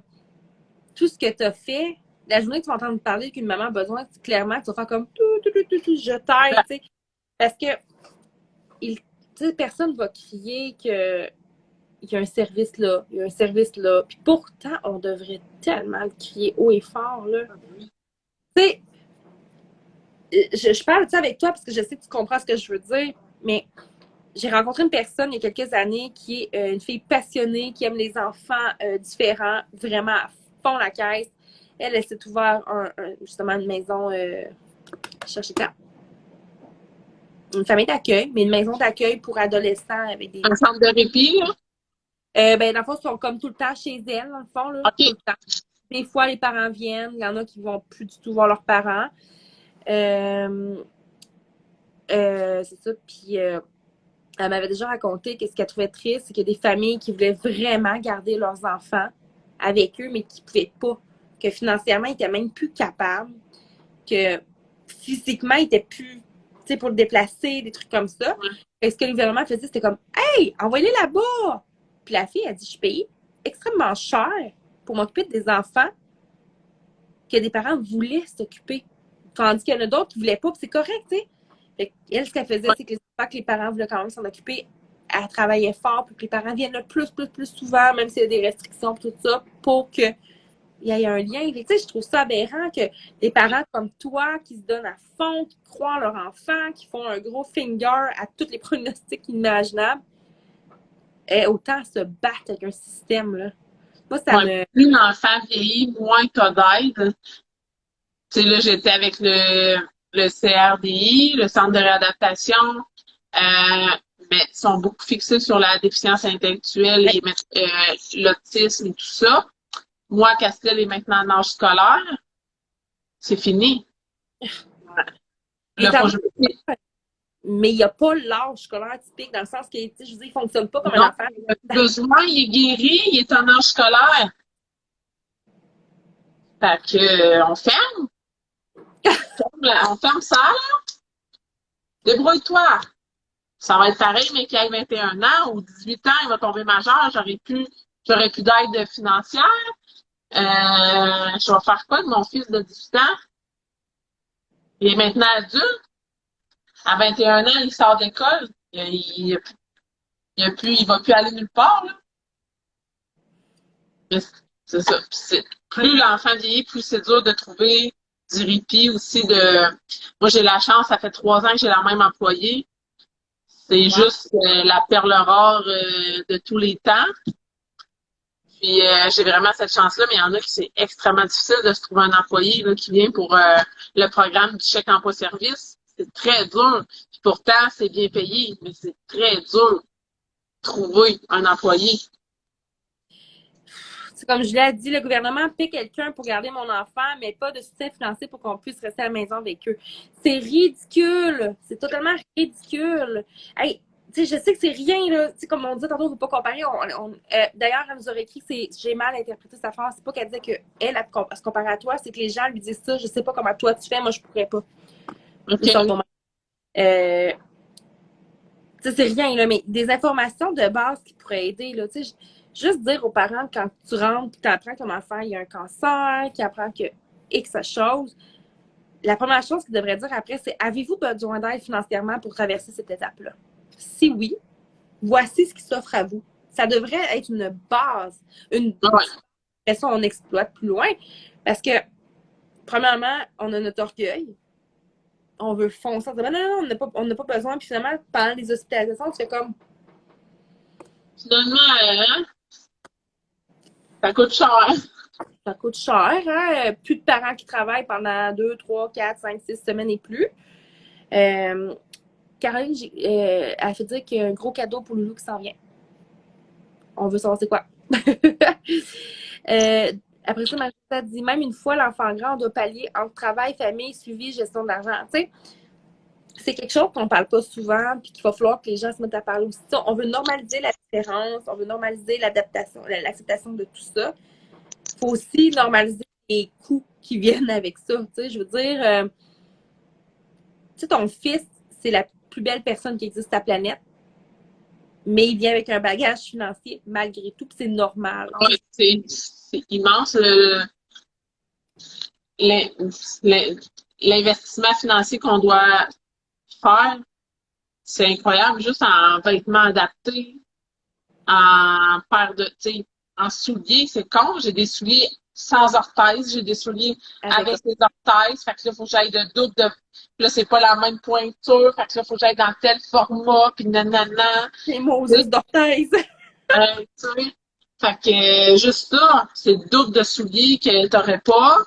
Speaker 2: tout ce que tu as fait, la journée que tu vas entendre parler qu'une maman a besoin, clairement, tu vas faire comme je t'aide, tu sais. Parce que personne ne va crier que il y a un service là, il y a un service là. Puis pourtant, on devrait tellement le crier haut et fort, là. Tu sais, je parle de ça avec toi parce que je sais que tu comprends ce que je veux dire, mais j'ai rencontré une personne il y a quelques années qui est une fille passionnée, qui aime les enfants différents, vraiment à fond la caisse. Elle s'est ouvert justement une maison, cherchez ça, une famille d'accueil, mais une maison d'accueil pour adolescents avec des...
Speaker 1: Un centre de répit, là.
Speaker 2: Ben, dans le fond, ils sont comme tout le temps chez elle, dans le fond, là, tout
Speaker 1: OK.
Speaker 2: le temps. Des fois, les parents viennent, il y en a qui vont plus du tout voir leurs parents. C'est ça, puis Elle m'avait déjà raconté que ce qu'elle trouvait triste, c'est qu'il y a des familles qui voulaient vraiment garder leurs enfants avec eux, mais qui ne pouvaient pas. Que financièrement, ils n'étaient même plus capables. Que physiquement, ils n'étaient plus, tu sais, pour le déplacer, des trucs comme ça. Et ce que le gouvernement faisait, c'était comme, hey, envoyez-les là-bas! Puis la fille, elle dit, je paye extrêmement cher pour m'occuper des enfants que des parents voulaient s'occuper. Tandis qu'il y en a d'autres qui ne voulaient pas, puis c'est correct, tu sais. Elle, ce qu'elle faisait, c'est que les enfants que les parents voulaient quand même s'en occuper, elle travaillait fort pour que les parents viennent le plus souvent, même s'il y a des restrictions, tout ça, pour qu'il y ait un lien. Tu sais, je trouve ça aberrant que des parents comme toi, qui se donnent à fond, qui croient en leur enfant, qui font un gros finger à tous les pronostics imaginables, aient autant à se battre avec un système, là. Moi, ça me...
Speaker 1: Plus l'enfant vieillit, moins t'as d'aide. Tu sais, là, j'étais avec le CRDI, le Centre de réadaptation, mais ils sont beaucoup fixés sur la déficience intellectuelle et l'autisme et tout ça. Moi, Castel est maintenant en âge scolaire. C'est fini. Là, faut que je...
Speaker 2: Mais il n'y a pas l'âge scolaire typique, dans le sens que, tu sais, je veux dire, il ne fonctionne pas comme
Speaker 1: Non,
Speaker 2: un enfant.
Speaker 1: il a besoin, il est guéri, il est en âge scolaire. Fait que, on ferme. On ferme ça, là. Débrouille-toi. Ça va être pareil, mais qu'il ait 21 ans ou 18 ans, il va tomber majeur, j'aurais plus d'aide financière. Je vais faire quoi de mon fils de 18 ans? Il est maintenant adulte. À 21 ans, il sort d'école. Il va plus aller nulle part, là. Mais c'est ça. Plus l'enfant vieillit, plus c'est dur de trouver du répit aussi moi, j'ai la chance, ça fait 3 ans que j'ai la même employée. C'est juste la perle rare de tous les temps. Puis j'ai vraiment cette chance-là, mais il y en a qui c'est extrêmement difficile de se trouver un employé là, qui vient pour le programme du chèque emploi-service. C'est très dur. Puis pourtant, c'est bien payé, mais c'est très dur de trouver un employé.
Speaker 2: C'est comme je l'ai dit, le gouvernement paie quelqu'un pour garder mon enfant, mais pas de soutien financier pour qu'on puisse rester à la maison avec eux. C'est ridicule. C'est totalement ridicule. Hey, tu sais, je sais que c'est rien, là. Tu sais, comme on dit tantôt, on ne peut pas comparer. D'ailleurs, elle nous aurait écrit, j'ai mal interprété sa phrase. C'est pas qu'elle disait qu'elle, elle se comparait à toi, c'est que les gens lui disent ça. Je sais pas comment toi tu fais, moi, je pourrais pas.
Speaker 1: Okay.
Speaker 2: Tu sais, c'est rien, là, mais des informations de base qui pourraient aider, là. Tu sais, juste dire aux parents quand tu rentres, tu apprends que ton enfant il a un cancer, qu'il apprend que X chose, la première chose qu'il devrait dire après, c'est avez-vous besoin d'aide financièrement pour traverser cette étape-là? Si oui, voici ce qui s'offre à vous. Ça devrait être une base. Après ça, on exploite plus loin. Parce que, premièrement, on a notre orgueil. On veut foncer. On dit, non, on n'a pas besoin. Puis finalement, pendant les hospitalisations, tu fais comme.
Speaker 1: Finalement, ça coûte cher.
Speaker 2: Ça coûte cher, hein? Plus de parents qui travaillent pendant 2, 3, 4, 5, 6 semaines et plus. Caroline, elle fait dire qu'il y a un gros cadeau pour Loulou qui s'en vient. On veut savoir c'est quoi. Après ça, Marissa dit même une fois l'enfant grand, on doit pallier entre travail, famille, suivi, gestion de l'argent. Tu sais, c'est quelque chose qu'on ne parle pas souvent, puis qu'il va falloir que les gens se mettent à parler aussi. On veut normaliser la différence, on veut normaliser l'adaptation, l'acceptation de tout ça. Il faut aussi normaliser les coûts qui viennent avec ça. Tu sais, je veux dire, tu sais, ton fils, c'est la plus belle personne qui existe sur la planète, mais il vient avec un bagage financier malgré tout, puis c'est normal.
Speaker 1: Ouais, c'est immense l'investissement financier qu'on doit faire. C'est incroyable, juste en vêtements adaptés, en paire de, tu sais, en souliers, c'est con. J'ai des souliers sans orthèse, j'ai des souliers avec des orthèses. Fait que là, il faut que j'aille de double de. Là, c'est pas la même pointure. Fait que là, il faut que j'aille dans tel format, puis nanana.
Speaker 2: C'est Moses d'orthèse.
Speaker 1: Tu sais. Fait que juste ça, c'est double de souliers que t'aurais pas.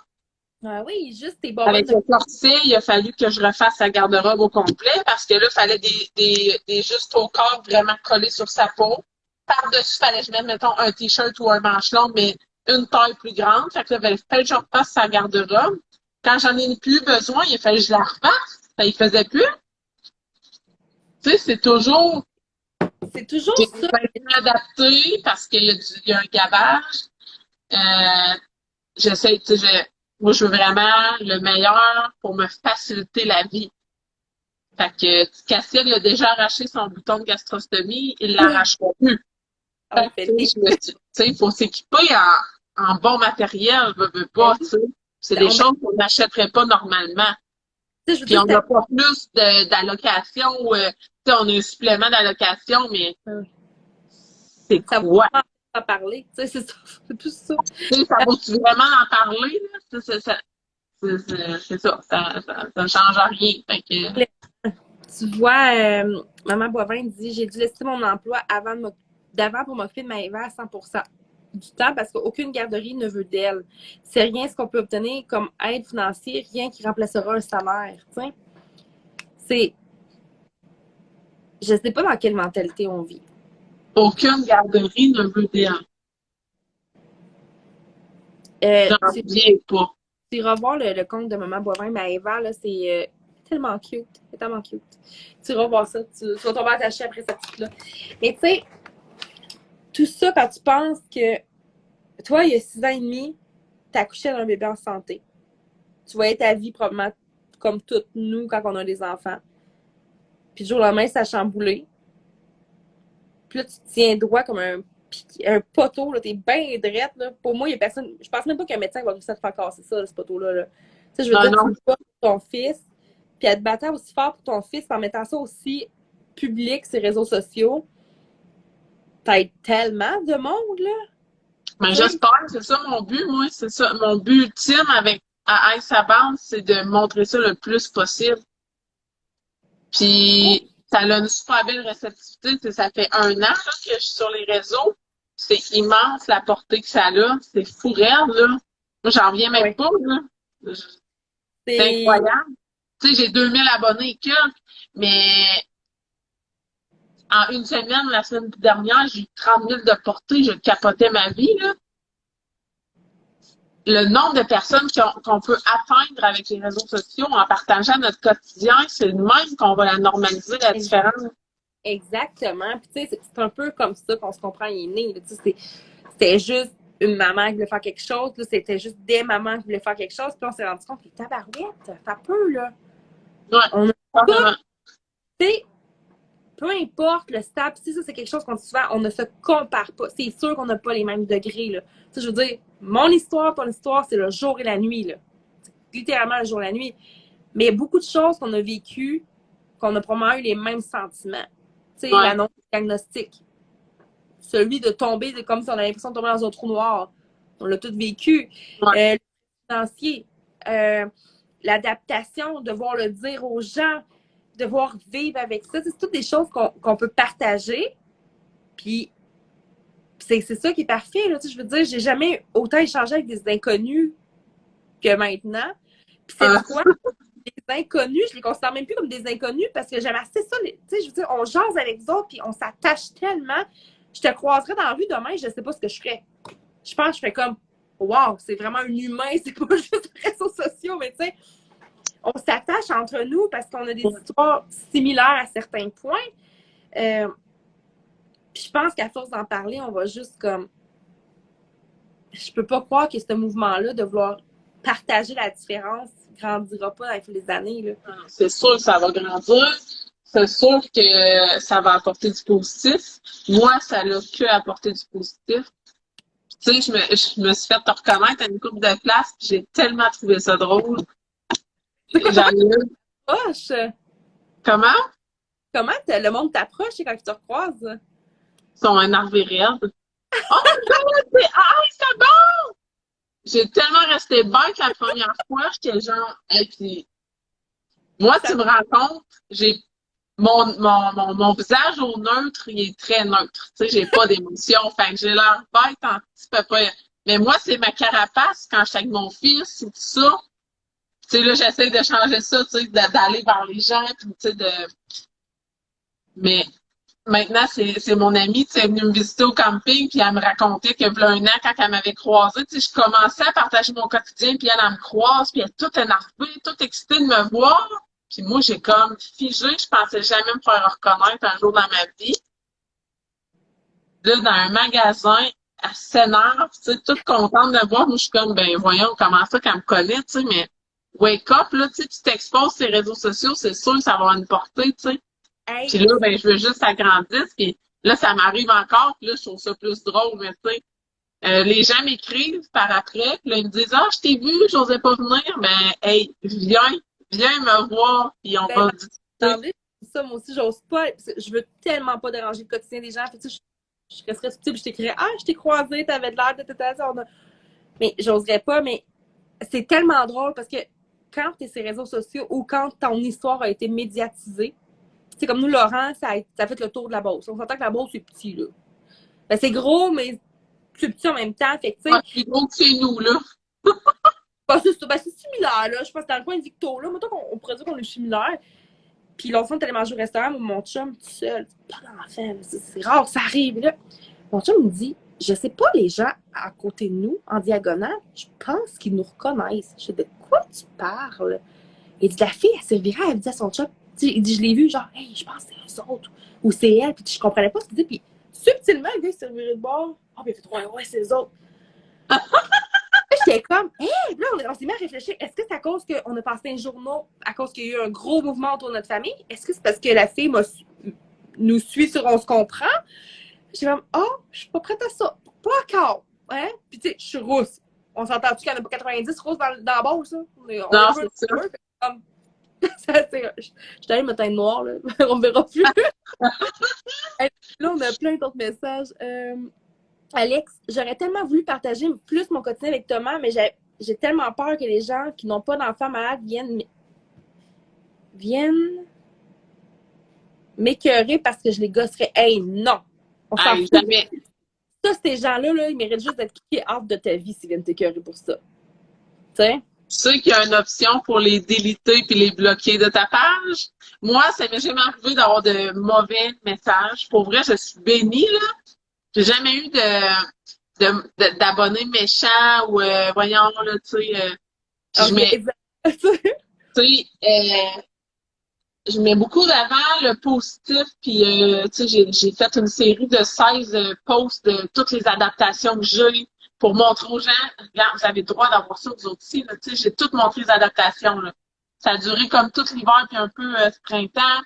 Speaker 2: Ah oui, juste tes bons.
Speaker 1: Avec le corset, il a fallu que je refasse sa garde-robe au complet parce que là, il fallait des justes au corps vraiment collés sur sa peau. Par-dessus, il fallait que je mette, mettons, un t-shirt ou un manche long, mais une taille plus grande. Fait que là, il fallait que je refasse sa garde-robe. Quand j'en ai plus besoin, il fallait que je la refasse. Ça, il faisait plus. Tu sais, c'est toujours
Speaker 2: c'est toujours
Speaker 1: J'ai
Speaker 2: ça.
Speaker 1: adapté parce il y a un gavage. J'essaie, tu sais, moi, je veux vraiment le meilleur pour me faciliter la vie. Fait que Cassiel a déjà arraché son bouton de gastrostomie, il l'arrachera plus.
Speaker 2: Ah
Speaker 1: Fait
Speaker 2: oui,
Speaker 1: que,
Speaker 2: fait le
Speaker 1: tu sais, il faut s'équiper en bon matériel, veux
Speaker 2: ben
Speaker 1: pas, tu
Speaker 2: oui.
Speaker 1: sais. C'est des
Speaker 2: On,
Speaker 1: choses qu'on n'achèterait pas normalement.
Speaker 2: tu sais, je veux
Speaker 1: Puis
Speaker 2: dire,
Speaker 1: on n'a pas plus d'allocation, tu sais, on a un supplément d'allocation, mais c'est
Speaker 2: ça vaut
Speaker 1: quoi?
Speaker 2: pas en parler. Tu sais, c'est ça, c'est tout ça.
Speaker 1: Tu sais, ça vaut-tu vraiment en parler, là? C'est ça, ça change rien. Fait que,
Speaker 2: Tu vois, Maman Boivin dit, j'ai dû laisser mon emploi d'avant pour m'occuper de Maëva à 100% du temps parce qu'aucune garderie ne veut d'elle. C'est rien ce qu'on peut obtenir comme aide financière, rien qui remplacera un salaire. Tu sais, c'est, je sais pas dans quelle mentalité on vit.
Speaker 1: aucune garderie ne veut d'elle.
Speaker 2: Euh,
Speaker 1: J'en
Speaker 2: tu,
Speaker 1: reviens pas.
Speaker 2: tu iras voir le compte de Maman Boivin, Maëva, là, c'est tellement cute. C'est tellement cute. Tu iras voir ça. Tu vas tomber attaché après cette petite-là. Mais tu sais, tout ça, quand tu penses que toi, il y a 6 ans et demi, tu accouchais d'un bébé en santé. Tu voyais ta vie probablement comme toutes nous quand on a des enfants. Puis du jour au lendemain, ça a chamboulé. Puis là, tu te tiens droit comme un poteau, là, t'es bien drette, là. Pour moi, il y a personne. Je pense même pas qu'un médecin va réussir à te faire casser ça, ce poteau-là. Là. Tu sais, je veux
Speaker 1: Non,
Speaker 2: dire, tu
Speaker 1: non.
Speaker 2: te bats pour ton fils, puis à te battre aussi fort pour ton fils, en mettant ça aussi public sur les réseaux sociaux. T'aides tellement de monde, là.
Speaker 1: Mais
Speaker 2: Tu sais,
Speaker 1: j'espère, c'est ça mon but, moi, c'est ça. Mon but ultime avec à Ice Bande, c'est de montrer ça le plus possible. Puis ça a une super belle réceptivité. Tu sais, ça fait 1 an là, que je suis sur les réseaux. C'est immense la portée que ça a. C'est fou raide, là. Moi, j'en reviens même
Speaker 2: ouais.
Speaker 1: pas, là. C'est
Speaker 2: C'est.
Speaker 1: incroyable. Tu sais, j'ai 2000 abonnés et quelques, mais en une semaine, la semaine dernière, j'ai eu 30 000 de portée. Je capotais ma vie, là. Le nombre de personnes qu'on peut atteindre avec les réseaux sociaux en partageant notre quotidien, c'est le même qu'on va la normaliser, la différence.
Speaker 2: Exactement. Puis tu sais, c'est un peu comme ça qu'on se comprend, il est né. Tu sais, c'était juste une maman qui voulait faire quelque chose. Là, c'était juste des mamans qui voulaient faire quelque chose. Puis on s'est rendu compte que tabarouette, ça peut, là.
Speaker 1: Ouais,
Speaker 2: On a
Speaker 1: probablement.
Speaker 2: tout, tu sais, peu importe le stade. Si ça, c'est quelque chose qu'on dit souvent, on ne se compare pas. C'est sûr qu'on n'a pas les mêmes degrés, là. Tu sais, je veux dire, mon histoire, ton histoire, c'est le jour et la nuit, là. C'est littéralement le jour et la nuit. Mais il y a beaucoup de choses qu'on a vécues, qu'on a probablement eu les mêmes sentiments. Tu sais,
Speaker 1: Ouais,
Speaker 2: l'annonce diagnostic. Celui de tomber, c'est comme si on avait l'impression de tomber dans un trou noir. On l'a tout vécu.
Speaker 1: ouais,
Speaker 2: Le financier, l'adaptation, devoir le dire aux gens, devoir vivre avec ça. C'est toutes des choses qu'on peut partager. Puis c'est ça qui est parfait. Là. Tu sais, je veux dire, j'ai jamais autant échangé avec des inconnus que maintenant. Puis c'est quoi? Les inconnus, je les considère même plus comme des inconnus parce que j'aime assez ça. Tu sais, je veux dire, on jase avec les autres puis on s'attache tellement. Je te croiserais dans la rue demain, je sais pas ce que je ferais. Je pense que je ferais comme wow, c'est vraiment un humain, c'est pas juste des réseaux sociaux, mais tu sais, on s'attache entre nous parce qu'on a des histoires similaires à certains points. Puis je pense qu'à force d'en parler, on va juste comme. Je peux pas croire que ce mouvement-là de vouloir partager la différence grandira pas avec les années. Là.
Speaker 1: c'est sûr que ça va grandir. C'est sûr que ça va apporter du positif. Moi, ça n'a que apporté du positif. Tu sais, je me suis fait te reconnaître à une couple de places, puis j'ai tellement trouvé ça drôle. J'en ai eu.
Speaker 2: Proche,
Speaker 1: Comment?
Speaker 2: comment le monde t'approche quand tu te recroises?
Speaker 1: Ils sont énervés raides. Oh my god, c'est bon! J'ai tellement resté bête la première fois, j'étais genre, et puis, moi, tu me rends compte, j'ai mon visage au neutre, il est très neutre. Tu sais, j'ai pas d'émotion. Fait que j'ai l'air bête un petit peu pas. Mais moi, c'est ma carapace quand je suis avec mon fils et tout ça. Tu sais, là, j'essaie de changer ça, tu sais, d'aller vers les gens, puis tu sais, mais maintenant, c'est mon amie, tu sais, elle est venue me visiter au camping, puis elle me racontait que voilà 1 an, quand elle m'avait croisée, tu sais, je commençais à partager mon quotidien, puis elle me croise, puis elle est toute énervée, toute excitée de me voir. Puis moi, j'ai comme figé, je pensais jamais me faire reconnaître un jour dans ma vie. là, dans un magasin, elle s'énerve, tu sais, toute contente de voir. Moi, je suis comme, ben, voyons, comment ça qu'elle me connaît, tu sais, mais wake up, là, tu sais, tu t'exposes sur les réseaux sociaux, c'est sûr que ça va avoir une portée, tu sais. Puis
Speaker 2: Hey,
Speaker 1: là, ben, je veux juste que ça grandisse, puis là, ça m'arrive encore, puis là, je trouve ça plus drôle, mais tu sais, les gens m'écrivent par après, puis là, ils me disent, ah, je t'ai vu, j'osais pas venir, ben, hey, viens me voir, puis on
Speaker 2: ben,
Speaker 1: va discuter.
Speaker 2: attendez, ça, moi aussi, j'ose pas. Parce que je veux tellement pas déranger le quotidien des gens. Fait que, tu sais, je resterais subtile, je t'écrirais, ah, je t'ai croisé, t'avais de l'air de mais j'oserais pas, mais c'est tellement drôle parce que quand t'es sur les réseaux sociaux ou quand ton histoire a été médiatisée, c'est comme nous, Laurent, ça a fait le tour de la Beauce. On s'entend que la Beauce, c'est petit, là. Ben, c'est gros, mais c'est petit en même temps. Fait que, tu
Speaker 1: Pas
Speaker 2: sais,
Speaker 1: plus gros que chez nous, là.
Speaker 2: c'est similaire, là. Je pense que dans le coin de Victo, là, mettons qu'on pourrait dire qu'on est similaire. Puis l'autre fois, on est allé manger au restaurant, mon chum, tout seul, pas d'enfant, c'est rare, ça arrive. Là. Mon chum me dit, je sais pas, les gens à côté de nous, en diagonale, je pense qu'ils nous reconnaissent. Je dis, de quoi tu parles? Il dit, la fille, elle s'est virée, elle dit à son chum, il dit, je l'ai vu, genre, hey, je pense que c'est eux autres, ou c'est elle, puis je comprenais pas ce qu'il dit, puis subtilement, le gars, il s'est viré de bord. Ah, puis il a fait, ouais, c'est eux autres. J'étais comme, hé, là, on s'est mis à réfléchir. Est-ce que c'est à cause qu'on a passé un journaux, à cause qu'il y a eu un gros mouvement autour de notre famille? Est-ce que c'est parce que la fille nous suit sur On se comprend? J'étais comme, oh, je suis pas prête à ça. Pas encore. Hein? Puis, tu sais, je suis rousse. On s'entend-tu qu'il y en a pas 90 rousses dans la bourse, ça? On est
Speaker 1: Non,
Speaker 2: deux,
Speaker 1: c'est ça.
Speaker 2: comme, je suis allée me teindre noir, là. On verra plus. Là, on a plein d'autres messages. Alex, j'aurais tellement voulu partager plus mon quotidien avec Thomas, mais j'ai tellement peur que les gens qui n'ont pas d'enfants malades viennent m'écœurer parce que je les gosserais. Hey, non! On s'en
Speaker 1: Hey,
Speaker 2: fout.
Speaker 1: jamais.
Speaker 2: Ça, ces gens-là, là, ils méritent juste d'être kickés hors de ta vie s'ils viennent t'écœurer pour ça. Tu sais?
Speaker 1: Tu sais qu'il y a une option pour les déliter puis les bloquer de ta page. Moi, ça m'est jamais arrivé d'avoir de mauvais messages. Pour vrai, je suis bénie, là. J'ai jamais eu d'abonnés méchants ou, voyons, là, tu sais, je
Speaker 2: Ok,
Speaker 1: mets,
Speaker 2: exact.
Speaker 1: tu sais, je mets beaucoup d'avant le positif, puis tu sais, j'ai fait une série de 16 posts de toutes les adaptations que j'ai pour montrer aux gens, regarde, vous avez le droit d'avoir ça, vous autres aussi, là, tu sais, j'ai toutes montré les adaptations, là. Ça a duré comme tout l'hiver, puis un peu ce printemps.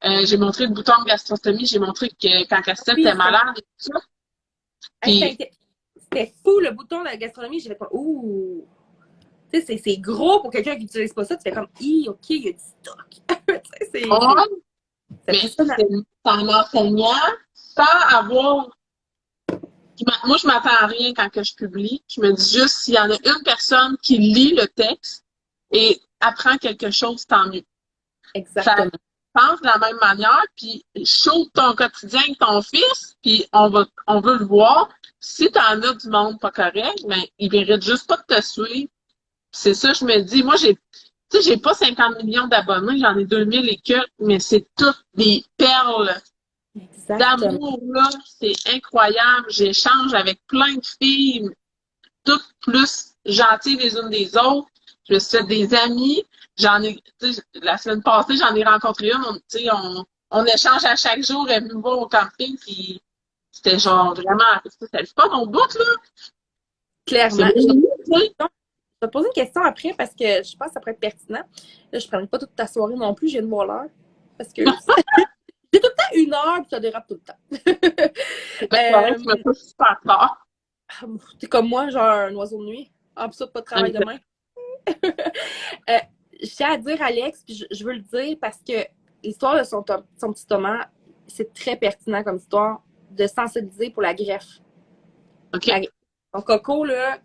Speaker 1: J'ai montré le bouton de gastrostomie, j'ai montré que quand Cassette
Speaker 2: Oui,
Speaker 1: était malade et tout ça. Puis,
Speaker 2: c'était fou, le bouton de la gastronomie. J'ai fait comme, ouh! Tu sais, c'est gros pour quelqu'un qui n'utilise pas ça. Tu fais comme, ok, il y a du stock. Tu sais,
Speaker 1: on,
Speaker 2: c'est
Speaker 1: mais
Speaker 2: impressionnant.
Speaker 1: c'est en enseignant sans avoir. Moi, je m'attends à rien quand que je publie. Je me dis juste s'il y en a une personne qui lit le texte et apprend quelque chose, tant mieux. Ça
Speaker 2: Exactement.
Speaker 1: pense de la même manière, puis show ton quotidien avec ton fils, puis on veut le voir. Si t'en as du monde pas correct, ben, il mérite juste pas de te suivre. C'est ça, je me dis. Moi, tu sais, j'ai pas 50 millions d'abonnés, j'en ai 2000 et quelques, mais c'est toutes des perles
Speaker 2: Exactement.
Speaker 1: d'amour, là. C'est incroyable. J'échange avec plein de filles, toutes plus gentilles les unes des autres. Je me suis fait des amis. Tu sais, la semaine passée, j'en ai rencontré une. Tu sais, on échange à chaque jour. Elle est venue me voir au camping, puis c'était genre vraiment, ça fait pas mon bout, là. C'est
Speaker 2: Clairement.
Speaker 1: bon, tu sais.
Speaker 2: Je vais te poser une question après parce que je pense que ça pourrait être pertinent. Là, je ne prendrai pas toute ta soirée non plus, j'ai de voir l'heure. Parce que j'ai tout le temps une heure puis ça dérape tout le temps.
Speaker 1: C'est pas correct, je me fais super fort.
Speaker 2: T'es comme moi, genre un oiseau de nuit. Ah, puis ça, pas de travail demain. Euh, je tiens à dire, Alex, puis je veux le dire parce que l'histoire de son petit Thomas, c'est très pertinent comme histoire de sensibiliser pour la greffe.
Speaker 1: OK.
Speaker 2: Son coco, là,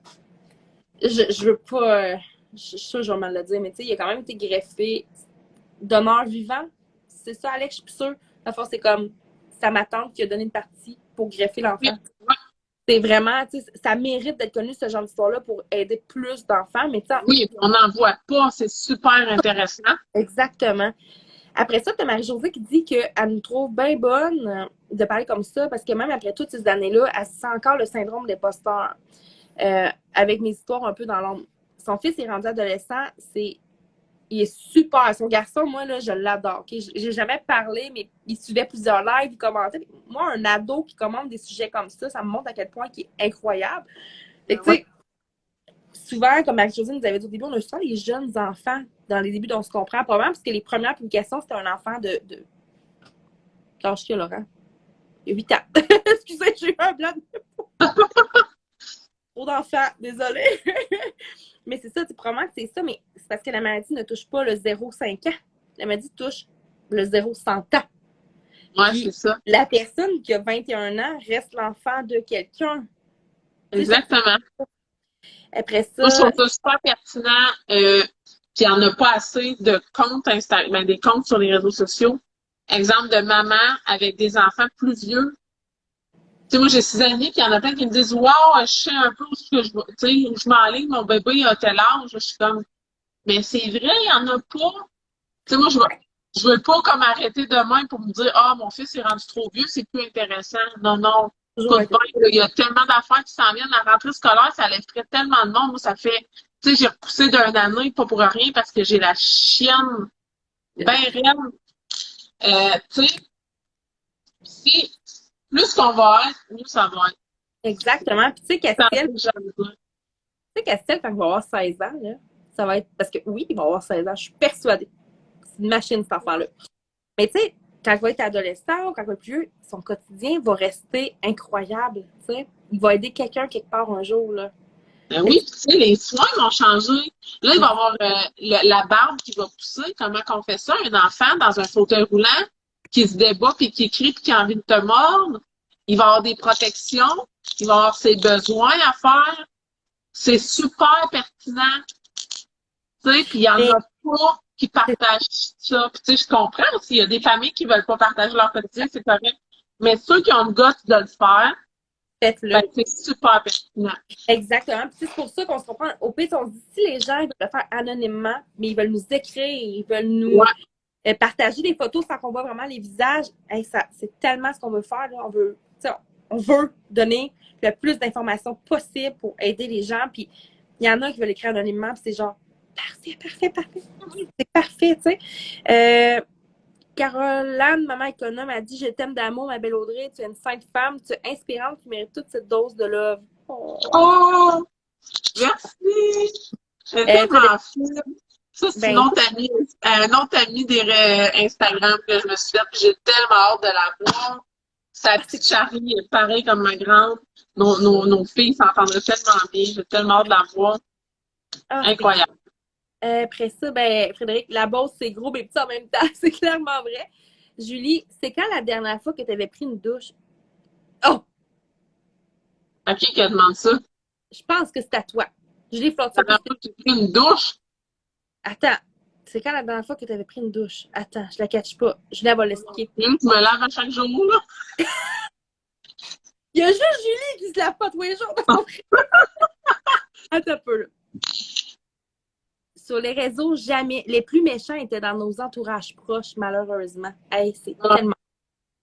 Speaker 2: je veux pas. Je suis sûre que je vais mal le dire, mais tu sais, il a quand même été greffé de mort vivant. C'est ça, Alex, je suis plus sûre. La fois, c'est comme sa ma tante qui a donné une partie pour greffer l'enfant.
Speaker 1: Oui,
Speaker 2: C'est vraiment, tu sais, ça mérite d'être connu, ce genre d'histoire-là, pour aider plus d'enfants. Mais tu sais,
Speaker 1: oui, on n'en voit pas, c'est super intéressant.
Speaker 2: exactement. Après ça, tu as Marie-Josée qui dit qu'elle nous trouve bien bonne de parler comme ça parce que même après toutes ces années-là, elle sent encore le syndrome des posteurs. Avec mes histoires un peu dans l'ombre. Son fils est rendu adolescent, c'est il est super. Son garçon, moi, là, je l'adore. Okay? J'ai jamais parlé, mais il suivait plusieurs lives, il commentait. Moi, un ado qui commente des sujets comme ça me montre à quel point il est incroyable. Fait que, tu sais, souvent, comme Marie-Josée nous avait dit au début, on a souvent les jeunes enfants dans les débuts dont on se comprend probablement, parce que les premières publications, c'était un enfant de... Lâche qui, Laurent? Il y a 8 ans. Excusez, j'ai eu un blanc. Trop d'enfants, désolée. Mais c'est ça, probablement que c'est ça, mais c'est parce que la maladie ne touche pas le 0-5 ans. La maladie touche le 0-100 ans.
Speaker 1: Ouais, c'est ça.
Speaker 2: La personne qui a 21 ans reste l'enfant de quelqu'un.
Speaker 1: Exactement.
Speaker 2: Après ça...
Speaker 1: Moi, je trouve ça super pertinent qu'il n'y en a pas assez de comptes Instagram, ben, des comptes sur les réseaux sociaux. Exemple de maman avec des enfants plus vieux. Tu sais, moi, j'ai 6 amis, puis il y en a plein qui me disent Waouh, je sais un peu où ce que je m'enligne, mon bébé a tel âge. Je suis comme mais c'est vrai, il n'y en a pas. Tu sais, moi, je veux pas comme arrêter demain pour me dire Ah, mon fils est rendu trop vieux, c'est plus intéressant. Non, non. Écoute bien, il y a tellement d'affaires qui s'en viennent. La rentrée scolaire, ça lèverait tellement de monde. Moi, ça fait, tu sais, j'ai repoussé d'un année, pas pour rien, parce que j'ai la chienne bien raide. Tu sais, si plus qu'on va être, mieux ça va être.
Speaker 2: Exactement. Puis tu sais, Castel, quand il va avoir 16 ans, là, ça va être. Parce que oui, il va avoir 16 ans, je suis persuadée. C'est une machine, cet enfant-là. Mais tu sais, quand il va être adolescent ou quand il va être plus vieux, son quotidien va rester incroyable. Tu sais, il va aider quelqu'un quelque part un jour. Là.
Speaker 1: Ben oui, tu sais, les soins vont changer. Là, il va y avoir la barbe qui va pousser. Comment qu'on fait ça? Un enfant dans un fauteuil roulant qui se débat, puis qui crie, puis qui a envie de te mordre. Il va avoir des protections. Il va avoir ses besoins à faire. C'est super pertinent. Tu sais, puis il y en a pas qui partagent ça. Puis tu sais, je comprends aussi. Il y a des familles qui veulent pas partager leur quotidien, c'est correct. Mais ceux qui ont le goût de le faire,
Speaker 2: Faites-le.
Speaker 1: ben, c'est super pertinent.
Speaker 2: Exactement. Puis c'est pour ça qu'on se comprend. Au pire, on se dit si les gens veulent le faire anonymement, mais ils veulent nous écrire, ils veulent nous partager des photos sans qu'on voit vraiment les visages, hey, ça, c'est tellement ce qu'on veut faire. Là. On veut donner le plus d'informations possible pour aider les gens. Puis il y en a qui veulent écrire anonymement, puis c'est genre parfait, parfait, parfait. C'est parfait, tu sais. Caroline, maman économe, a dit Je t'aime d'amour, ma belle Audrey. Tu es une sainte femme, tu es inspirante qui mérite toute cette dose de love.
Speaker 1: Oh! Merci! C'est tellement fine. Ça, c'est
Speaker 2: Ben,
Speaker 1: un autre ami des Instagram que je me suis fait. J'ai tellement hâte de la voir. Sa petite Charlie est pareille comme ma grande. Nos filles s'entendraient tellement bien. J'ai tellement hâte de la voir. Incroyable.
Speaker 2: Après ça, ben, Frédéric, la bosse, c'est gros mais petit en même temps. C'est clairement vrai. Julie, c'est quand la dernière fois que tu avais pris une douche? Oh!
Speaker 1: À qui demande ça?
Speaker 2: Je pense que c'est à toi. Julie flotte
Speaker 1: La dernière fois que tu as pris une douche?
Speaker 2: Attends. C'est quand la dernière fois que tu avais pris une douche? Attends, je la catch pas. Julie va l'expliquer.
Speaker 1: Tu me laves à chaque jour, là?
Speaker 2: Il y a juste Julie qui se lave pas tous les jours. Attends un peu, là. Sur les réseaux, jamais. Les plus méchants étaient dans nos entourages proches, malheureusement. Hey, c'est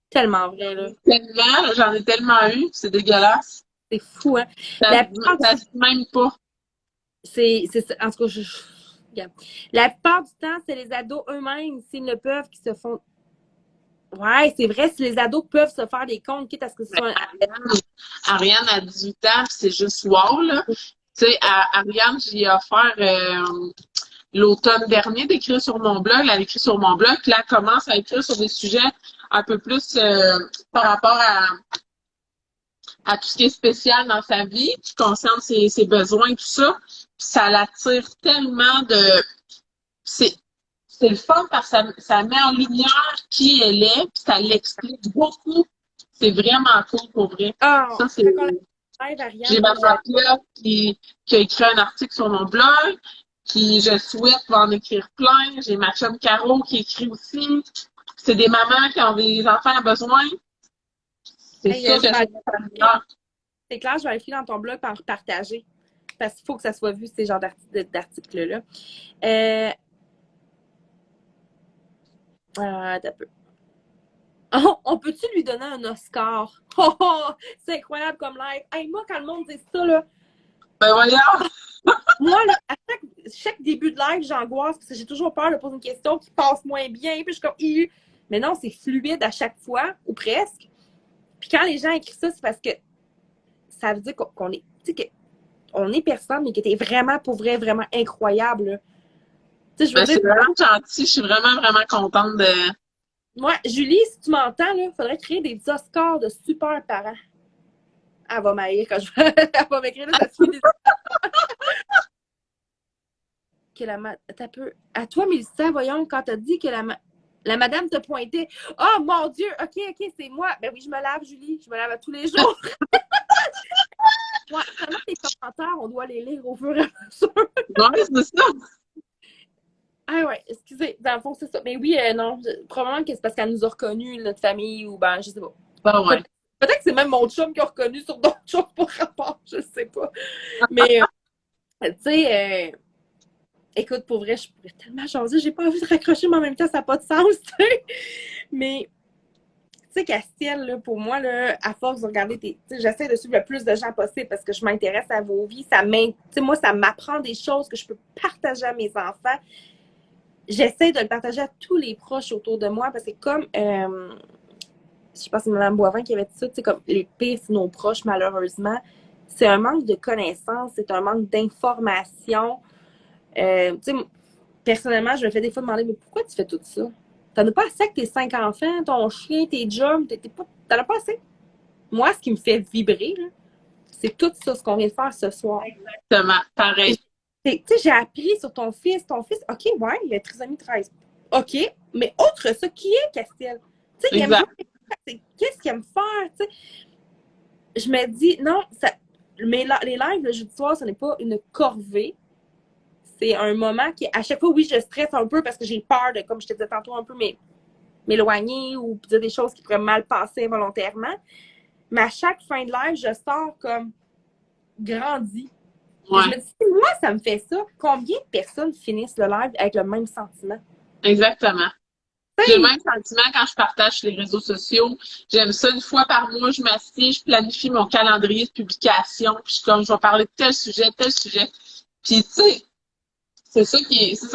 Speaker 2: tellement vrai, là.
Speaker 1: Tellement, j'en ai tellement eu, c'est dégueulasse.
Speaker 2: C'est fou, hein?
Speaker 1: Ça se dit même pas.
Speaker 2: En tout cas, regarde. La plupart du temps, c'est les ados eux-mêmes, s'ils le peuvent, qui se font. Ouais, c'est vrai, si les ados peuvent se faire des comptes, quitte à ce que ce soit
Speaker 1: Ariane a 18 ans, puis c'est juste wow, là. Tu sais, Ariane, j'ai offert l'automne dernier d'écrire sur mon blog. Elle a écrit sur mon blog, puis là, elle commence à écrire sur des sujets un peu plus par rapport à tout ce qui est spécial dans sa vie, qui concerne ses besoins, tout ça. Puis ça l'attire tellement de... C'est le fun parce que ça met en lumière qui elle est, puis ça l'explique beaucoup. C'est vraiment cool pour vrai. Ça, c'est... J'ai ma là qui a écrit un article sur mon blog, qui, je souhaite, va en écrire plein. J'ai ma chum Caro qui écrit aussi. C'est des mamans qui ont des enfants à besoin. C'est ça que
Speaker 2: c'est clair, je vais aller filer dans ton blog pour partager. Parce qu'il faut que ça soit vu, ces genres d'articles-là. T'as peu. Oh, on peut-tu lui donner un Oscar? Oh, c'est incroyable comme live. Hey, moi, quand le monde dit ça, là.
Speaker 1: Ben voyons!
Speaker 2: Moi, là, à chaque début de live, j'angoisse parce que j'ai toujours peur de poser une question qui passe moins bien. Puis je suis comme, Ih. Mais non, c'est fluide à chaque fois, ou presque. Puis quand les gens écrivent ça, c'est parce que ça veut dire qu'on est, tu sais, qu'on est personne, mais que t'es vraiment, pour vrai, vraiment incroyable. Là. Tu sais, je veux
Speaker 1: Ben,
Speaker 2: dire,
Speaker 1: c'est vraiment gentil. Je suis vraiment, vraiment contente de.
Speaker 2: moi, Julie, si tu m'entends, il faudrait créer des Oscars de super parents. Elle va m'haïr quand je vais. Elle va m'écrire là, ça suit des. Que t'as peu. À toi, Mélissa, voyons, quand t'as dit que la madame te pointait. Oh mon Dieu, ok, c'est moi. Ben oui, je me lave, Julie. Je me lave à tous les jours. Ouais, seulement les commentaires, on doit les lire au fur et à mesure.
Speaker 1: Ouais, c'est ça.
Speaker 2: Ah ouais, excusez, dans le fond, c'est ça. Mais oui, non, probablement que c'est parce qu'elle nous a reconnus, notre famille, ou ben, je sais pas.
Speaker 1: Ben ouais.
Speaker 2: Peut-être que c'est même mon chum qui a reconnu sur d'autres choses pour rapport, je sais pas. Mais, tu sais, écoute, pour vrai, je pourrais tellement changer, j'ai pas envie de raccrocher, mais en même temps, ça n'a pas de sens, tu sais. Mais, tu sais, Castiel, là, pour moi, là, à force de regarder tu sais, j'essaie de suivre le plus de gens possible parce que je m'intéresse à vos vies. Tu sais, moi, ça m'apprend des choses que je peux partager à mes enfants. J'essaie de le partager à tous les proches autour de moi parce que comme, je pense que c'est Mme Boivin qui avait dit ça, tu sais, comme les pires, c'est nos proches, malheureusement. C'est un manque de connaissances, c'est un manque d'informations. Tu sais, personnellement, je me fais des fois demander, mais pourquoi tu fais tout ça? T'en as pas assez avec tes 5 enfants, ton chien, tes jobs, t'en as pas assez? Moi, ce qui me fait vibrer, là, c'est tout ça, ce qu'on vient de faire ce soir.
Speaker 1: Exactement. Pareil.
Speaker 2: Tu sais, j'ai appris sur ton fils. Ton fils, OK, ouais, il a trisomie 13. OK, mais autre ça, qui est Castiel? Tu sais, il aime
Speaker 1: Exact.
Speaker 2: jouer. Qu'est-ce qu'il aime faire? Tu sais, je me dis, non, mais les lives le jeudi soir, ce n'est pas une corvée. C'est un moment qui, à chaque fois, oui, je stresse un peu parce que j'ai peur de, comme je te disais tantôt, un peu m'éloigner ou dire des choses qui pourraient mal passer involontairement. Mais à chaque fin de live, je sors comme grandi. Et je
Speaker 1: Ouais.
Speaker 2: me dis, si moi, ça me fait ça, combien de personnes finissent le live avec le même sentiment?
Speaker 1: Exactement. J'ai le
Speaker 2: Hey!
Speaker 1: même sentiment quand je partage sur les réseaux sociaux. J'aime ça une fois par mois, je m'assieds, je planifie mon calendrier de publication, puis je suis comme je vais parler de tel sujet, tel sujet. Puis tu sais, c'est ça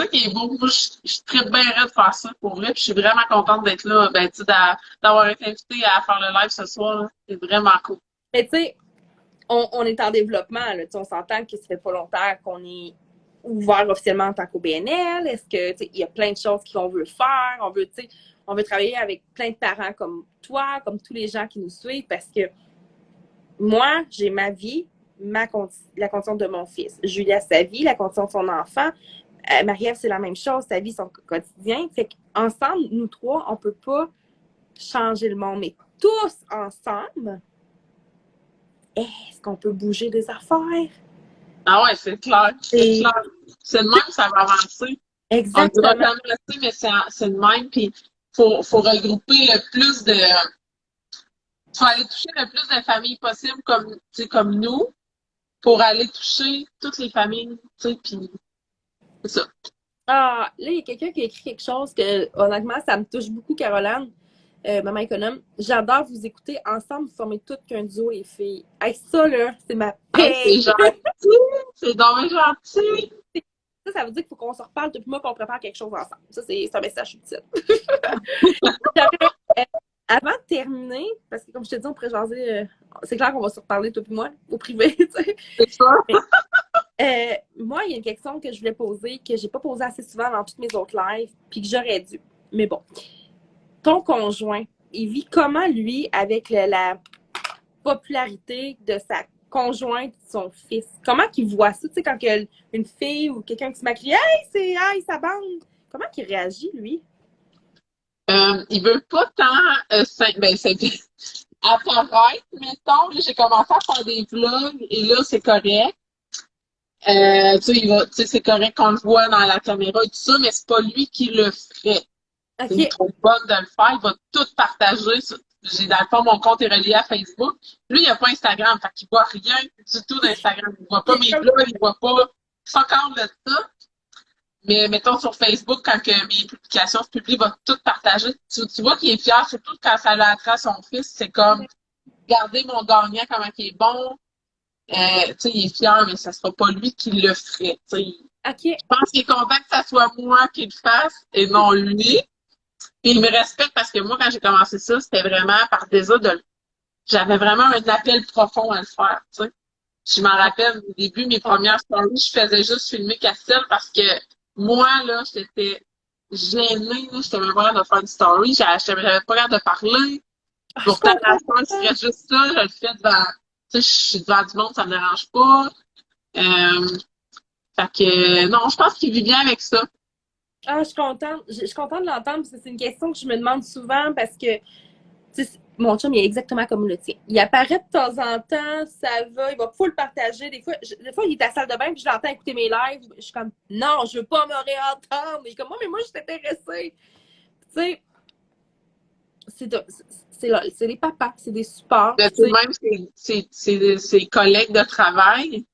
Speaker 1: qui est beau. Moi, je suis très bien raide de faire ça pour vrai, puis je suis vraiment contente d'être là, ben tu sais, d'avoir été invitée à faire le live ce soir. Là. C'est vraiment cool.
Speaker 2: Mais tu sais, on est en développement, là. On s'entend que ça fait pas longtemps qu'on est ouvert officiellement en tant qu'OBNL. Est-ce que, il y a plein de choses qu'on veut faire. On veut travailler avec plein de parents comme toi, comme tous les gens qui nous suivent, parce que moi, j'ai ma vie, la condition de mon fils. Julia, sa vie, la condition de son enfant. Marie-Ève, c'est la même chose, sa vie, son quotidien. Fait qu'ensemble, nous trois, on peut pas changer le monde, mais tous ensemble, est-ce qu'on peut bouger des affaires?
Speaker 1: Ah ouais, c'est clair. C'est clair. C'est le même, ça va avancer. On ne dira
Speaker 2: Exactement.
Speaker 1: jamais assez, mais c'est le même. Puis faut regrouper le plus de. Faut aller toucher le plus de familles possible comme, tu sais, comme nous, pour aller toucher toutes les familles, tu sais, puis c'est ça.
Speaker 2: Ah, là, il y a quelqu'un qui a écrit quelque chose que, honnêtement, ça me touche beaucoup, Caroline, maman économe. J'adore vous écouter. Ensemble, vous formez tout qu'un duo et filles. Hey, ça, là, c'est ma
Speaker 1: Hey, c'est
Speaker 2: paix.
Speaker 1: gentil! C'est dommage gentil!
Speaker 2: Ça veut dire qu'il faut qu'on se reparle depuis moi qu'on prépare quelque chose ensemble. Ça, c'est un message subtil. Avant de terminer, parce que comme je te dis, on pourrait jaser, c'est clair qu'on va se reparler, toi et moi, au privé, tu sais.
Speaker 1: C'est ça?
Speaker 2: Moi, il y a une question que je voulais poser, que j'ai pas posée assez souvent dans toutes mes autres lives, puis que j'aurais dû. Mais bon. Ton conjoint, il vit comment, lui, avec la popularité de sa conjointe, de son fils? Comment qu'il voit ça? Tu sais, quand il y a une fille ou quelqu'un qui se maquille, hey, sa bande! Comment qu'il réagit, lui?
Speaker 1: Il veut pas tant ben, c'est apparaître, mettons. Là, j'ai commencé à faire des vlogs et là, c'est correct. Tu sais, c'est correct qu'on le voit dans la caméra et tout ça, mais c'est pas lui qui le ferait. Il est
Speaker 2: OK.
Speaker 1: trop bonne de le faire. Il va tout partager. J'ai dans le fond, mon compte est relié à Facebook. Lui, il n'a pas Instagram. Fait qu'il voit rien du tout d'Instagram. Il voit pas mes vlogs, il voit pas encore de ça. Mais mettons sur Facebook, quand que mes publications se publient, il va tout partager. Tu vois qu'il est fier, surtout quand ça l'a attrait à son fils. C'est comme, regardez mon gagnant, comment il est bon. tu sais, il est fier, mais ça sera pas lui qui le ferait. Tu sais.
Speaker 2: OK.
Speaker 1: Je pense qu'il est content que ça soit moi qui le fasse et non lui. Puis il me respecte parce que moi, quand j'ai commencé ça, c'était vraiment par désir de... J'avais vraiment un appel profond à le faire, tu sais. Je m'en rappelle, au début, mes premières stories, je faisais juste filmer Castel parce que moi, là, j'étais gênée, là, j'étais même pas capable de faire une story, j'avais pas l'air de parler.
Speaker 2: Ah, je
Speaker 1: Pourtant, à la
Speaker 2: comprends
Speaker 1: fin, je
Speaker 2: ça.
Speaker 1: ferais juste ça, je le fais devant, tu sais, je suis devant du monde, ça me dérange pas. Fait que, non, je pense qu'il vit bien avec ça.
Speaker 2: Ah, je suis contente. Je suis contente de l'entendre parce que c'est une question que je me demande souvent parce que tu sais, mon chum, il est exactement comme le tien. Il apparaît de temps en temps, ça va, il va full partager. Des fois, il est à la salle de bain, puis je l'entends écouter mes lives. Je suis comme, non, je veux pas me réentendre. Il est comme, moi, mais moi, je suis intéressée. Tu sais, c'est les papas, c'est des supports.
Speaker 1: Mais
Speaker 2: Puis,
Speaker 1: tu
Speaker 2: tu
Speaker 1: sais,
Speaker 2: sais,
Speaker 1: même ses collègues de travail,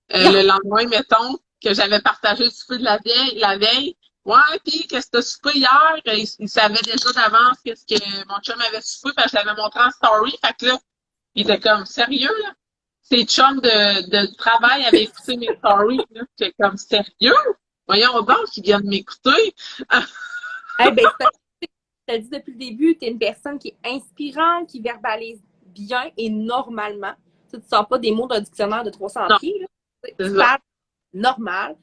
Speaker 1: le lendemain, mettons, que j'avais partagé le souper de la veille. Ouais, puis qu'est-ce que t'as soupé hier? Il savait déjà d'avance qu'est-ce que mon chum avait soupé, parce que je l'avais montré en story. Fait que là, il était comme, sérieux, là? Ses chums de travail avaient écouté mes stories, là. J'étais comme, sérieux? Voyons donc, ils viennent m'écouter.
Speaker 2: hey, ben, je te le dis depuis le début, tu es une personne qui est inspirante, qui verbalise bien et normalement. Tu ne sors pas des mots d'un dictionnaire de 300
Speaker 1: Non,
Speaker 2: pieds. Là.
Speaker 1: c'est
Speaker 2: Tu
Speaker 1: ça.
Speaker 2: parles normal.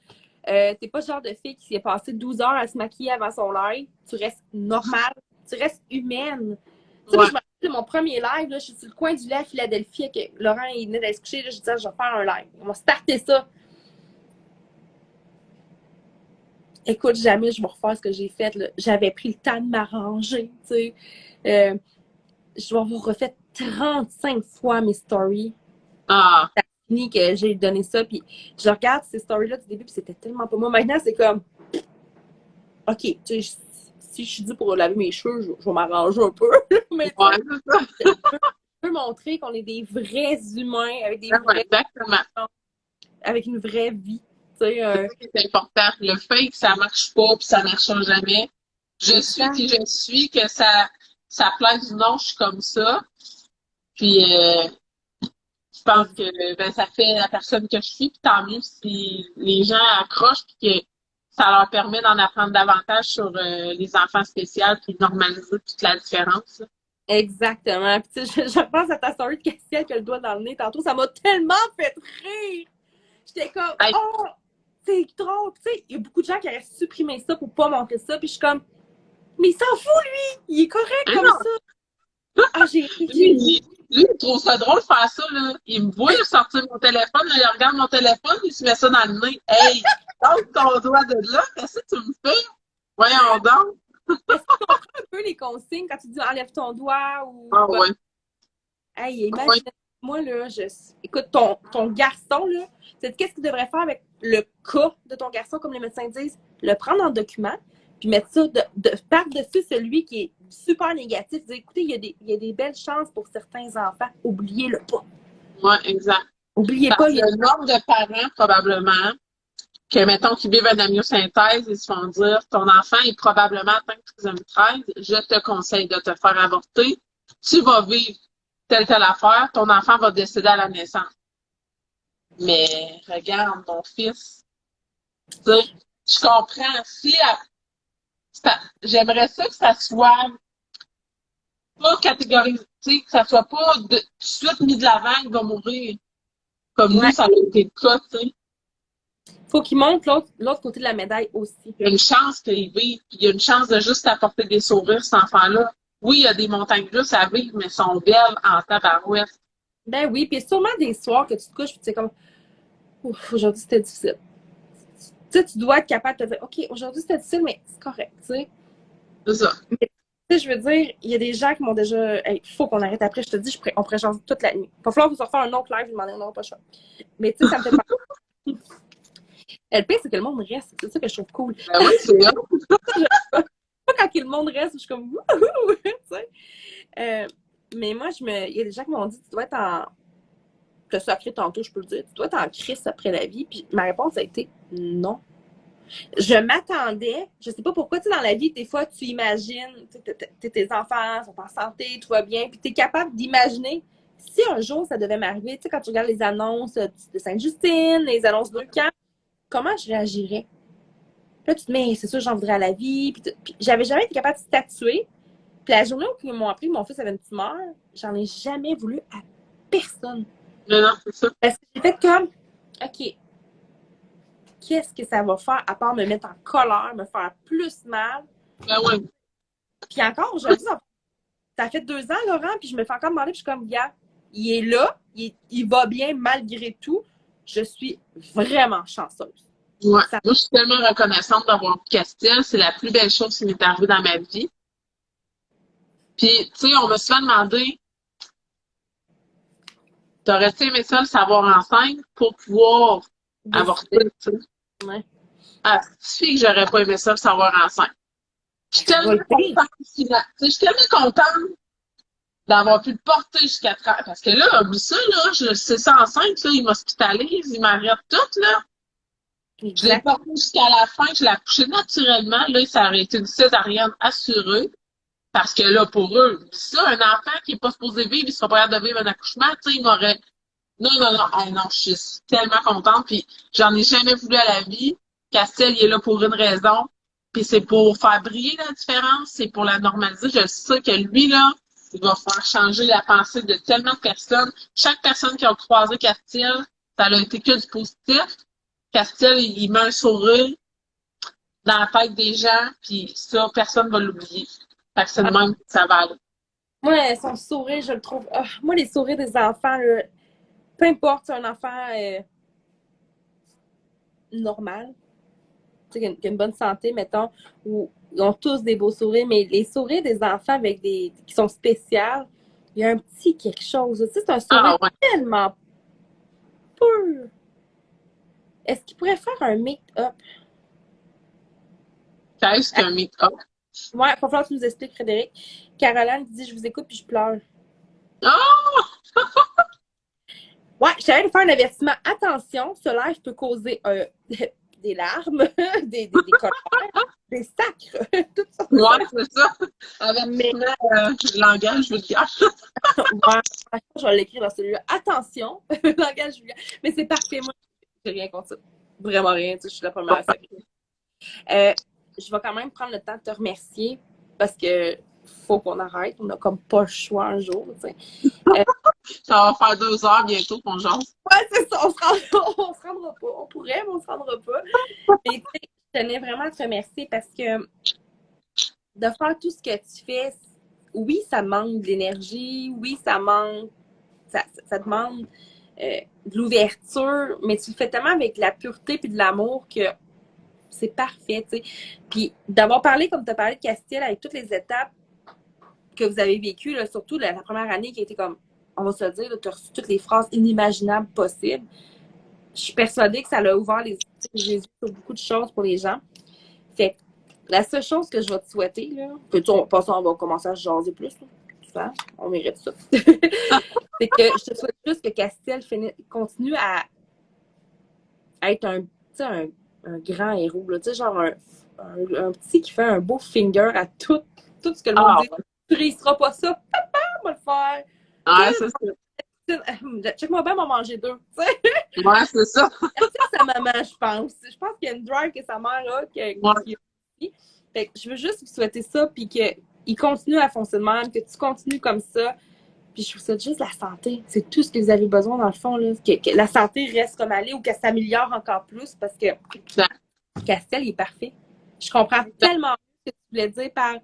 Speaker 2: T'es pas le genre de fille qui s'est passé 12 heures à se maquiller avant son live. Tu restes normale. Tu restes humaine. Tu sais, moi,
Speaker 1: Ouais.
Speaker 2: je me rappelle de mon premier live, là, je suis sur le coin du lait à Philadelphie, que Laurent il venait d'être se coucher, là, je disais, je vais faire un live. On va starter ça. Écoute, jamais je vais refaire ce que j'ai fait. Là. J'avais pris le temps de m'arranger. Tu sais. Je vais avoir refait 35 fois mes stories.
Speaker 1: Ah,
Speaker 2: Fini que j'ai donné ça, puis je regarde ces stories-là du début, puis c'était tellement pas moi. Maintenant, c'est comme, OK, tu sais, si je suis dit pour laver mes cheveux, je vais m'arranger un peu. Mais tu
Speaker 1: ouais,
Speaker 2: sais,
Speaker 1: c'est ça.
Speaker 2: je veux montrer qu'on est des vrais humains avec des
Speaker 1: Ouais,
Speaker 2: vrais,
Speaker 1: exactement.
Speaker 2: avec une vraie vie. Tu sais,
Speaker 1: C'est ça qui est important. Le fake, ça marche pas, puis ça marchera jamais. Je suis
Speaker 2: exact.
Speaker 1: qui je suis, que ça plaise ou non, je suis comme ça. Puis je pense que ben, ça fait la personne que je suis, puis tant mieux si les gens accrochent, puis que ça leur permet d'en apprendre davantage sur les enfants spéciaux, puis de normaliser toute la différence. Là.
Speaker 2: Exactement. Puis, tu sais, je pense à ta story de Castiel qui a le doigt dans le nez tantôt. Ça m'a tellement fait rire. J'étais comme,
Speaker 1: Hey,
Speaker 2: oh, c'est drôle. Tu sais, il y a beaucoup de gens qui auraient supprimé ça pour pas montrer ça. Puis je suis comme, mais il s'en fout, lui. Il est correct
Speaker 1: hein,
Speaker 2: comme ça. Ah,
Speaker 1: il trouve ça drôle de faire ça, là. Il me voit sortir mon téléphone, là, il regarde mon téléphone, il se met ça dans le nez. Hey, donc ton doigt de là, qu'est-ce que tu me fais? Voyons donc.
Speaker 2: Est-ce que tu comprends un peu les consignes quand tu dis enlève ton doigt ou.
Speaker 1: Ah ouais.
Speaker 2: Hey,
Speaker 1: Ah ouais.
Speaker 2: imagine, moi, là, écoute, ton garçon, là, tu sais, qu'est-ce qu'il devrait faire avec le cas de ton garçon, comme les médecins disent? Le prendre en document, puis mettre ça par-dessus celui qui est super négatif. Dire, écoutez, il y a des belles chances pour certains enfants. Oubliez-le pas.
Speaker 1: Ouais, exact.
Speaker 2: Oubliez pas,
Speaker 1: Parce que le nombre de parents, probablement, que, mettons, qui vivent une amyosynthèse, ils se font dire, ton enfant est probablement atteint de trisomie 13, je te conseille de te faire avorter. Tu vas vivre telle affaire, ton enfant va décéder à la naissance. Mais regarde, mon fils, tu sais, je comprends. Si j'aimerais ça que ça soit pas catégorisé, tu sais, que ça soit pas tout de suite mis de l'avant, il va mourir. Comme nous,
Speaker 2: ouais,
Speaker 1: ça a été le cas, tu sais.
Speaker 2: faut qu'il montre l'autre côté de la médaille aussi.
Speaker 1: Il y a une chance qu'il vive, puis il y a une chance de juste apporter des sourires, cet enfant-là. Oui, il y a des montagnes russes à vivre, mais elles sont belles en tabarouette.
Speaker 2: Ben oui, puis sûrement des soirs que tu te couches, puis tu sais comme, ouf, aujourd'hui c'était difficile. Tu sais, tu dois être capable de te dire, OK, aujourd'hui c'était difficile, mais c'est correct, tu sais.
Speaker 1: C'est ça.
Speaker 2: Mais, tu sais, je veux dire, il y a des gens qui m'ont déjà, il faut qu'on arrête après, je te dis, on pourrait changer toute la nuit. Il va falloir vous refaire un autre live, je m'en ai pas le choix. Mais tu sais, ça me fait pas. Le pire, c'est que le monde reste. C'est ça que je trouve cool.
Speaker 1: Ben oui, c'est là.
Speaker 2: Pas quand le monde reste, je suis comme, wouhou, tu sais. Mais moi, il y a des gens qui m'ont dit, tu dois être en. Le sacré tantôt, je peux le dire. Tu dois être en crise après la vie. Puis ma réponse a été non. Je m'attendais, je sais pas pourquoi, tu sais, dans la vie, des fois, tu imagines, tes enfants sont en santé, tout va bien, puis tu es capable d'imaginer si un jour ça devait m'arriver, tu sais, quand tu regardes les annonces de Sainte-Justine, les annonces de camp, comment je réagirais? Puis là, tu te mets, c'est sûr, j'en voudrais à la vie. Puis j'avais jamais été capable de statuer. Puis la journée où ils m'ont appris que mon fils avait une tumeur, j'en ai jamais voulu à personne.
Speaker 1: Mais non, c'est ça.
Speaker 2: Parce que j'ai fait comme, OK, qu'est-ce que ça va faire à part me mettre en colère, me faire plus mal?
Speaker 1: Ben ouais.
Speaker 2: Puis encore aujourd'hui, ça fait 2 ans, Laurent, puis je me fais encore demander, puis je suis comme, gars, il est là, il va bien malgré tout. Je suis vraiment chanceuse.
Speaker 1: Ouais.
Speaker 2: Ça...
Speaker 1: Moi, je suis tellement reconnaissante d'avoir Castel. C'est la plus belle chose qui m'est arrivée dans ma vie. Puis, tu sais, on m'a souvent demandé, t'aurais-tu aimé ça le savoir enceinte pour pouvoir avorter, tu sais?
Speaker 2: Ouais.
Speaker 1: Ah, c'est que j'aurais pas aimé ça le savoir enceinte. Je suis tellement contente, je suis tellement contente d'avoir pu le porter jusqu'à 30. Parce que là, oublie ça, là, c'est ça enceinte, là, il m'hospitalise, il m'arrête tout, là. Je l'ai porté jusqu'à la fin, je l'ai accouché naturellement. Là, ça aurait été une césarienne assurée. Parce que là, pour eux, ça, un enfant qui n'est pas supposé vivre, il sera pas capable de vivre un accouchement, tu sais, il m'aurait. Non, non, non, ah, non, je suis tellement contente, puis j'en ai jamais voulu à la vie. Castel, il est là pour une raison, puis c'est pour faire briller la différence, c'est pour la normaliser. Je sais que lui, là, il va faire changer la pensée de tellement de personnes. Chaque personne qui a croisé Castel, ça a été que du positif. Castel, il met un sourire dans la tête des gens, puis ça, personne ne va l'oublier. Fait que c'est de même que ça va aller.
Speaker 2: Moi, son sourire, je le trouve. Moi, les sourires des enfants, là, peu importe, c'est un enfant normal, tu sais, qui a une bonne santé, mettons, où ils ont tous des beaux sourires, mais les sourires des enfants avec qui sont spéciaux, il y a un petit quelque chose. Tu sais, c'est un sourire
Speaker 1: Ah ouais.
Speaker 2: tellement pur. Est-ce qu'il pourrait faire un make-up?
Speaker 1: Qu'est-ce qu'un make-up?
Speaker 2: Ouais, il va falloir que tu nous expliques, Frédéric. Caroline dit, je vous écoute puis je pleure.
Speaker 1: Oh!
Speaker 2: Ouais, je t'avais de faire un avertissement. Attention, ce live peut causer des larmes, des colères, des sacres, toutes sortes de
Speaker 1: Ouais,
Speaker 2: choses.
Speaker 1: c'est ça. Avertissement, langage vulgaire.
Speaker 2: Ouais, je vais l'écrire dans celui-là. Attention, langage vulgaire. Mais c'est parfait, moi, j'ai rien contre ça. Vraiment rien, tu sais, je suis la première à ça. Je vais quand même prendre le temps de te remercier parce que faut qu'on arrête. On n'a comme pas le choix un jour, tu sais.
Speaker 1: Ça va faire 2 heures bientôt qu'on jase.
Speaker 2: Ouais, c'est ça, on se rendra pas. On pourrait, mais on se rendra pas. Mais tu sais, je tenais vraiment à te remercier parce que de faire tout ce que tu fais, oui, ça manque d'énergie, oui, ça manque, ça demande de l'ouverture, mais tu le fais tellement avec de la pureté et de l'amour que c'est parfait, tu sais. Puis d'avoir parlé, comme tu as parlé de Castiel, avec toutes les étapes que vous avez vécues, là, surtout la première année qui a été comme, on va se le dire, tu as reçu toutes les phrases inimaginables possibles. Je suis persuadée que ça l'a ouvert les yeux sur beaucoup de choses pour les gens. Fait que la seule chose que je vais te souhaiter, là, on va commencer à se jaser plus, là, tout ça, on mérite ça. C'est que je te souhaite juste que Castiel continue à être un grand héros, là, tu sais, genre un petit qui fait un beau finger à tout ce que le monde dit.
Speaker 1: Ouais.
Speaker 2: Tu réussiras pas ça, papa, on va le faire.
Speaker 1: Ouais, c'est ça.
Speaker 2: Check-moi bien, on va manger 2. Tu sais?
Speaker 1: Ouais, c'est ça.
Speaker 2: C'est sa maman, je pense. Je pense qu'il y a une drive que sa mère a qui a. Fait que je veux juste vous souhaiter ça, puis qu'il continue à foncer de même, que tu continues comme ça. Puis je vous souhaite juste la santé. C'est tout ce que vous avez besoin, dans le fond, là. Que la santé reste comme elle est ou qu'elle s'améliore encore plus, parce que Castel, il est parfait. Je comprends tellement ce que tu voulais dire par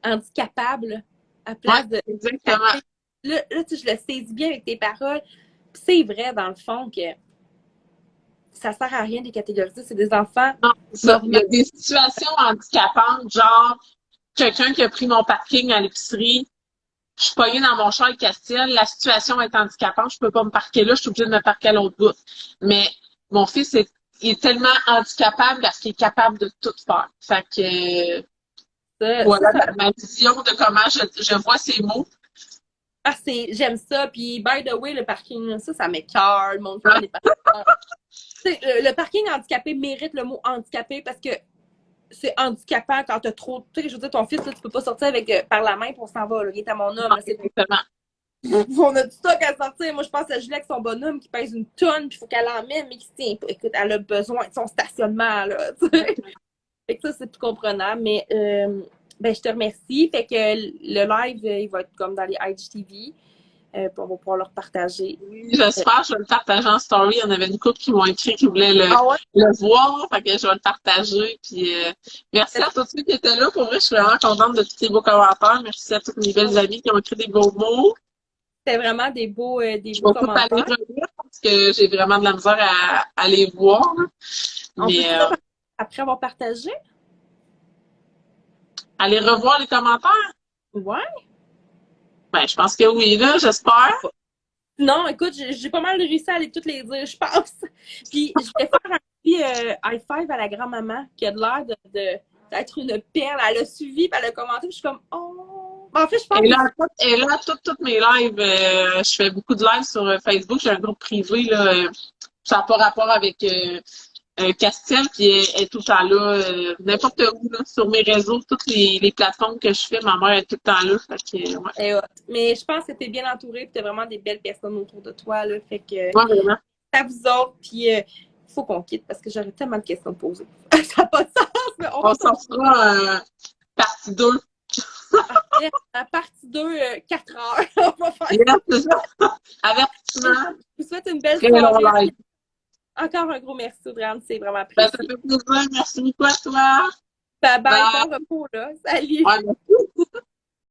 Speaker 2: handicapable à place de.
Speaker 1: Exactement.
Speaker 2: Là, tu sais, je le saisis bien avec tes paroles. Puis c'est vrai, dans le fond, que ça sert à rien de les catégoriser. C'est des enfants.
Speaker 1: Non, ça. Il y a des situations handicapantes, genre quelqu'un qui a pris mon parking à l'épicerie, je suis pognée dans mon char avec Castiel, la situation est handicapante, je peux pas me parquer là, je suis obligée de me parquer à l'autre bout. Mais mon fils il est tellement handicapable parce qu'il est capable de tout faire. Fait que voilà ma vision de comment je vois ces mots.
Speaker 2: Ah, j'aime ça. Puis, by the way, le parking, ça m'écoeure. Mon frère n'est pas. Le parking handicapé mérite le mot handicapé parce que c'est handicapant quand t'as trop. Tu sais, je veux dire, ton fils, là, tu peux pas sortir avec par la main pour s'en va. Là. Il est à mon homme. Là,
Speaker 1: Exactement.
Speaker 2: On a du stock à sortir. Moi, je pense à Julie avec son bonhomme qui pèse une tonne, puis il faut qu'elle l'emmène, mais qui se tient pas. Écoute, elle a besoin de son stationnement, là, tu sais. Fait que ça, c'est plus comprenable, mais ben, je te remercie. Fait que le live, il va être comme dans les IGTV, puis on va pouvoir le repartager.
Speaker 1: Oui, j'espère, je vais le partager en story. Il y en avait une couple qui m'ont écrit qui voulaient
Speaker 2: Ah ouais?
Speaker 1: le voir, fait que je vais le partager. Puis merci à tous ceux qui étaient là. Pour vrai, je suis vraiment contente de tous les beaux commentaires. Merci à toutes mes belles amies qui ont écrit des beaux mots.
Speaker 2: C'était vraiment des beaux
Speaker 1: Je vais tout aller
Speaker 2: commentaires.
Speaker 1: relire parce que j'ai vraiment de la misère à les voir.
Speaker 2: On peut
Speaker 1: Mais
Speaker 2: tout après avoir partagé?
Speaker 1: aller revoir les commentaires?
Speaker 2: Ouais.
Speaker 1: Ben, je pense que oui, là, j'espère.
Speaker 2: Non, écoute, j'ai pas mal réussi à aller toutes les dire, je pense. Puis, je vais faire un petit high five à la grand-maman qui a de l'air d'être une perle. Elle a suivi, puis elle a commenté, puis je suis comme, oh! En fait, je pense
Speaker 1: Et là, toutes mes lives, je fais beaucoup de lives sur Facebook. J'ai un groupe privé, là. Ça n'a pas rapport avec Castiel, puis elle est tout le temps là, n'importe où, là, sur mes réseaux, toutes les plateformes que je fais, ma mère est tout le temps là. Fait que, ouais.
Speaker 2: que, mais je pense que t'es bien entourée, puis t'as vraiment des belles personnes autour de toi, là. Fait que,
Speaker 1: Ouais, vraiment.
Speaker 2: à vous autres, puis il faut qu'on quitte parce que j'aurais tellement de questions à te poser. Ça n'a pas de sens, mais on
Speaker 1: On
Speaker 2: va
Speaker 1: s'en fera partie 2.
Speaker 2: partir à partie 2, 4 heures. On va faire
Speaker 1: Yes, c'est ça. Avertissement.
Speaker 2: Je vous souhaite une belle
Speaker 1: Très long
Speaker 2: soirée.
Speaker 1: live.
Speaker 2: Encore un gros merci, Audrey. C'est vraiment
Speaker 1: Ben, ça
Speaker 2: apprécié.
Speaker 1: fait plaisir. Merci beaucoup à toi.
Speaker 2: Bye bye.
Speaker 1: Bye.
Speaker 2: Bon repos, là. Salut.
Speaker 1: Ouais,